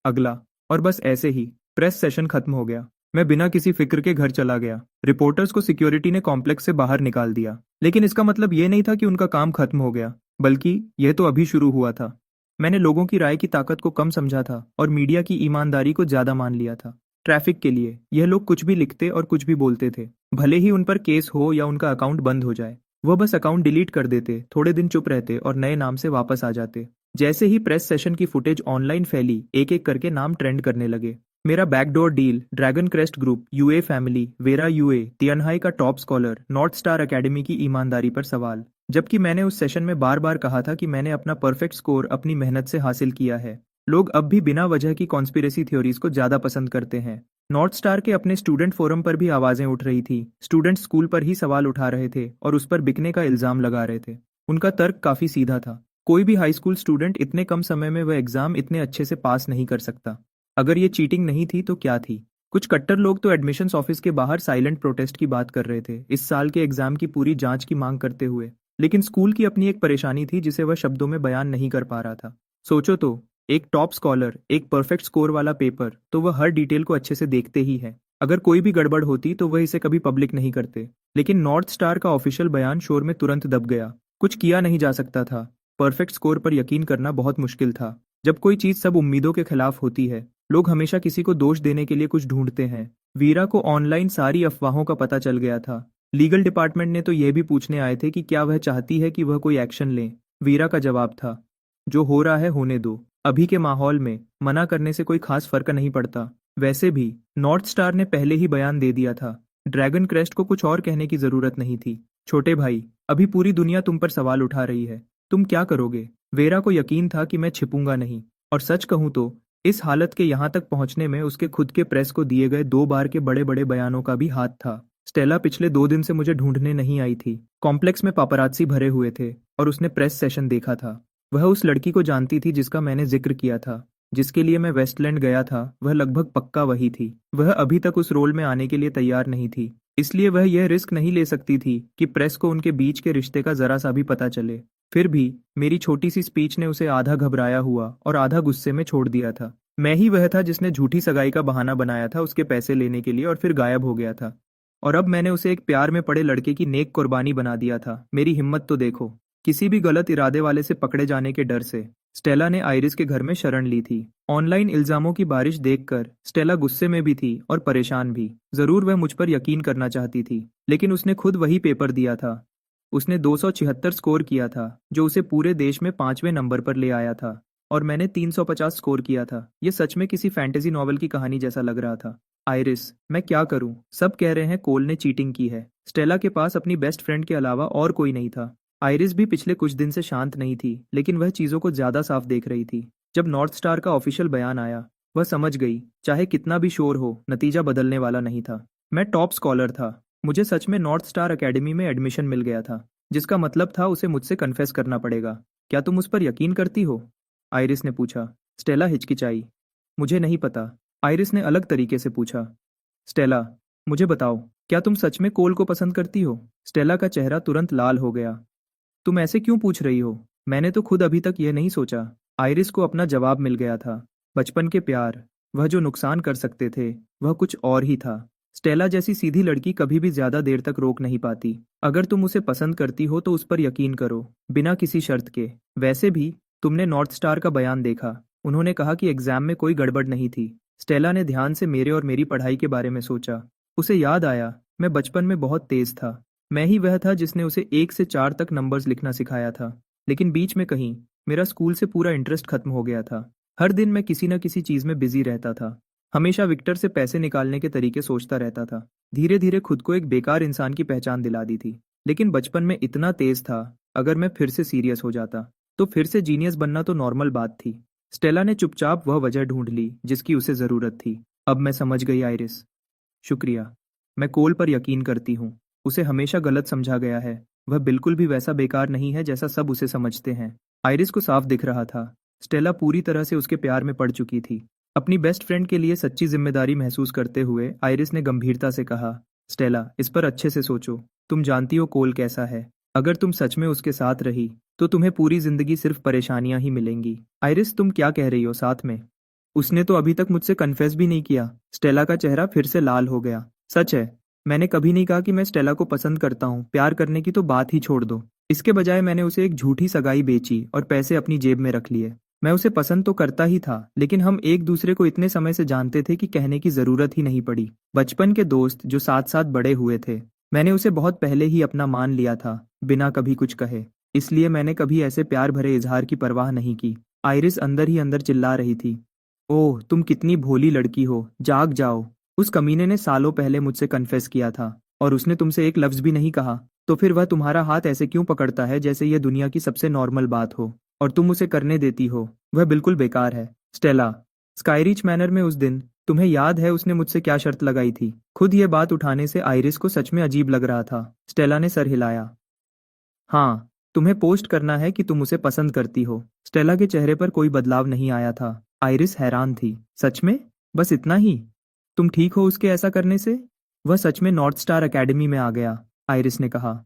अगला। और बस ऐसे ही प्रेस सेशन खत्म हो गया। मैं बिना किसी फिक्र के घर चला गया। रिपोर्टर्स को सिक्योरिटी ने कॉम्प्लेक्स से बाहर निकाल दिया, लेकिन इसका मतलब ये नहीं था कि उनका काम खत्म हो गया, बल्कि यह तो अभी शुरू हुआ था। मैंने लोगों की राय की ताकत को कम समझा था और मीडिया की ईमानदारी को ज्यादा मान लिया था। ट्रैफिक के लिए यह लोग कुछ भी लिखते और कुछ भी बोलते थे, भले ही उन पर केस हो या उनका अकाउंट बंद हो जाए। वह बस अकाउंट डिलीट कर देते, थोड़े दिन चुप रहते और नए नाम से वापस आ जाते। जैसे ही प्रेस सेशन की फुटेज ऑनलाइन फैली, एक एक करके नाम ट्रेंड करने लगे। मेरा backdoor deal, dragon crest group, Yue family, Vera Yue, Tianhai का top scholar, north star academy की ईमानदारी पर सवाल। जबकि मैंने उस सेशन में बार बार कहा था कि मैंने अपना परफेक्ट स्कोर अपनी मेहनत से हासिल किया है। लोग अब भी बिना वजह की कॉन्स्पिरेसी थ्योरीज को ज्यादा पसंद करते हैं। नॉर्थ स्टार के अपने स्टूडेंट फोरम पर भी आवाजें उठ रही थी। स्टूडेंट स्कूल पर ही सवाल उठा रहे थे और उस पर बिकने का इल्जाम लगा रहे थे। उनका तर्क काफी सीधा था। कोई भी हाई स्कूल स्टूडेंट इतने कम समय में वह एग्जाम इतने अच्छे से पास नहीं कर सकता। अगर ये चीटिंग नहीं थी तो क्या थी? कुछ कट्टर लोग तो एडमिशन्स ऑफिस के बाहर साइलेंट प्रोटेस्ट की बात कर रहे थे, इस साल के एग्जाम की पूरी जांच की मांग करते हुए। लेकिन स्कूल की अपनी एक परेशानी थी जिसे वह शब्दों में बयान नहीं कर पा रहा था। सोचो तो, एक टॉप स्कॉलर, एक परफेक्ट स्कोर वाला पेपर, तो वह हर डिटेल को अच्छे से देखते ही है। अगर कोई भी गड़बड़ होती तो वह इसे कभी पब्लिक नहीं करते। लेकिन नॉर्थ स्टार का ऑफिशियल बयान शोर में तुरंत दब गया। कुछ किया नहीं जा सकता था। परफेक्ट स्कोर पर यकीन करना बहुत मुश्किल था। जब कोई चीज सब उम्मीदों के खिलाफ होती है, लोग हमेशा किसी को दोष देने के लिए कुछ ढूंढते हैं। वीरा को ऑनलाइन सारी अफवाहों का पता चल गया था। लीगल डिपार्टमेंट ने तो यह भी पूछने आए थे कि क्या वह चाहती है कि वह कोई एक्शन ले। वीरा का जवाब था, जो हो रहा है होने दो। अभी के माहौल में मना करने से कोई खास फर्क नहीं पड़ता। वैसे भी नॉर्थ स्टार ने पहले ही बयान दे दिया था। ड्रैगन क्रेस्ट को कुछ और कहने की जरूरत नहीं थी। छोटे भाई, अभी पूरी दुनिया तुम पर सवाल उठा रही है। तुम क्या करोगे? वेरा को यकीन था कि मैं छिपूंगा नहीं। और सच कहूं तो इस हालत के यहाँ तक पहुंचने में उसके खुद के प्रेस को दिए गए 2 बार के बड़े बड़े बयानों का भी हाथ था। स्टेला पिछले 2 दिन से मुझे ढूंढने नहीं आई थी। कॉम्प्लेक्स में पापरात्सी भरे हुए थे और उसने प्रेस सेशन देखा था। वह उस लड़की को जानती थी जिसका मैंने जिक्र किया था, जिसके लिए मैं वेस्टलैंड गया था। वह लगभग पक्का वही थी। वह अभी तक उस रोल में आने के लिए तैयार नहीं थी, इसलिए वह यह रिस्क नहीं ले सकती थी कि प्रेस को उनके बीच के रिश्ते का जरा सा भी पता चले। फिर भी मेरी छोटी सी स्पीच ने उसे आधा घबराया हुआ और आधा गुस्से में छोड़ दिया था। मैं ही वह था जिसने झूठी सगाई का बहाना बनाया था उसके पैसे लेने के लिए और फिर गायब हो गया था। और अब मैंने उसे एक प्यार में पड़े लड़के की नेक कुर्बानी बना दिया था। मेरी हिम्मत तो देखो। किसी भी गलत इरादे वाले से पकड़े जाने के डर से स्टेला ने आइरिस के घर में शरण ली थी। ऑनलाइन इल्जामों की बारिश देखकर स्टेला गुस्से में भी थी और परेशान भी। जरूर वह मुझ पर यकीन करना चाहती थी, लेकिन उसने खुद वही पेपर दिया था। उसने 276 स्कोर किया था, जो उसे पूरे देश में 5वें नंबर पर ले आया था। और मैंने 350 स्कोर किया था। ये सच में किसी फैंटेसी नॉवल की कहानी जैसा लग रहा था। आइरिस, मैं क्या करूं? सब कह रहे हैं कोल ने चीटिंग की है। स्टेला के पास अपनी बेस्ट फ्रेंड के अलावा और कोई नहीं था। आइरिस भी पिछले कुछ दिन से शांत नहीं थी, लेकिन वह चीजों को ज्यादा साफ देख रही थी। जब नॉर्थ स्टार का ऑफिशियल बयान आया, वह समझ गई, चाहे कितना भी शोर हो, नतीजा बदलने वाला नहीं था। मैं टॉप स्कॉलर था। मुझे सच में नॉर्थ स्टार एकेडमी में एडमिशन मिल गया था, जिसका मतलब था उसे मुझसे कन्फेस करना पड़ेगा। क्या तुम उस पर यकीन करती हो? आइरिस ने पूछा। स्टेला हिचकिचाई। मुझे नहीं पता। आइरिस ने अलग तरीके से पूछा। स्टेला, मुझे बताओ, क्या तुम सच में कोल को पसंद करती हो? स्टेला का चेहरा तुरंत लाल हो गया। तुम ऐसे क्यों पूछ रही हो? मैंने तो खुद अभी तक यह नहीं सोचा। आइरिस को अपना जवाब मिल गया था। बचपन के प्यार, वह जो नुकसान कर सकते थे, वह कुछ और ही था। स्टेला जैसी सीधी लड़की कभी भी ज्यादा देर तक रोक नहीं पाती। अगर तुम उसे पसंद करती हो तो उस पर यकीन करो, बिना किसी शर्त के। वैसे भी तुमने नॉर्थ स्टार का बयान देखा। उन्होंने कहा कि एग्जाम में कोई गड़बड़ नहीं थी। स्टेला ने ध्यान से मेरे और मेरी पढ़ाई के बारे में सोचा। उसे याद आया, मैं बचपन में बहुत तेज था। मैं ही वह था जिसने उसे 1 से 4 तक नंबर्स लिखना सिखाया था। लेकिन बीच में कहीं मेरा स्कूल से पूरा इंटरेस्ट खत्म हो गया था। हर दिन मैं किसी न किसी चीज में बिजी रहता था। हमेशा विक्टर से पैसे निकालने के तरीके सोचता रहता था। धीरे धीरे खुद को एक बेकार इंसान की पहचान दिला दी थी। लेकिन बचपन में इतना तेज था, अगर मैं फिर से सीरियस हो जाता तो फिर से जीनियस बनना तो नॉर्मल बात थी। स्टेला ने चुपचाप वह वजह ढूंढ ली जिसकी उसे जरूरत थी। अब मैं समझ गई आइरिस। शुक्रिया। मैं कोल पर यकीन करती हूँ। उसे हमेशा गलत समझा गया है। वह बिल्कुल भी वैसा बेकार नहीं है जैसा सब उसे समझते हैं। आइरिस को साफ दिख रहा था, स्टेला पूरी तरह से उसके प्यार में पड़ चुकी थी। अपनी बेस्ट फ्रेंड के लिए सच्ची जिम्मेदारी महसूस करते हुए आइरिस ने गंभीरता से कहा, स्टेला, इस पर अच्छे से सोचो। तुम जानती हो कोल कैसा है। अगर तुम सच में उसके साथ रही तो तुम्हें पूरी जिंदगी सिर्फ परेशानियां ही मिलेंगी। आइरिस, तुम क्या कह रही हो साथ में? उसने तो अभी तक मुझसे कन्फेस भी नहीं किया। स्टेला का चेहरा फिर से लाल हो गया। सच है, मैंने कभी नहीं कहा कि मैं स्टेला को पसंद करता हूँ। प्यार करने की तो बात ही छोड़ दो। इसके बजाय मैंने उसे एक झूठी सगाई बेची और पैसे अपनी जेब में रख लिए। मैं उसे पसंद तो करता ही था, लेकिन हम एक दूसरे को इतने समय से जानते थे कि कहने की जरूरत ही नहीं पड़ी। बचपन के दोस्त जो साथ साथ बड़े हुए थे। मैंने उसे बहुत पहले ही अपना मान लिया था, बिना कभी कुछ कहे। इसलिए मैंने कभी ऐसे प्यार भरे इजहार की परवाह नहीं की। आइरिस अंदर ही अंदर चिल्ला रही थी। ओह, तुम कितनी भोली लड़की हो, जाग जाओ। उस कमीने ने सालों पहले मुझसे कन्फेस किया था, और उसने तुमसे एक लफ्ज भी नहीं कहा। तो फिर वह तुम्हारा हाथ ऐसे क्यों पकड़ता है जैसे यह दुनिया की सबसे नॉर्मल बात हो, और तुम उसे करने देती हो। वह बिल्कुल बेकार है। स्टेला, स्काईरिच मैनर में उस दिन तुम्हें याद है उसने मुझसे क्या शर्त लगाई थी? खुद ये बात उठाने से आइरिस को सच में अजीब लग रहा था। स्टेला ने सर हिलाया। हाँ, तुम्हें पोस्ट करना है कि तुम उसे पसंद करती हो। स्टेला के चेहरे पर कोई बदलाव नहीं आया था। आइरिस हैरान थी। सच में? बस इतना ही? तुम ठीक हो उसके ऐसा करने से? वह सच में नॉर्थ स्टार एकेडमी में आ गया, आइरिस ने कहा।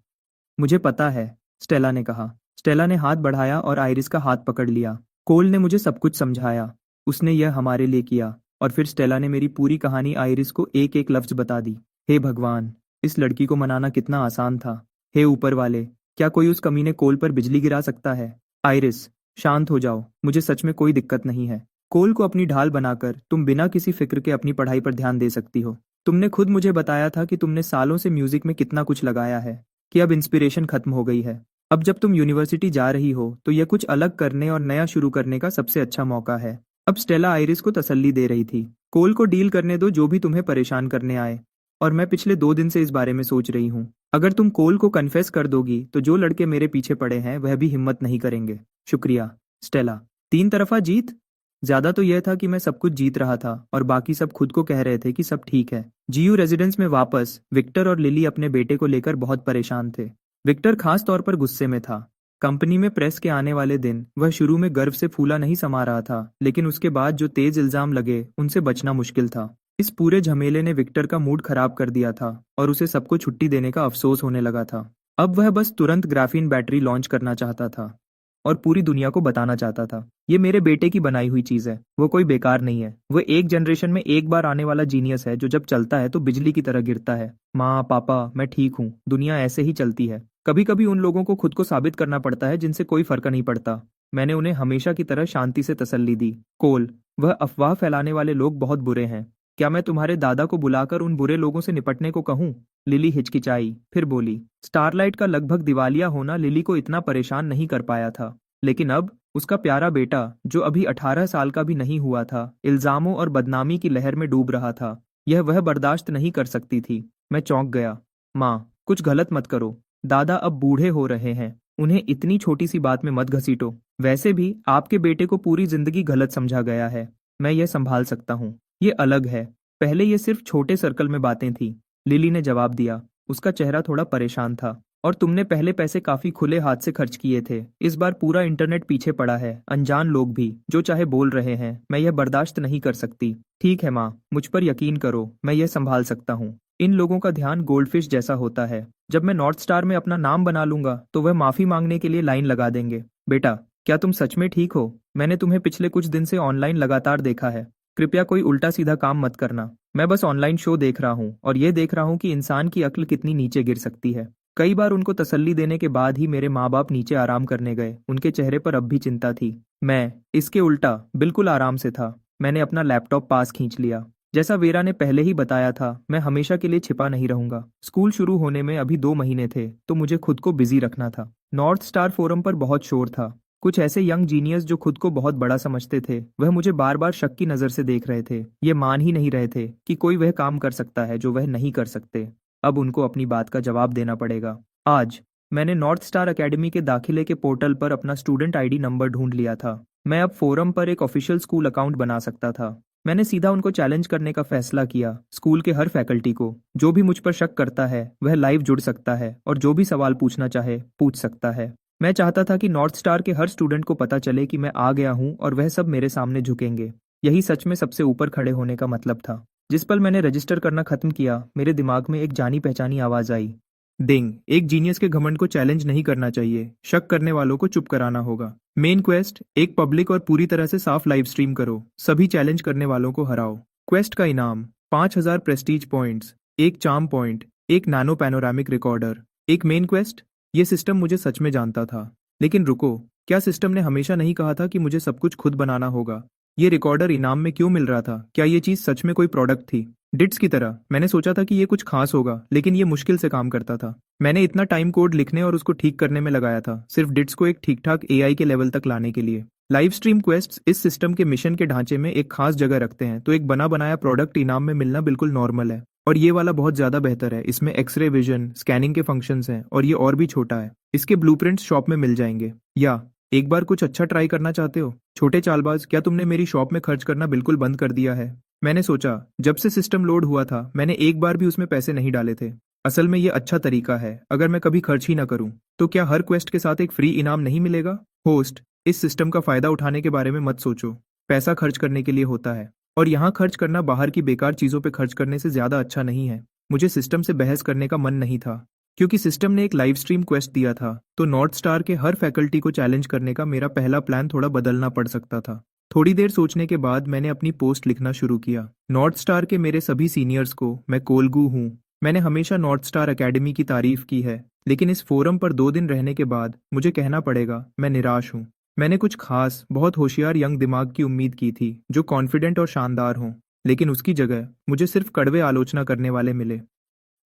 मुझे पता है, स्टेला ने कहा। स्टेला ने हाथ बढ़ाया और आइरिस का हाथ पकड़ लिया। कोल ने मुझे सब कुछ समझाया। उसने यह हमारे लिए किया। और फिर स्टेला ने मेरी पूरी कहानी आइरिस को एक एक लफ्ज बता दी। हे भगवान, इस लड़की को मनाना कितना आसान था। हे ऊपर वाले, क्या कोई उस कमीने कोल पर बिजली गिरा सकता है? आइरिस, शांत हो जाओ, मुझे सच में कोई दिक्कत नहीं है। कोल को अपनी ढाल बनाकर तुम बिना किसी फिक्र के अपनी पढ़ाई पर ध्यान दे सकती हो। तुमने खुद मुझे बताया था कि तुमने सालों से म्यूजिक में कितना कुछ लगाया है, कि अब इंस्पिरेशन खत्म हो गई है। अब जब तुम यूनिवर्सिटी जा रही हो तो यह कुछ अलग करने और नया शुरू करने का सबसे अच्छा मौका है। अब स्टेला आइरिस को तसल्ली दे रही थी। कोल को डील करने दो जो भी तुम्हें परेशान करने आए। और मैं पिछले 2 दिन से इस बारे में सोच रही हूँ। अगर तुम कोल को कन्फेस कर दोगी तो जो लड़के मेरे पीछे पड़े हैं वह भी हिम्मत नहीं करेंगे। शुक्रिया, स्टेला। 3 तरफा जीत? ज्यादा तो यह था कि मैं सब कुछ जीत रहा था और बाकी सब खुद को कह रहे थे कि सब ठीक है। जीयू रेजिडेंस में वापस विक्टर और लिली अपने बेटे को लेकर बहुत परेशान थे। विक्टर खास तौर पर गुस्से में था। कंपनी में प्रेस के आने वाले दिन वह शुरू में गर्व से फूला नहीं समा रहा था, लेकिन उसके बाद जो तेज इल्जाम लगे उनसे बचना मुश्किल था। इस पूरे झमेले ने विक्टर का मूड खराब कर दिया था और उसे सबको छुट्टी देने का अफसोस होने लगा था। अब वह बस तुरंत ग्राफीन बैटरी लॉन्च करना चाहता था और पूरी दुनिया को बताना चाहता था, ये मेरे बेटे की बनाई हुई चीज है, वो कोई बेकार नहीं है। वो एक जनरेशन में एक बार आने वाला जीनियस है जो जब चलता है तो बिजली की तरह गिरता है। माँ पापा, मैं ठीक हूँ, दुनिया ऐसे ही चलती है। कभी कभी उन लोगों को खुद को साबित करना पड़ता है जिनसे कोई फर्क नहीं पड़ता। मैंने उन्हें हमेशा की तरह शांति से तसल्ली दी। कोल, वह अफवाह फैलाने वाले लोग बहुत बुरे हैं। क्या मैं तुम्हारे दादा को बुलाकर उन बुरे लोगों से निपटने को कहूँ? लिली हिचकिचाई, फिर बोली। स्टारलाइट का लगभग दिवालिया होना लिली को इतना परेशान नहीं कर पाया था, लेकिन अब उसका प्यारा बेटा, जो अभी 18 साल का भी नहीं हुआ था, इल्जामों और बदनामी की लहर में डूब रहा था। यह वह बर्दाश्त नहीं कर सकती थी। मैं चौंक गया। माँ, कुछ गलत मत करो। दादा अब बूढ़े हो रहे हैं, उन्हें इतनी छोटी सी बात में मत घसीटो। वैसे भी आपके बेटे को पूरी जिंदगी गलत समझा गया है। मैं यह संभाल सकता हूँ। ये अलग है। पहले ये सिर्फ छोटे सर्कल में बातें थी, लिली ने जवाब दिया। उसका चेहरा थोड़ा परेशान था। और तुमने पहले पैसे काफी खुले हाथ से खर्च किए थे। इस बार पूरा इंटरनेट पीछे पड़ा है, अनजान लोग भी जो चाहे बोल रहे हैं। मैं यह बर्दाश्त नहीं कर सकती। ठीक है माँ, मुझ पर यकीन करो, मैं यह संभाल सकता हूँ। इन लोगों का ध्यान गोल्डफिश जैसा होता है। जब मैं नॉर्थ स्टार में अपना नाम बना लूंगा तो वह माफी मांगने के लिए लाइन लगा देंगे। बेटा, क्या तुम सच में ठीक हो? मैंने तुम्हें पिछले कुछ दिन से ऑनलाइन लगातार देखा है। कृपया कोई उल्टा सीधा काम मत करना। मैं बस ऑनलाइन शो देख रहा हूँ और ये देख रहा हूँ कि इंसान की अक्ल कितनी नीचे गिर सकती है। कई बार उनको तसल्ली देने के बाद ही मेरे माँ बाप नीचे आराम करने गए। उनके चेहरे पर अब भी चिंता थी। मैं इसके उल्टा बिल्कुल आराम से था। मैंने अपना लैपटॉप पास खींच लिया। जैसा वेरा ने पहले ही बताया था, मैं हमेशा के लिए छिपा नहीं रहूंगा। स्कूल शुरू होने में अभी 2 महीने थे, तो मुझे खुद को बिजी रखना था। नॉर्थ स्टार फोरम पर बहुत शोर था। कुछ ऐसे यंग जीनियस जो खुद को बहुत बड़ा समझते थे, वह मुझे बार बार शक की नजर से देख रहे थे। ये मान ही नहीं रहे थे कि कोई वह काम कर सकता है जो वह नहीं कर सकते। अब उनको अपनी बात का जवाब देना पड़ेगा। आज मैंने नॉर्थ स्टार एकेडमी के दाखिले के पोर्टल पर अपना स्टूडेंट आईडी नंबर ढूंढ लिया था। मैं अब फोरम पर एक ऑफिशियल स्कूल अकाउंट बना सकता था। मैंने सीधा उनको चैलेंज करने का फैसला किया। स्कूल के हर फैकल्टी को, जो भी मुझ पर शक करता है वह लाइव जुड़ सकता है और जो भी सवाल पूछना चाहे पूछ सकता है। मैं चाहता था कि नॉर्थ स्टार के हर स्टूडेंट को पता चले कि मैं आ गया हूँ और वह सब मेरे सामने झुकेंगे। यही सच में सबसे ऊपर खड़े होने का मतलब था। जिस पल मैंने रजिस्टर करना खत्म किया, मेरे दिमाग में एक जानी पहचानी आवाज आई। डिंग, एक जीनियस के घमंड को चैलेंज नहीं करना चाहिए, शक करने वालों को चुप कराना होगा। मेन क्वेस्ट, एक पब्लिक और पूरी तरह से साफ लाइव स्ट्रीम करो, सभी चैलेंज करने वालों को हराओ। क्वेस्ट का इनाम 5,000 प्रेस्टीज पॉइंट्स, एक चार्म पॉइंट, एक नैनो पैनोरामिक रिकॉर्डर। एक मेन क्वेस्ट। ये सिस्टम मुझे सच में जानता था। लेकिन रुको, क्या सिस्टम ने हमेशा नहीं कहा था कि मुझे सब कुछ खुद बनाना होगा? ये रिकॉर्डर इनाम में क्यों मिल रहा था? क्या ये चीज सच में कोई प्रोडक्ट थी? डिट्स की तरह मैंने सोचा था कि ये कुछ खास होगा, लेकिन ये मुश्किल से काम करता था। मैंने इतना टाइम कोड लिखने और उसको ठीक करने में लगाया था, सिर्फ डिट्स को एक ठीक ठाक एआई के लेवल तक लाने के लिए। लाइव स्ट्रीम क्वेस्ट्स इस सिस्टम के मिशन के ढांचे में एक खास जगह रखते हैं, तो एक बना बनाया प्रोडक्ट इनाम में मिलना बिल्कुल नॉर्मल है। और ये वाला बहुत ज्यादा बेहतर है। इसमें एक्सरे विजन, स्कैनिंग के फंक्शंस हैं, और ये और भी छोटा है। इसके ब्लूप्रिंट्स शॉप में मिल जाएंगे। या एक बार कुछ अच्छा ट्राई करना चाहते हो? छोटे चालबाज, क्या तुमने मेरी शॉप में खर्च करना बिल्कुल बंद कर दिया है? मैंने सोचा, जब से सिस्टम लोड हुआ था मैंने एक बार भी उसमें पैसे नहीं डाले थे। असल में ये अच्छा तरीका है। अगर मैं कभी खर्च ही ना करूं, तो क्या हर क्वेस्ट के साथ एक फ्री इनाम नहीं मिलेगा? होस्ट, इस सिस्टम का फायदा उठाने के बारे में मत सोचो। पैसा खर्च करने के लिए होता है, और यहाँ खर्च करना बाहर की बेकार चीजों पे खर्च करने से ज्यादा अच्छा नहीं है। मुझे सिस्टम से बहस करने का मन नहीं था, क्योंकि सिस्टम ने एक लाइव स्ट्रीम क्वेस्ट दिया था, तो नॉर्थ स्टार के हर फैकल्टी को चैलेंज करने का मेरा पहला प्लान थोड़ा बदलना पड़ सकता था। थोड़ी देर सोचने के बाद मैंने अपनी पोस्ट लिखना शुरू किया। नॉर्थ स्टार के मेरे सभी सीनियर्स को, मैं कोलगू हूँ। मैंने हमेशा नॉर्थ स्टार एकेडमी की तारीफ की है, लेकिन इस फोरम पर 2 दिन रहने के बाद मुझे कहना पड़ेगा, मैं निराश हूँ। मैंने कुछ खास, बहुत होशियार यंग दिमाग की उम्मीद की थी, जो कॉन्फिडेंट और शानदार हों, लेकिन उसकी जगह मुझे सिर्फ कड़वे आलोचना करने वाले मिले।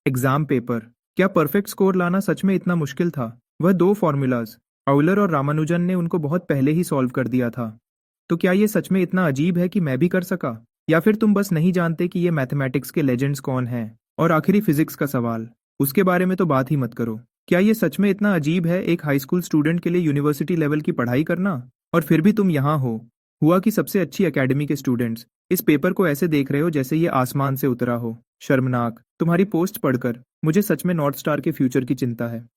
Exam paper. क्या परफेक्ट स्कोर लाना सच में इतना मुश्किल था? वह 2 फॉर्मूलाज, ऑयलर और रामानुजन ने उनको बहुत पहले ही सॉल्व कर दिया था। तो क्या ये सच में इतना अजीब है कि मैं भी कर सका? या फिर तुम बस नहीं जानते कि ये मैथमेटिक्स के लेजेंड्स कौन हैं? और आखिरी फिजिक्स का सवाल, उसके बारे में तो बात ही मत करो। क्या ये सच में इतना अजीब है एक हाई स्कूल स्टूडेंट के लिए यूनिवर्सिटी लेवल की पढ़ाई करना? और फिर भी तुम यहाँ हो। हुआ कि सबसे अच्छी एकेडमी के स्टूडेंट्स इस पेपर को ऐसे देख रहे हो जैसे ये आसमान से उतरा हो। शर्मनाक। तुम्हारी पोस्ट पढ़कर मुझे सच में नॉर्थ स्टार के फ्यूचर की चिंता है।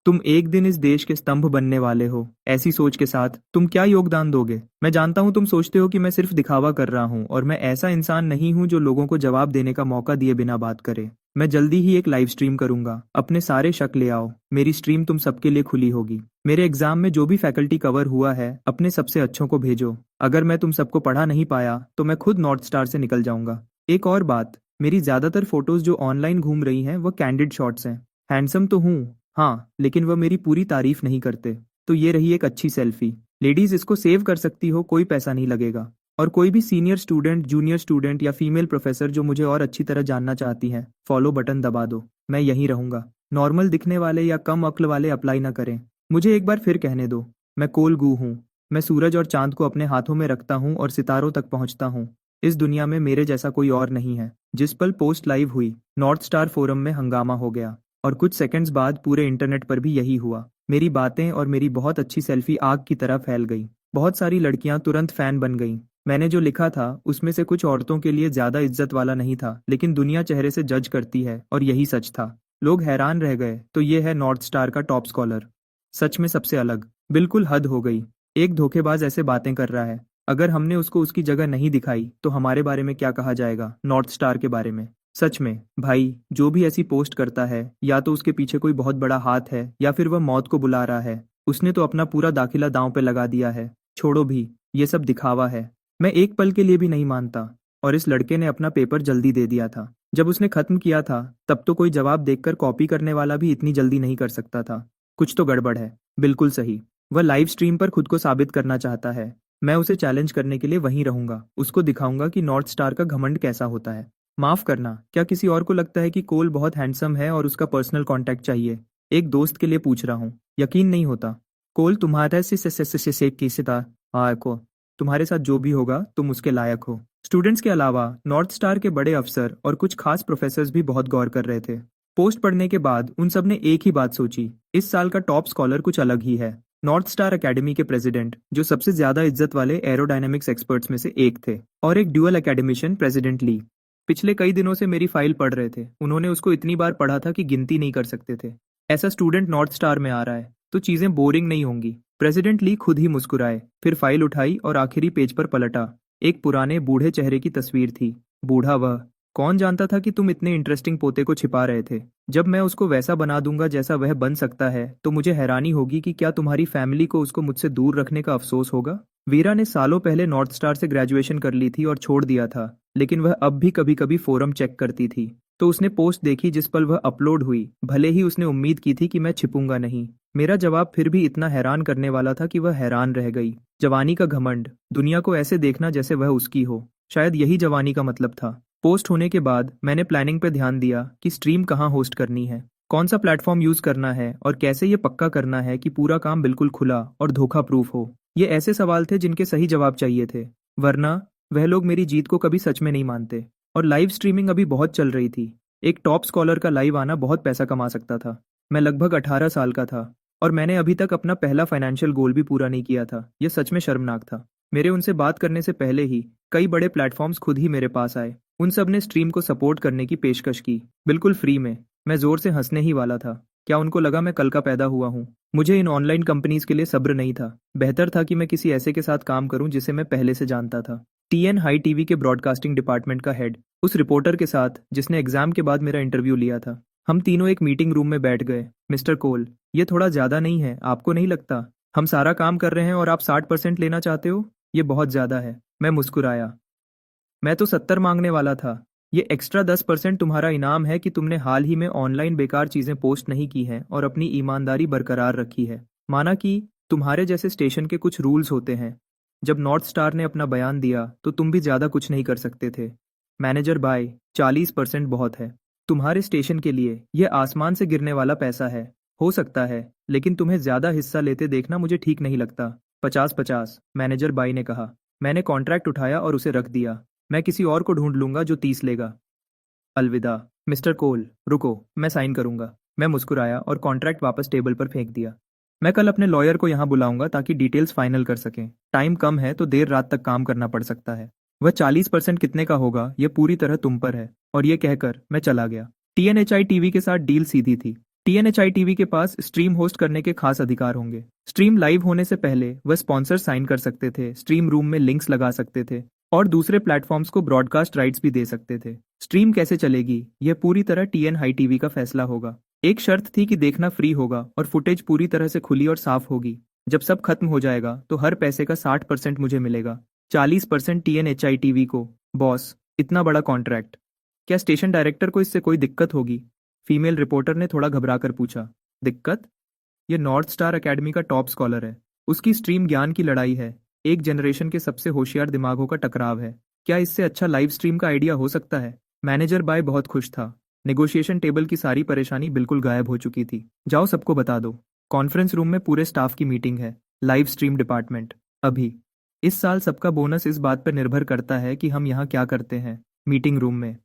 तुम एक दिन इस देश के स्तंभ बनने वाले हो। ऐसी सोच के साथ तुम क्या योगदान दोगे? मैं जानता हूं तुम सोचते हो कि मैं सिर्फ दिखावा कर रहा हूं, और मैं ऐसा इंसान नहीं हूं जो लोगों को जवाब देने का मौका दिए बिना बात करे। मैं जल्दी ही एक लाइव स्ट्रीम करूंगा। अपने सारे शक ले आओ। मेरी स्ट्रीम तुम सबके लिए खुली होगी। मेरे एग्जाम में जो भी फैकल्टी कवर हुआ है, अपने सबसे अच्छों को भेजो। अगर मैं तुम सबको पढ़ा नहीं पाया तो मैं खुद नॉर्थ स्टार से निकल जाऊंगा। एक और बात, मेरी ज्यादातर फोटोज जो ऑनलाइन घूम रही हैं वो कैंडिड शॉट्स हैं। हैंडसम तो हूँ, हाँ, लेकिन वह मेरी पूरी तारीफ नहीं करते। तो ये रही एक अच्छी सेल्फी। लेडीज, इसको सेव कर सकती हो, कोई पैसा नहीं लगेगा। और कोई भी सीनियर स्टूडेंट, जूनियर स्टूडेंट या फीमेल प्रोफेसर जो मुझे और अच्छी तरह जानना चाहती है, फॉलो बटन दबा दो। मैं यहीं रहूंगा। नॉर्मल दिखने वाले या कम अक्ल वाले अप्लाई ना करें। मुझे एक बार फिर कहने दो, मैं कोलगू हूँ। मैं सूरज और चांद को अपने हाथों में रखता हूँ और सितारों तक पहुंचता हूँ। इस दुनिया में मेरे जैसा कोई और नहीं है। जिस पल पोस्ट लाइव हुई, नॉर्थ स्टार फोरम में हंगामा हो गया, और कुछ सेकंड्स बाद पूरे इंटरनेट पर भी यही हुआ। मेरी बातें और मेरी बहुत अच्छी सेल्फी आग की तरह फैल गई। बहुत सारी लड़कियां तुरंत फैन बन गईं। मैंने जो लिखा था उसमें से कुछ औरतों के लिए ज्यादा इज्जत वाला नहीं था, लेकिन दुनिया चेहरे से जज करती है, और यही सच था। लोग हैरान रह गए। तो ये है नॉर्थ स्टार का टॉप स्कॉलर। सच में सबसे अलग। बिल्कुल हद हो गई। एक धोखेबाज ऐसे बातें कर रहा है। अगर हमने उसको उसकी जगह नहीं दिखाई तो हमारे बारे में क्या कहा जाएगा, नॉर्थ स्टार के बारे में? सच में भाई, जो भी ऐसी पोस्ट करता है, या तो उसके पीछे कोई बहुत बड़ा हाथ है, या फिर वह मौत को बुला रहा है। उसने तो अपना पूरा दाखिला दांव पे लगा दिया है। छोड़ो भी, ये सब दिखावा है। मैं एक पल के लिए भी नहीं मानता। और इस लड़के ने अपना पेपर जल्दी दे दिया था। जब उसने खत्म किया था, तब तो कोई जवाब देखकर कॉपी करने वाला भी इतनी जल्दी नहीं कर सकता था। कुछ तो गड़बड़ है। बिल्कुल सही। वह लाइव स्ट्रीम पर खुद को साबित करना चाहता है। मैं उसे चैलेंज करने के लिए वहीं रहूंगा। उसको दिखाऊंगा कि नॉर्थ स्टार का घमंड कैसा होता है। माफ करना, क्या किसी और को लगता है कि कोल बहुत हैंडसम है और उसका पर्सनल कांटेक्ट चाहिए? एक दोस्त के लिए पूछ रहा हूँ। यकीन नहीं होता। कोल तुम्हारे से किसी को तुम्हारे साथ जो भी होगा तुम उसके लायक हो। स्टूडेंट्स के अलावा नॉर्थ स्टार के बड़े अफसर और कुछ खास प्रोफेसर्स भी बहुत गौर कर रहे थे। पोस्ट पढ़ने के बाद उन सब ने एक ही बात सोची, इस साल का टॉप स्कॉलर कुछ अलग ही है। नॉर्थ स्टार एकेडमी के प्रेसिडेंट, जो सबसे ज्यादा इज्जत वाले एरोडायनामिक्स एक्सपर्ट्स में से एक थे, और एक ड्यूअल एकेडमिशियन प्रेसिडेंट ली, पिछले कई दिनों से मेरी फाइल पढ़ रहे थे। उन्होंने उसको इतनी बार पढ़ा था कि गिनती नहीं कर सकते थे। ऐसा स्टूडेंट नॉर्थ स्टार में आ रहा है तो चीजें बोरिंग नहीं होंगी। प्रेसिडेंट ली खुद ही मुस्कुराए, फिर फाइल उठाई और आखिरी पेज पर पलटा। एक पुराने बूढ़े चेहरे की तस्वीर थी। बूढ़ा वह, कौन जानता था कि तुम इतने इंटरेस्टिंग पोते को छिपा रहे थे। जब मैं उसको वैसा बना दूंगा जैसा वह बन सकता है तो मुझे हैरानी होगी कि क्या तुम्हारी फैमिली को उसको मुझसे दूर रखने का अफसोस होगा। वीरा ने सालों पहले नॉर्थ स्टार से ग्रेजुएशन कर ली थी और छोड़ दिया था, लेकिन वह अब भी कभी कभी फोरम चेक करती थी। तो उसने पोस्ट देखी जिस पल वह अपलोड हुई। भले ही उसने उम्मीद की थी कि मैं छिपूंगा नहीं। मेरा जवाब फिर भी इतना हैरान करने वाला था कि वह हैरान रह गई। जवानी का घमंड, दुनिया को ऐसे देखना जैसे वह उसकी हो। शायद यही जवानी का मतलब था। पोस्ट होने के बाद मैंने प्लानिंग पे ध्यान दिया कि स्ट्रीम कहाँ होस्ट करनी है, कौन सा प्लेटफॉर्म यूज करना है और कैसे ये पक्का करना है कि पूरा काम बिल्कुल खुला और धोखा प्रूफ हो। ये ऐसे सवाल थे जिनके सही जवाब चाहिए थे, वरना वह लोग मेरी जीत को कभी सच में नहीं मानते। और लाइव स्ट्रीमिंग अभी बहुत चल रही थी। एक टॉप स्कॉलर का लाइव आना बहुत पैसा कमा सकता था। मैं लगभग 18 साल का था और मैंने अभी तक अपना पहला फाइनेंशियल गोल भी पूरा नहीं किया था। यह सच में शर्मनाक था। मेरे उनसे बात करने से पहले ही कई बड़े प्लेटफॉर्म्स खुद ही मेरे पास आए। उन सब ने स्ट्रीम को सपोर्ट करने की पेशकश की, बिल्कुल फ्री में। मैं जोर से हंसने ही वाला था। क्या उनको लगा मैं कल का पैदा हुआ हूँ? मुझे इन ऑनलाइन कंपनीज के लिए सब्र नहीं था। बेहतर था कि मैं किसी ऐसे के साथ काम करूं जिसे मैं पहले से जानता था। टीएन हाई टीवी के ब्रॉडकास्टिंग डिपार्टमेंट का हेड, उस रिपोर्टर के साथ जिसने एग्जाम के बाद मेरा इंटरव्यू लिया था। हम तीनों एक मीटिंग रूम में बैठ गए। मिस्टर कोल, ये थोड़ा ज्यादा नहीं है, आपको नहीं लगता? हम सारा काम कर रहे हैं और आप 60% लेना चाहते हो? ये बहुत ज्यादा है। मैं मुस्कुराया। मैं तो 70 मांगने वाला था। ये एक्स्ट्रा 10% तुम्हारा इनाम है कि तुमने हाल ही में ऑनलाइन बेकार चीजें पोस्ट नहीं की हैं और अपनी ईमानदारी बरकरार रखी है। माना कि तुम्हारे जैसे स्टेशन के कुछ रूल्स होते हैं। जब नॉर्थ स्टार ने अपना बयान दिया तो तुम भी ज्यादा कुछ नहीं कर सकते थे। मैनेजर बाय, 40% बहुत है। तुम्हारे स्टेशन के लिए यह आसमान से गिरने वाला पैसा है। हो सकता है, लेकिन तुम्हें ज्यादा हिस्सा लेते देखना मुझे ठीक नहीं लगता। 50-50, मैनेजर बाई ने कहा। मैंने कॉन्ट्रैक्ट उठाया और उसे रख दिया। मैं किसी और को ढूंढ लूंगा जो 30 लेगा। अलविदा। मिस्टर कोल, रुको, मैं साइन करूंगा। मैं मुस्कुराया और कॉन्ट्रैक्ट वापस टेबल पर फेंक दिया। मैं कल अपने लॉयर को यहाँ बुलाऊंगा ताकि डिटेल्स फाइनल कर सकें। टाइम कम है तो देर रात तक काम करना पड़ सकता है। वह 40% कितने का होगा यह पूरी तरह तुम पर है। और यह कहकर मैं चला गया। टीएनएचआई टीवी के साथ डील सीधी थी। टीएनएचआई टीवी के पास स्ट्रीम होस्ट करने के खास अधिकार होंगे। स्ट्रीम लाइव होने से पहले वह स्पॉन्सर साइन कर सकते थे, स्ट्रीम रूम में लिंक्स लगा सकते थे और दूसरे प्लेटफॉर्म्स को ब्रॉडकास्ट राइट्स भी दे सकते थे। स्ट्रीम कैसे चलेगी यह पूरी तरह टीएन हाई टीवी का फैसला होगा। एक शर्त थी कि देखना फ्री होगा और फुटेज पूरी तरह से खुली और साफ होगी। जब सब खत्म हो जाएगा तो हर पैसे का 60% मुझे मिलेगा, 40% टीएनएचआई टीवी को। बॉस, इतना बड़ा कॉन्ट्रैक्ट, क्या स्टेशन डायरेक्टर को इससे कोई दिक्कत होगी? फीमेल रिपोर्टर ने थोड़ा घबराकर पूछा। दिक्कत? ये नॉर्थ स्टार एकेडमी का टॉप स्कॉलर है। उसकी स्ट्रीम ज्ञान की लड़ाई है। एक जनरेशन के सबसे होशियार दिमागों का टकराव है। क्या इससे अच्छा लाइव स्ट्रीम का आइडिया हो सकता है? मैनेजर बाय बहुत खुश था। नेगोशिएशन टेबल की सारी परेशानी बिल्कुल गायब हो चुकी थी। जाओ, सबको बता दो। कॉन्फ्रेंस रूम में पूरे स्टाफ की मीटिंग है। Live stream department. अभी इस साल सबका बोनस इस बात पर निर्भर करता है कि हम यहाँ क्या करते हैं। मीटिंग रूम में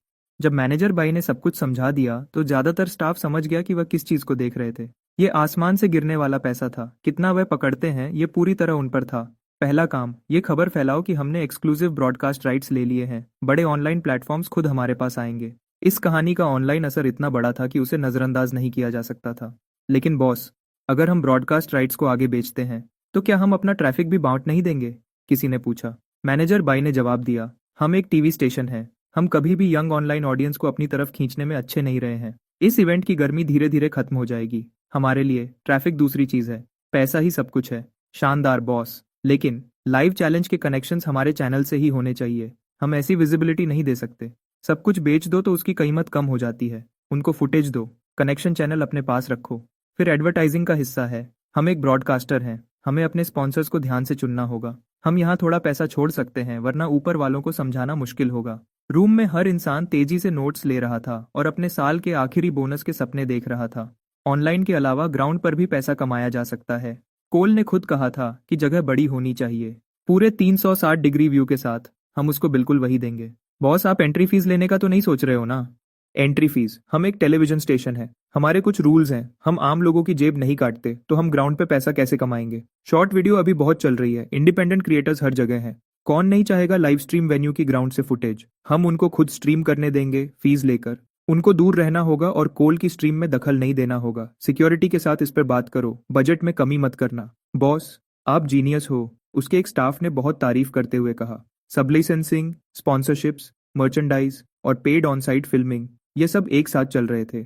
जब मैनेजर बाई ने सब कुछ समझा दिया तो ज्यादातर स्टाफ समझ गया कि वह किस चीज को देख रहे थे। ये आसमान से गिरने वाला पैसा था। कितना वह पकड़ते हैं ये पूरी तरह उन पर था। पहला काम, ये खबर फैलाओ कि हमने एक्सक्लूसिव ब्रॉडकास्ट राइट्स ले लिए हैं। बड़े ऑनलाइन प्लेटफॉर्म्स खुद हमारे पास आएंगे। इस कहानी का ऑनलाइन असर इतना बड़ा था कि उसे नजरअंदाज नहीं किया जा सकता था। लेकिन बॉस, अगर हम ब्रॉडकास्ट राइट्स को आगे बेचते हैं तो क्या हम अपना ट्रैफिक भी बांट नहीं देंगे? किसी ने पूछा। मैनेजर बाई ने जवाब दिया, हम एक टीवी स्टेशन है। हम कभी भी यंग ऑनलाइन ऑडियंस को अपनी तरफ खींचने में अच्छे नहीं रहे हैं। इस इवेंट की गर्मी धीरे धीरे खत्म हो जाएगी। हमारे लिए ट्रैफिक दूसरी चीज है, पैसा ही सब कुछ है। शानदार बॉस, लेकिन लाइव चैलेंज के कनेक्शंस हमारे चैनल से ही होने चाहिए। हम ऐसी विजिबिलिटी नहीं दे सकते। सब कुछ बेच दो तो उसकी कीमत कम हो जाती है। उनको फुटेज दो, कनेक्शन चैनल अपने पास रखो। फिर एडवर्टाइजिंग का हिस्सा है। हम एक ब्रॉडकास्टर हैं, हमें अपने स्पॉन्सर्स को ध्यान से चुनना होगा। हम यहाँ थोड़ा पैसा छोड़ सकते हैं, वरना ऊपर वालों को समझाना मुश्किल होगा। रूम में हर इंसान तेजी से नोट्स ले रहा था और अपने साल के आखिरी बोनस के सपने देख रहा था। ऑनलाइन के अलावा ग्राउंड पर भी पैसा कमाया जा सकता है। कोल ने खुद कहा था कि जगह बड़ी होनी चाहिए। पूरे 360 डिग्री व्यू के साथ। हम उसको बिल्कुल वही देंगे। बॉस, आप एंट्री फीस लेने का तो नहीं सोच रहे हो ना? Entry fees? हम एक टेलीविजन स्टेशन है, हमारे कुछ रूल्स हैं। हम आम लोगों की जेब नहीं काटते, तो हम ग्राउंड पे पैसा कैसे कमाएंगे? शॉर्ट वीडियो अभी बहुत चल रही है। इंडिपेंडेंट क्रिएटर्स हर जगह हैं। कौन नहीं चाहेगा लाइव स्ट्रीम वेन्यू की ग्राउंड से फुटेज? हम उनको खुद स्ट्रीम करने देंगे, फीस लेकर। उनको दूर रहना होगा और कोल की स्ट्रीम में दखल नहीं देना होगा। सिक्योरिटी के साथ इस पर बात करो, बजट में कमी मत करना। बॉस, आप जीनियस हो, उसके एक स्टाफ ने बहुत तारीफ करते हुए कहा। सब लाइसेंसिंग, स्पॉन्सरशिप्स, मर्चेंडाइज, और पेड ऑन साइट फिल्मिंग, ये सब एक साथ चल रहे थे।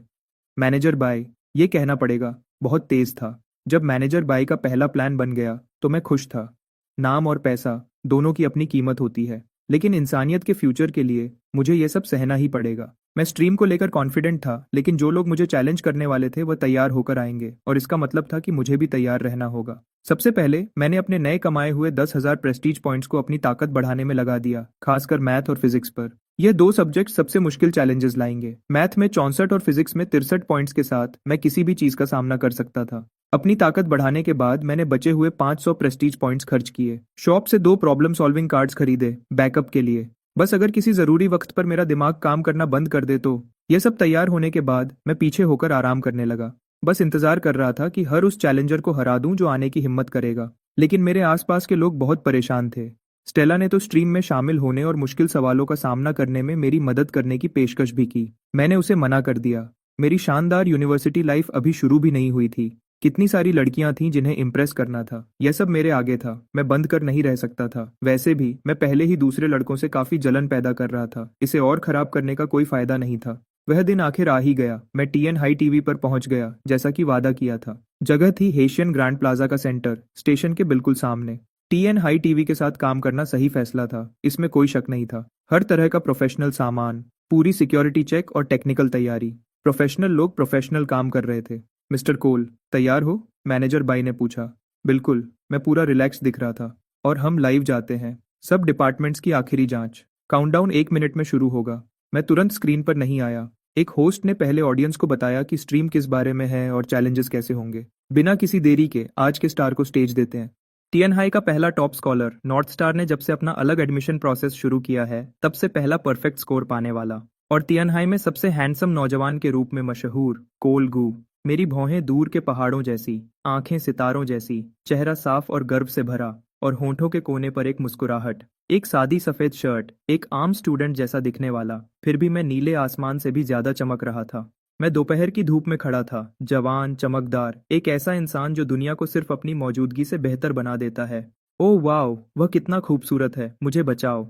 मैनेजर बाय, ये कहना पड़ेगा, बहुत तेज था। जब मैनेजर बाय का पहला प्लान बन गया तो मैं खुश था। नाम और पैसा दोनों की अपनी कीमत होती है, लेकिन इंसानियत के फ्यूचर के लिए मुझे ये सब सहना ही पड़ेगा। मैं स्ट्रीम को लेकर कॉन्फिडेंट था, लेकिन जो लोग मुझे चैलेंज करने वाले थे वह तैयार होकर आएंगे, और इसका मतलब था कि मुझे भी तैयार रहना होगा। सबसे पहले मैंने अपने नए कमाए हुए 10,000 प्रेस्टीज पॉइंट्स को अपनी ताकत बढ़ाने में लगा दिया, खासकर मैथ और फिजिक्स पर। ये दो सब्जेक्ट सबसे मुश्किल चैलेंजेस लाएंगे। मैथ में 64 और फिजिक्स में 63 पॉइंट्स के साथ मैं किसी भी चीज का सामना कर सकता था। अपनी ताकत बढ़ाने के बाद मैंने बचे हुए 500 प्रेस्टीज पॉइंट्स खर्च किए। शॉप से 2 प्रॉब्लम सॉल्विंग कार्ड्स खरीदे, बैकअप के लिए। बस अगर किसी जरूरी वक्त पर मेरा दिमाग काम करना बंद कर दे तो। यह सब तैयार होने के बाद मैं पीछे होकर आराम करने लगा। बस इंतजार कर रहा था कि हर उस चैलेंजर को हरा दूं जो आने की हिम्मत करेगा। लेकिन मेरे आसपास के लोग बहुत परेशान थे। स्टेला ने तो स्ट्रीम में शामिल होने और मुश्किल सवालों का सामना करने में मेरी मदद करने की पेशकश भी की। मैंने उसे मना कर दिया। मेरी शानदार यूनिवर्सिटी लाइफ अभी शुरू भी नहीं हुई थी। कितनी सारी लड़कियां थीं जिन्हें इम्प्रेस करना था। यह सब मेरे आगे था, मैं बंद कर नहीं रह सकता था। वैसे भी मैं पहले ही दूसरे लड़कों से काफी जलन पैदा कर रहा था, इसे और खराब करने का कोई फायदा नहीं था। वह दिन आखिर आ ही गया। मैं टीएन हाई टीवी पर पहुंच गया, जैसा कि वादा किया था। जगह थी हेशियन ग्रैंड प्लाजा का सेंटर, स्टेशन के बिल्कुल सामने। टीएन हाई टीवी के साथ काम करना सही फैसला था, इसमें कोई शक नहीं था। हर तरह का प्रोफेशनल सामान, पूरी सिक्योरिटी चेक और टेक्निकल तैयारी। प्रोफेशनल लोग प्रोफेशनल काम कर रहे थे। मिस्टर कोल, तैयार हो? मैनेजर बाई ने पूछा। बिल्कुल, मैं पूरा रिलैक्स दिख रहा था। और हम लाइव जाते हैं। सब डिपार्टमेंट्स की आखिरी जांच। काउंटडाउन 1 मिनट में शुरू होगा। मैं तुरंत स्क्रीन पर नहीं आया। एक होस्ट ने पहले ऑडियंस को बताया कि स्ट्रीम किस बारे में है और चैलेंजेस कैसे होंगे। बिना किसी देरी के आज के स्टार को स्टेज देते हैं। टीएन हाई का पहला टॉप स्कॉलर नॉर्थ स्टार ने जब से अपना अलग एडमिशन प्रोसेस शुरू किया है, तब से पहला परफेक्ट स्कोर पाने वाला। और टीएन हाई में सबसे हैंडसम नौजवान के रूप में मशहूर कोल गू। मेरी भौहें दूर के पहाड़ों जैसी, आंखें सितारों जैसी, चेहरा साफ और गर्व से भरा, और होंठों के कोने पर एक मुस्कुराहट। एक सादी सफेद शर्ट, एक आम स्टूडेंट जैसा दिखने वाला, फिर भी मैं नीले आसमान से भी ज्यादा चमक रहा था। मैं दोपहर की धूप में खड़ा था, जवान, चमकदार, एक ऐसा इंसान जो दुनिया को सिर्फ अपनी मौजूदगी से बेहतर बना देता है। ओह वाओ, वह कितना खूबसूरत है, मुझे बचाओ।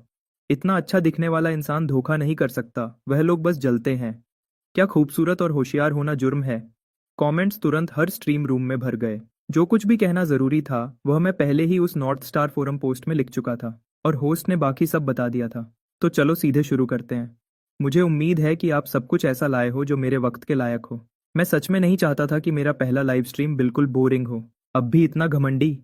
इतना अच्छा दिखने वाला इंसान धोखा नहीं कर सकता, वह लोग बस जलते हैं। क्या खूबसूरत और होशियार होना जुर्म है? कमेंट्स तुरंत हर स्ट्रीम रूम में भर गए। जो कुछ भी कहना जरूरी था वह मैं पहले ही उस नॉर्थ स्टार फोरम पोस्ट में लिख चुका था, और होस्ट ने बाकी सब बता दिया था। तो चलो सीधे शुरू करते हैं। मुझे उम्मीद है कि आप सब कुछ ऐसा लाए हो जो मेरे वक्त के लायक हो। मैं सच में नहीं चाहता था कि मेरा पहला लाइव स्ट्रीम बिल्कुल बोरिंग हो। अब भी इतना घमंडी।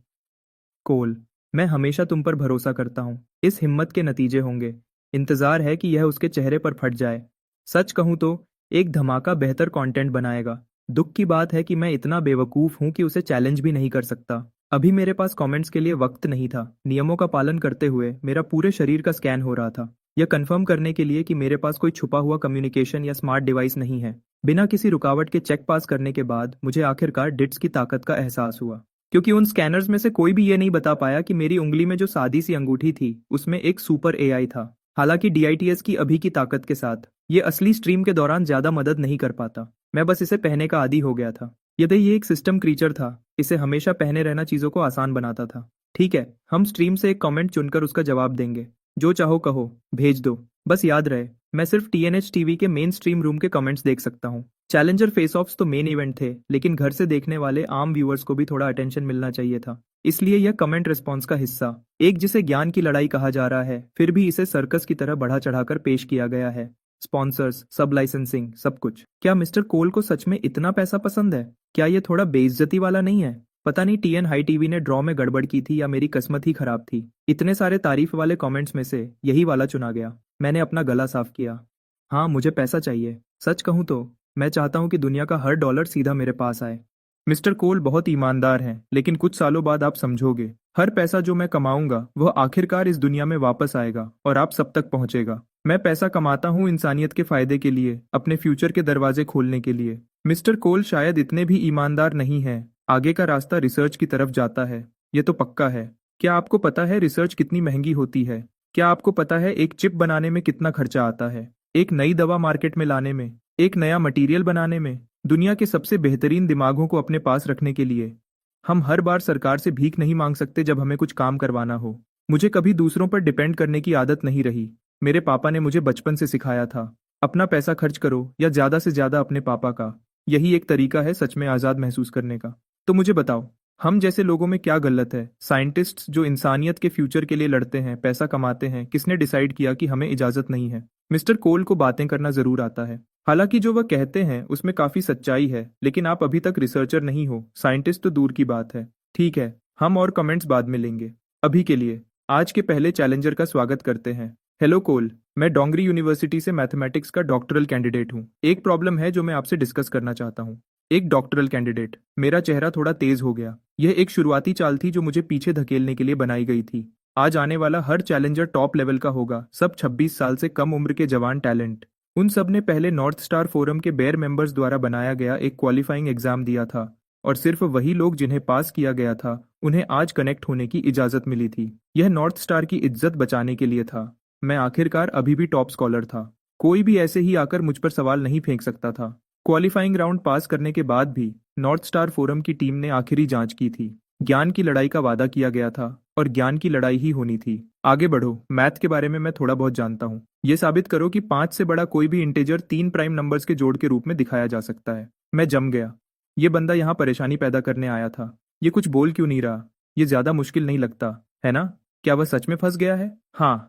कोल, मैं हमेशा तुम पर भरोसा करता हूँ। इस हिम्मत के नतीजे होंगे। इंतजार है कि यह उसके चेहरे पर फट जाए। सच कहूँ तो एक धमाका बेहतर कंटेंट बनाएगा। दुख की बात है कि मैं इतना बेवकूफ हूं कि उसे चैलेंज भी नहीं कर सकता। अभी मेरे पास कमेंट्स के लिए वक्त नहीं था। नियमों का पालन करते हुए मेरा पूरे शरीर का स्कैन हो रहा था, यह कंफर्म करने के लिए कि मेरे पास कोई छुपा हुआ कम्युनिकेशन या स्मार्ट डिवाइस नहीं है। बिना किसी रुकावट के चेक पास करने के बाद मुझे आखिरकार डिट्स की ताकत का एहसास हुआ, क्योंकि उन स्कैनर्स में से कोई भी ये नहीं बता पाया कि मेरी उंगली में जो सादी सी अंगूठी थी उसमें एक सुपर एआई था। हालांकि डीआईटीएस की अभी की ताकत के साथ ये असली स्ट्रीम के दौरान ज्यादा मदद नहीं कर पाता। मैं बस इसे पहनने का आदी हो गया था। यदि ये एक सिस्टम क्रीचर था, इसे हमेशा पहने रहना चीजों को आसान बनाता था। ठीक है, हम स्ट्रीम से एक कमेंट चुनकर उसका जवाब देंगे। जो चाहो कहो, भेज दो। बस याद रहे, मैं सिर्फ टीएनएच टीवी के मेन स्ट्रीम रूम के कमेंट्स देख सकता हूँ। चैलेंजर फेस ऑफ्स तो मेन इवेंट थे, लेकिन घर से देखने वाले आम व्यूअर्स को भी थोड़ा अटेंशन मिलना चाहिए था। इसलिए यह कमेंट रिस्पॉन्स का हिस्सा, एक जिसे ज्ञान की लड़ाई कहा जा रहा है, फिर भी इसे सर्कस की तरह बढ़ा चढ़ाकर पेश किया गया है। स्पॉन्सर्स, सब लाइसेंसिंग, सब कुछ। क्या मिस्टर कोल को सच में इतना पैसा पसंद है? क्या ये थोड़ा बेइज्जती वाला नहीं है? पता नहीं टीएन हाई टीवी ने ड्रॉ में गड़बड़ की थी या मेरी किस्मत ही खराब थी। इतने सारे तारीफ वाले कमेंट्स में से यही वाला चुना गया। मैंने अपना गला साफ किया। हाँ, मुझे पैसा चाहिए। सच कहूँ तो मैं चाहता हूँ कि दुनिया का हर डॉलर सीधा मेरे पास आए। मिस्टर कोल बहुत ईमानदार हैं, लेकिन कुछ सालों बाद आप समझोगे, हर पैसा जो मैं कमाऊंगा वह आखिरकार इस दुनिया में वापस आएगा और आप सब तक पहुंचेगा। मैं पैसा कमाता हूँ इंसानियत के फायदे के लिए, अपने फ्यूचर के दरवाजे खोलने के लिए। मिस्टर कोल शायद इतने भी ईमानदार नहीं हैं। आगे का रास्ता रिसर्च की तरफ जाता है, ये तो पक्का है। क्या आपको पता है रिसर्च कितनी महंगी होती है? क्या आपको पता है एक चिप बनाने में कितना खर्चा आता है? एक नई दवा मार्केट में लाने में, एक नया मटेरियल बनाने में, दुनिया के सबसे बेहतरीन दिमागों को अपने पास रखने के लिए। हम हर बार सरकार से भीख नहीं मांग सकते जब हमें कुछ काम करवाना हो। मुझे कभी दूसरों पर डिपेंड करने की आदत नहीं रही। मेरे पापा ने मुझे बचपन से सिखाया था, अपना पैसा खर्च करो या ज्यादा से ज्यादा अपने पापा का। यही एक तरीका है सच में आजाद महसूस करने का। तो मुझे बताओ, हम जैसे लोगों में क्या गलत है? साइंटिस्ट्स जो इंसानियत के फ्यूचर के लिए लड़ते हैं, पैसा कमाते हैं, किसने डिसाइड किया कि हमें इजाजत नहीं है? मिस्टर कोल को बातें करना जरूर आता है। हालांकि जो वह कहते हैं उसमें काफी सच्चाई है, लेकिन आप अभी तक रिसर्चर नहीं हो, साइंटिस्ट तो दूर की बात है। ठीक है, हम और कमेंट्स बाद में लेंगे। अभी के लिए आज के पहले चैलेंजर का स्वागत करते हैं। हेलो कोल, मैं डोंगरी यूनिवर्सिटी से मैथमेटिक्स का डॉक्टरल कैंडिडेट हूँ। एक प्रॉब्लम है जो मैं आपसे डिस्कस करना चाहता हूँ। एक डॉक्टरल कैंडिडेट। मेरा चेहरा थोड़ा तेज हो गया। यह एक शुरुआती चाल थी जो मुझे पीछे धकेलने के लिए बनाई गई थी। आज आने वाला हर चैलेंजर टॉप लेवल का होगा, सब 26 साल से कम उम्र के जवान टैलेंट। उन सब ने पहले नॉर्थ स्टार फोरम के बेयर मेंबर्स द्वारा बनाया गया एक क्वालिफाइंग एग्जाम दिया था, और सिर्फ वही लोग जिन्हें पास किया गया था उन्हें आज कनेक्ट होने की इजाजत मिली थी। यह नॉर्थ स्टार की इज्जत बचाने के लिए था। मैं आखिरकार अभी भी टॉप स्कॉलर था। कोई भी ऐसे ही आकर मुझ पर सवाल नहीं फेंक सकता था। क्वालिफाइंग राउंड पास करने के बाद भी नॉर्थ स्टार फोरम की टीम ने आखिरी जांच की थी। ज्ञान की लड़ाई का वादा किया गया था और ज्ञान की लड़ाई ही होनी थी। आगे बढ़ो, मैथ के बारे में मैं थोड़ा बहुत जानता हूँ। ये साबित करो कि 5 से बड़ा कोई भी इंटीजर 3 प्राइम नंबर्स के जोड़ के रूप में दिखाया जा सकता है। मैं जम गया। ये बंदा यहाँ परेशानी पैदा करने आया था। ये कुछ बोल क्यों नहीं रहा? ये ज्यादा मुश्किल नहीं लगता है ना? क्या वह सच में फंस गया है? हाँ।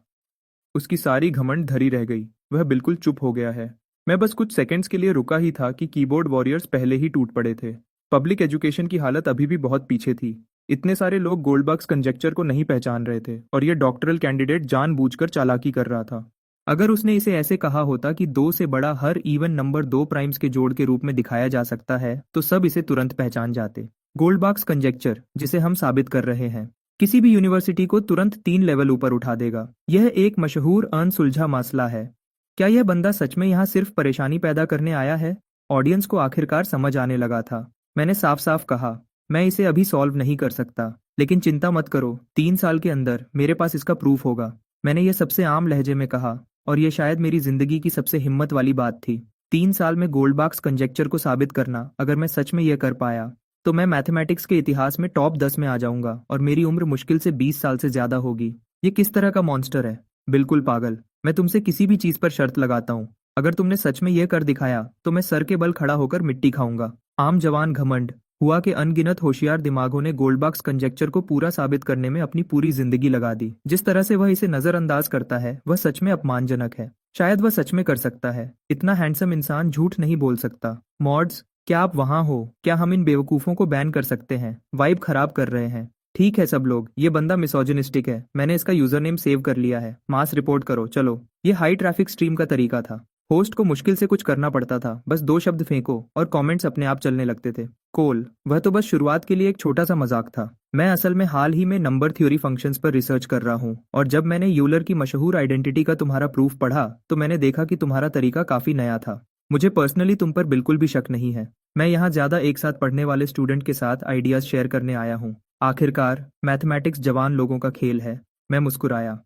उसकी सारी घमंड धरी रह गई। वह बिल्कुल चुप हो गया है। मैं बस कुछ सेकंड्स के लिए रुका ही था कि कीबोर्ड वॉरियर्स पहले ही टूट पड़े थे। पब्लिक एजुकेशन की हालत अभी भी बहुत पीछे थी। इतने सारे लोग गोल्डबर्ग्स कंजेक्चर को नहीं पहचान रहे थे, और ये डॉक्टरल कैंडिडेट जानबूझकर चालाकी कर रहा था। अगर उसने इसे ऐसे कहा होता कि 2 से बड़ा हर इवन नंबर 2 प्राइम्स के जोड़ के रूप में दिखाया जा सकता है, तो सब इसे तुरंत पहचान जाते। गोल्डबर्ग्स कंजेक्चर, जिसे हम साबित कर रहे हैं, किसी भी यूनिवर्सिटी को तुरंत 3 लेवल ऊपर उठा देगा। यह एक मशहूर अनसुलझा मसला है। क्या यह बंदा सच में यहाँ सिर्फ परेशानी पैदा करने आया है? ऑडियंस को आखिरकार समझ आने लगा था। मैंने साफ साफ कहा, मैं इसे अभी सॉल्व नहीं कर सकता, लेकिन चिंता मत करो, 3 साल के अंदर मेरे पास इसका प्रूफ होगा। मैंने यह सबसे आम लहजे में कहा, और यह शायद मेरी जिंदगी की सबसे हिम्मत वाली बात थी। 3 साल में गोल्डबर्ग्स कंजेक्चर को साबित करना, अगर मैं सच में यह कर पाया तो मैं मैथमेटिक्स के इतिहास में टॉप 10 में आ जाऊंगा, और मेरी उम्र मुश्किल से 20 साल से ज्यादा होगी। ये किस तरह का मॉन्स्टर है? बिल्कुल पागल। मैं तुमसे किसी भी चीज पर शर्त लगाता हूँ, अगर तुमने सच में यह कर दिखाया तो मैं सर के बल खड़ा होकर मिट्टी खाऊंगा। आम जवान घमंड। हुआ के अनगिनत होशियार दिमागों ने गोल्डबर्ग्स कंजेक्चर को पूरा साबित करने में अपनी पूरी जिंदगी लगा दी। जिस तरह से वह इसे नजरअंदाज करता है वह सच में अपमानजनक है। शायद वह सच में कर सकता है। इतना हैंडसम इंसान झूठ नहीं बोल सकता। मॉड्स, क्या आप वहां हो? क्या हम इन बेवकूफों को बैन कर सकते हैं? वाइब खराब कर रहे हैं। ठीक है सब लोग, ये बंदा मिसोजिनिस्टिक है। मैंने इसका यूजर नेम सेव कर लिया है। मास रिपोर्ट करो चलो। ये हाई ट्रैफिक स्ट्रीम का तरीका था। होस्ट को मुश्किल से कुछ करना पड़ता था, बस 2 शब्द फेंको और कमेंट्स अपने आप चलने लगते थे। कोल, वह तो बस शुरुआत के लिए एक छोटा सा मजाक था। मैं असल में हाल ही में नंबर थ्योरी फंक्शंस पर रिसर्च कर रहा हूँ, और जब मैंने यूलर की मशहूर आइडेंटिटी का तुम्हारा प्रूफ पढ़ा तो मैंने देखा कि तुम्हारा तरीका काफी नया था। मुझे पर्सनली तुम पर बिल्कुल भी शक नहीं है। मैं यहाँ ज्यादा एक साथ पढ़ने वाले स्टूडेंट के साथ आइडियाज शेयर करने आया हूँ। आखिरकार मैथमेटिक्स जवान लोगों का खेल है। मैं मुस्कुराया।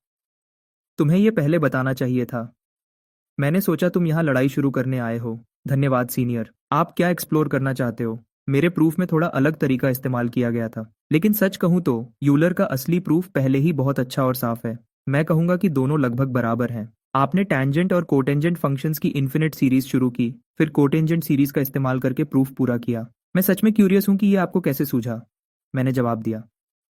तुम्हें यह पहले बताना चाहिए था। मैंने सोचा तुम यहाँ लड़ाई शुरू करने आए हो। धन्यवाद सीनियर। आप क्या एक्सप्लोर करना चाहते हो? मेरे प्रूफ में थोड़ा अलग तरीका इस्तेमाल किया गया था, लेकिन सच कहूँ तो यूलर का असली प्रूफ पहले ही बहुत अच्छा और साफ है। मैं कहूंगा कि दोनों लगभग बराबर हैं। आपने टैंजेंट और कोटेंजेंट फंक्शंस की इन्फिनिट सीरीज शुरू की, फिर कोटेंजेंट सीरीज का इस्तेमाल करके प्रूफ पूरा किया। मैं सच में क्यूरियस हूँ कि ये आपको कैसे सूझा। मैंने जवाब दिया,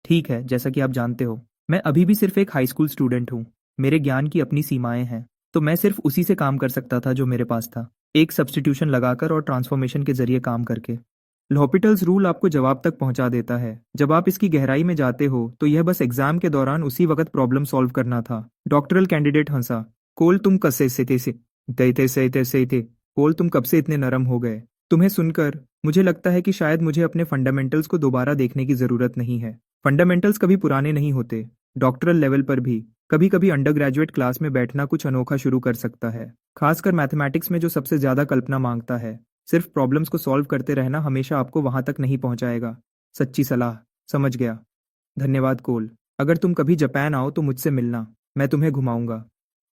ठीक है, जैसा कि आप जानते हो मैं अभी भी सिर्फ एक हाई स्कूल स्टूडेंट हूँ। मेरे ज्ञान की अपनी सीमाएं हैं, तो मैं सिर्फ उसी से काम कर सकता था जो मेरे पास था, एक सब्स्टिट्यूशन लगाकर और ट्रांसफॉर्मेशन के जरिए काम करके। लॉपिटल्स रूल आपको जवाब तक पहुंचा देता है। जब आप इसकी गहराई में जाते हो तो यह बस एग्जाम के दौरान उसी वक्त प्रॉब्लम सॉल्व करना था। डॉक्टरल कैंडिडेट हंसा। कोल, तुम कसे से थे। कोल, तुम कब से इतने नरम हो गए? तुम्हें सुनकर मुझे लगता है कि शायद मुझे अपने फंडामेंटल्स को दोबारा देखने की जरूरत नहीं है। फंडामेंटल्स कभी पुराने नहीं होते। डॉक्टरल लेवल पर भी कभी कभी अंडर ग्रेजुएट क्लास में बैठना कुछ अनोखा शुरू कर सकता है, खासकर मैथमेटिक्स में जो सबसे ज्यादा कल्पना मांगता है। सिर्फ प्रॉब्लम्स को सॉल्व करते रहना हमेशा आपको वहां तक नहीं पहुंचाएगा। सच्ची सलाह। समझ गया। धन्यवाद कोल। अगर तुम कभी जापान आओ तो मुझसे मिलना, मैं तुम्हें घुमाऊंगा।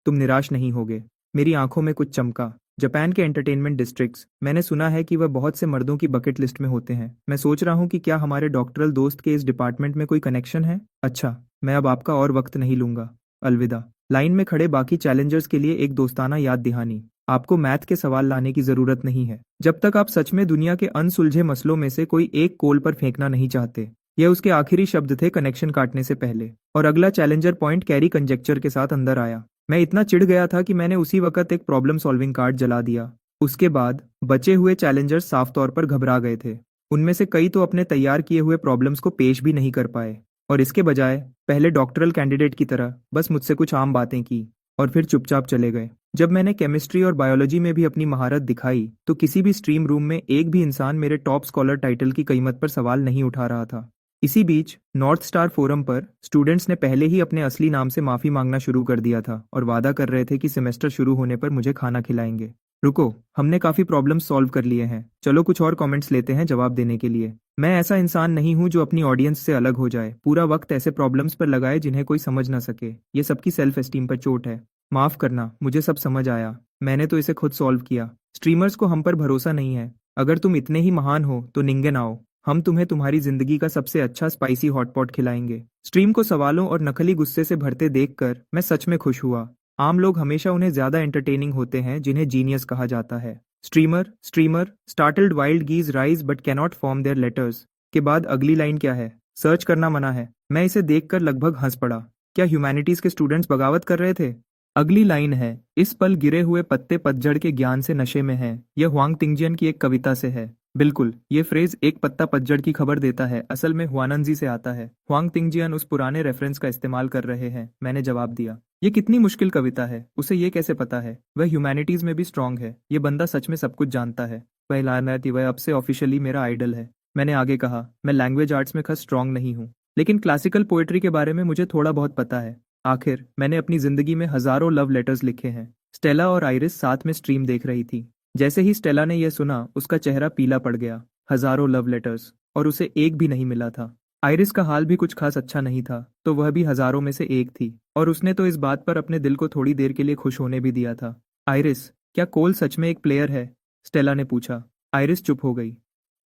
तुम निराश नहीं होगे। मेरी आंखों में कुछ चमका। जापान के एंटरटेनमेंट डिस्ट्रिक्ट्स, मैंने सुना है कि वह बहुत से मर्दों की बकेट लिस्ट में होते हैं। मैं सोच रहा हूँ कि क्या हमारे डॉक्टरल दोस्त के इस डिपार्टमेंट में कोई कनेक्शन है। अच्छा, मैं अब आपका और वक्त नहीं लूंगा। अलविदा। लाइन में खड़े बाकी चैलेंजर्स के लिए एक दोस्ताना याद दहानी, आपको मैथ के सवाल लाने की जरूरत नहीं है जब तक आप सच में दुनिया के अनसुलझे मसलों में से कोई एक कोल पर फेंकना नहीं चाहते। यह उसके आखिरी शब्द थे कनेक्शन काटने से पहले, और अगला चैलेंजर पॉइंट कैरी कंजेक्चर के साथ अंदर आया। मैं इतना चिढ़ गया था कि मैंने उसी वक्त एक प्रॉब्लम सॉल्विंग कार्ड जला दिया। उसके बाद बचे हुए चैलेंजर्स साफ तौर पर घबरा गए थे। उनमें से कई तो अपने तैयार किए हुए प्रॉब्लम्स को पेश भी नहीं कर पाए, और इसके बजाय पहले डॉक्टरल कैंडिडेट की तरह बस मुझसे कुछ आम बातें की और फिर चुपचाप चले गए। जब मैंने केमिस्ट्री और बायोलॉजी में भी अपनी महारत दिखाई तो किसी भी स्ट्रीम रूम में एक भी इंसान मेरे टॉप स्कॉलर टाइटल की कीमत पर सवाल नहीं उठा रहा था। इसी बीच नॉर्थ स्टार फोरम पर स्टूडेंट्स ने पहले ही अपने असली नाम से माफी मांगना शुरू कर दिया था और वादा कर रहे थे कि सेमेस्टर शुरू होने पर मुझे खाना खिलाएंगे। रुको, हमने काफी प्रॉब्लम्स सॉल्व कर लिए हैं, चलो कुछ और कमेंट्स लेते हैं जवाब देने के लिए। मैं ऐसा इंसान नहीं हूं जो अपनी ऑडियंस से अलग हो जाए, पूरा वक्त ऐसे प्रॉब्लम्स पर लगाए जिन्हें कोई समझ ना सके। ये सबकी सेल्फ एस्टीम पर चोट है। माफ करना, मुझे सब समझ आया, मैंने तो इसे खुद सॉल्व किया। स्ट्रीमर्स को हम पर भरोसा नहीं है। अगर तुम इतने ही महान हो तो निंगन आओ, हम तुम्हें तुम्हारी जिंदगी का सबसे अच्छा स्पाइसी हॉटपॉट खिलाएंगे। स्ट्रीम को सवालों और नकली गुस्से से भरते देखकर मैं सच में खुश हुआ। आम लोग हमेशा उन्हें ज्यादा एंटरटेनिंग होते हैं जिन्हें जीनियस कहा जाता है। Streamer streamer startled wild geese rise but cannot form their letters के बाद अगली लाइन क्या है? सर्च करना मना है। मैं इसे देखकर लगभग हंस पड़ा। क्या ह्यूमैनिटीज के स्टूडेंट्स बगावत कर रहे थे? अगली लाइन है, इस पल गिरे हुए पत्ते पतझड़ के ज्ञान से नशे में हैं। यह हुआंग तिंगजियन की एक कविता से है। बिल्कुल, ये फ्रेज एक पत्ता पतझड़ की खबर देता है, असल में हुआनंजी से आता है। हुआंग तिंगजियन उस पुराने रेफरेंस का इस्तेमाल कर रहे हैं, मैंने जवाब दिया। ये कितनी मुश्किल कविता है, उसे ये कैसे पता है? वह ह्यूमैनिटीज में भी स्ट्रांग है। ये बंदा सच में सब कुछ जानता है। वह लानती, वह अब से ऑफिशियली मेरा आइडल है। मैंने आगे कहा, मैं लैंग्वेज आर्ट्स में खस स्ट्रांग नहीं हूँ, लेकिन क्लासिकल पोएट्री के बारे में मुझे थोड़ा बहुत पता है। आखिर मैंने अपनी जिंदगी में हजारों लव लेटर्स लिखे हैं। स्टेला और आइरिस साथ में स्ट्रीम देख रही थी। जैसे ही स्टेला ने यह सुना उसका चेहरा पीला पड़ गया। हजारों लव लेटर्स, और उसे एक भी नहीं मिला था। आइरिस का हाल भी कुछ खास अच्छा नहीं था, तो वह भी हजारों में से एक थी, और उसने तो इस बात पर अपने दिल को थोड़ी देर के लिए खुश होने भी दिया था। आइरिस, क्या कोल सच में एक प्लेयर है? स्टेला ने पूछा। आइरिस चुप हो गई।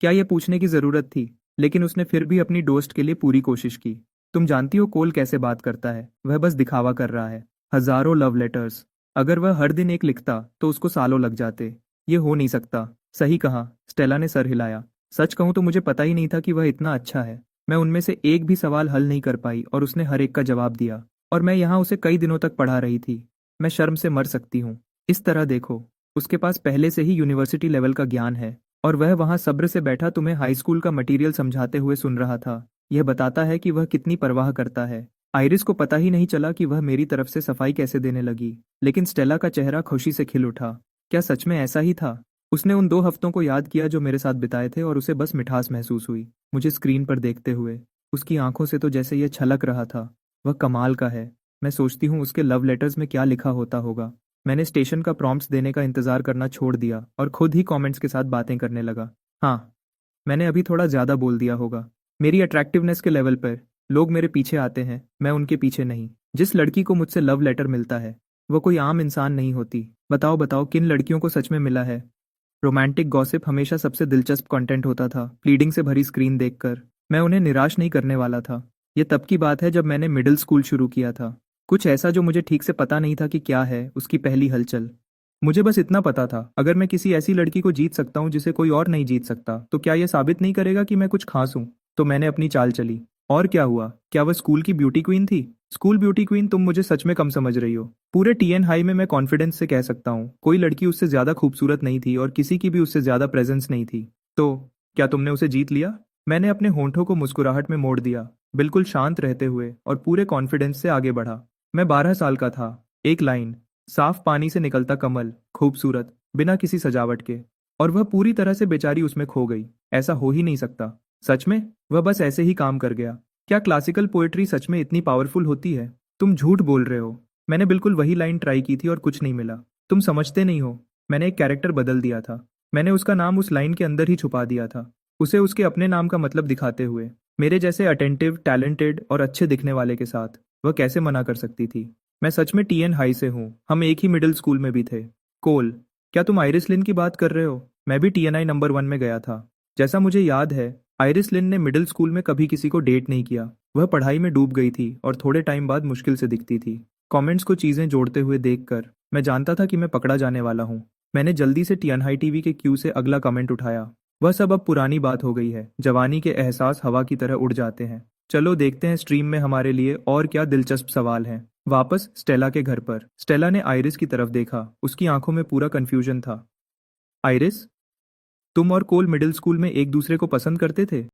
क्या यह पूछने की जरूरत थी? लेकिन उसने फिर भी अपनी दोस्त के लिए पूरी कोशिश की। तुम जानती हो कोल कैसे बात करता है? वह बस दिखावा कर रहा है। हजारों लव लेटर्स, अगर वह हर दिन एक लिखता तो उसको सालों लग जाते। ये हो नहीं सकता। सही कहा, स्टेला ने सर हिलाया। सच कहूं तो मुझे पता ही नहीं था कि वह इतना अच्छा है। मैं उनमें से एक भी सवाल हल नहीं कर पाई और उसने हर एक का जवाब दिया, और मैं यहाँ उसे कई दिनों तक पढ़ा रही थी। मैं शर्म से मर सकती हूँ। इस तरह देखो, उसके पास पहले से ही यूनिवर्सिटी लेवल का ज्ञान है, और वह वहाँ सब्र से बैठा तुम्हें हाई स्कूल का मटेरियल समझाते हुए सुन रहा था। यह बताता है कि वह कितनी परवाह करता है। आइरिस को पता ही नहीं चला कि वह मेरी तरफ से सफाई कैसे देने लगी, लेकिन स्टेला का चेहरा खुशी से खिल उठा। क्या सच में ऐसा ही था? उसने उन 2 हफ्तों को याद किया जो मेरे साथ बिताए थे, और उसे बस मिठास महसूस हुई मुझे स्क्रीन पर देखते हुए। उसकी आंखों से तो जैसे यह छलक रहा था। वह कमाल का है। मैं सोचती हूँ उसके लव लेटर्स में क्या लिखा होता होगा। मैंने स्टेशन का प्रॉम्प्ट्स देने का इंतजार करना छोड़ दिया और खुद ही कमेंट्स के साथ बातें करने लगा। हाँ, मैंने अभी थोड़ा ज्यादा बोल दिया होगा। मेरी अट्रैक्टिवनेस के लेवल पर लोग मेरे पीछे आते हैं, मैं उनके पीछे नहीं। जिस लड़की को मुझसे लव लेटर मिलता है वो कोई आम इंसान नहीं होती। बताओ बताओ, किन लड़कियों को सच में मिला है? रोमांटिक गॉसिप हमेशा सबसे दिलचस्प कंटेंट होता था। प्लीडिंग से भरी स्क्रीन देखकर मैं उन्हें निराश नहीं करने वाला था। ये तब की बात है जब मैंने मिडिल स्कूल शुरू किया था। कुछ ऐसा जो मुझे ठीक से पता नहीं था कि क्या है उसकी पहली हलचल। मुझे बस इतना पता था, अगर मैं किसी ऐसी लड़की को जीत सकता हूँ जिसे कोई और नहीं जीत सकता, तो क्या यह साबित नहीं करेगा कि मैं कुछ खास हूँ? तो मैंने अपनी चाल चली। और क्या हुआ? क्या वह स्कूल की ब्यूटी क्वीन थी? School beauty queen? तुम मुझे सच में कम समझ रही हो। पूरे टीएन हाई में मैं कॉन्फिडेंस से कह सकता हूँ कोई लड़की उससे ज्यादा खूबसूरत नहीं थी, और किसी की भी उससे ज्यादा प्रेजेंस नहीं थी। तो क्या तुमने उसे जीत लिया? मैंने अपने होंठों को मुस्कुराहट में मोड़ दिया, बिल्कुल शांत रहते हुए, और पूरे कॉन्फिडेंस से आगे बढ़ा। मैं 12 साल का था। एक लाइन, साफ पानी से निकलता कमल, खूबसूरत, बिना किसी सजावट के, और वह पूरी तरह से बेचारी उसमें खो गई। ऐसा हो ही नहीं सकता। सच में वह बस ऐसे ही काम कर गया। क्या क्लासिकल पोएट्री सच में इतनी पावरफुल होती है? तुम झूठ बोल रहे हो। मैंने बिल्कुल वही लाइन ट्राई की थी और कुछ नहीं मिला। तुम समझते नहीं हो। मैंने एक कैरेक्टर बदल दिया था। मैंने उसका नाम उस लाइन के अंदर ही छुपा दिया था, उसे उसके अपने नाम का मतलब दिखाते हुए। मेरे जैसे अटेंटिव, टैलेंटेड और अच्छे दिखने वाले के साथ वह कैसे मना कर सकती थी? मैं सच में टीएन हाई से हूँ। हम एक ही मिडिल स्कूल में भी थे। कोल, क्या तुम आइरिस लिन की बात कर रहे हो? मैं भी टीएनआई नंबर 1 में गया था। जैसा मुझे याद है, आइरिस लिन ने मिडिल स्कूल में कभी किसी को डेट नहीं किया। वह पढ़ाई में डूब गई थी और थोड़े टाइम बाद मुश्किल से दिखती थी। कमेंट्स को चीजें जोड़ते हुए देखकर मैं जानता था कि मैं पकड़ा जाने वाला हूँ। मैंने जल्दी से टियनहाई टीवी के क्यू से अगला कमेंट उठाया। वह सब अब पुरानी बात हो गई है। जवानी के एहसास हवा की तरह उड़ जाते हैं। चलो देखते हैं स्ट्रीम में हमारे लिए और क्या दिलचस्प सवाल हैं। वापस स्टेला के घर पर स्टेला ने आइरिस की तरफ देखा। उसकी आंखों में पूरा कंफ्यूजन था। आइरिस, तुम और कोल मिडिल स्कूल में एक दूसरे को पसंद करते थे?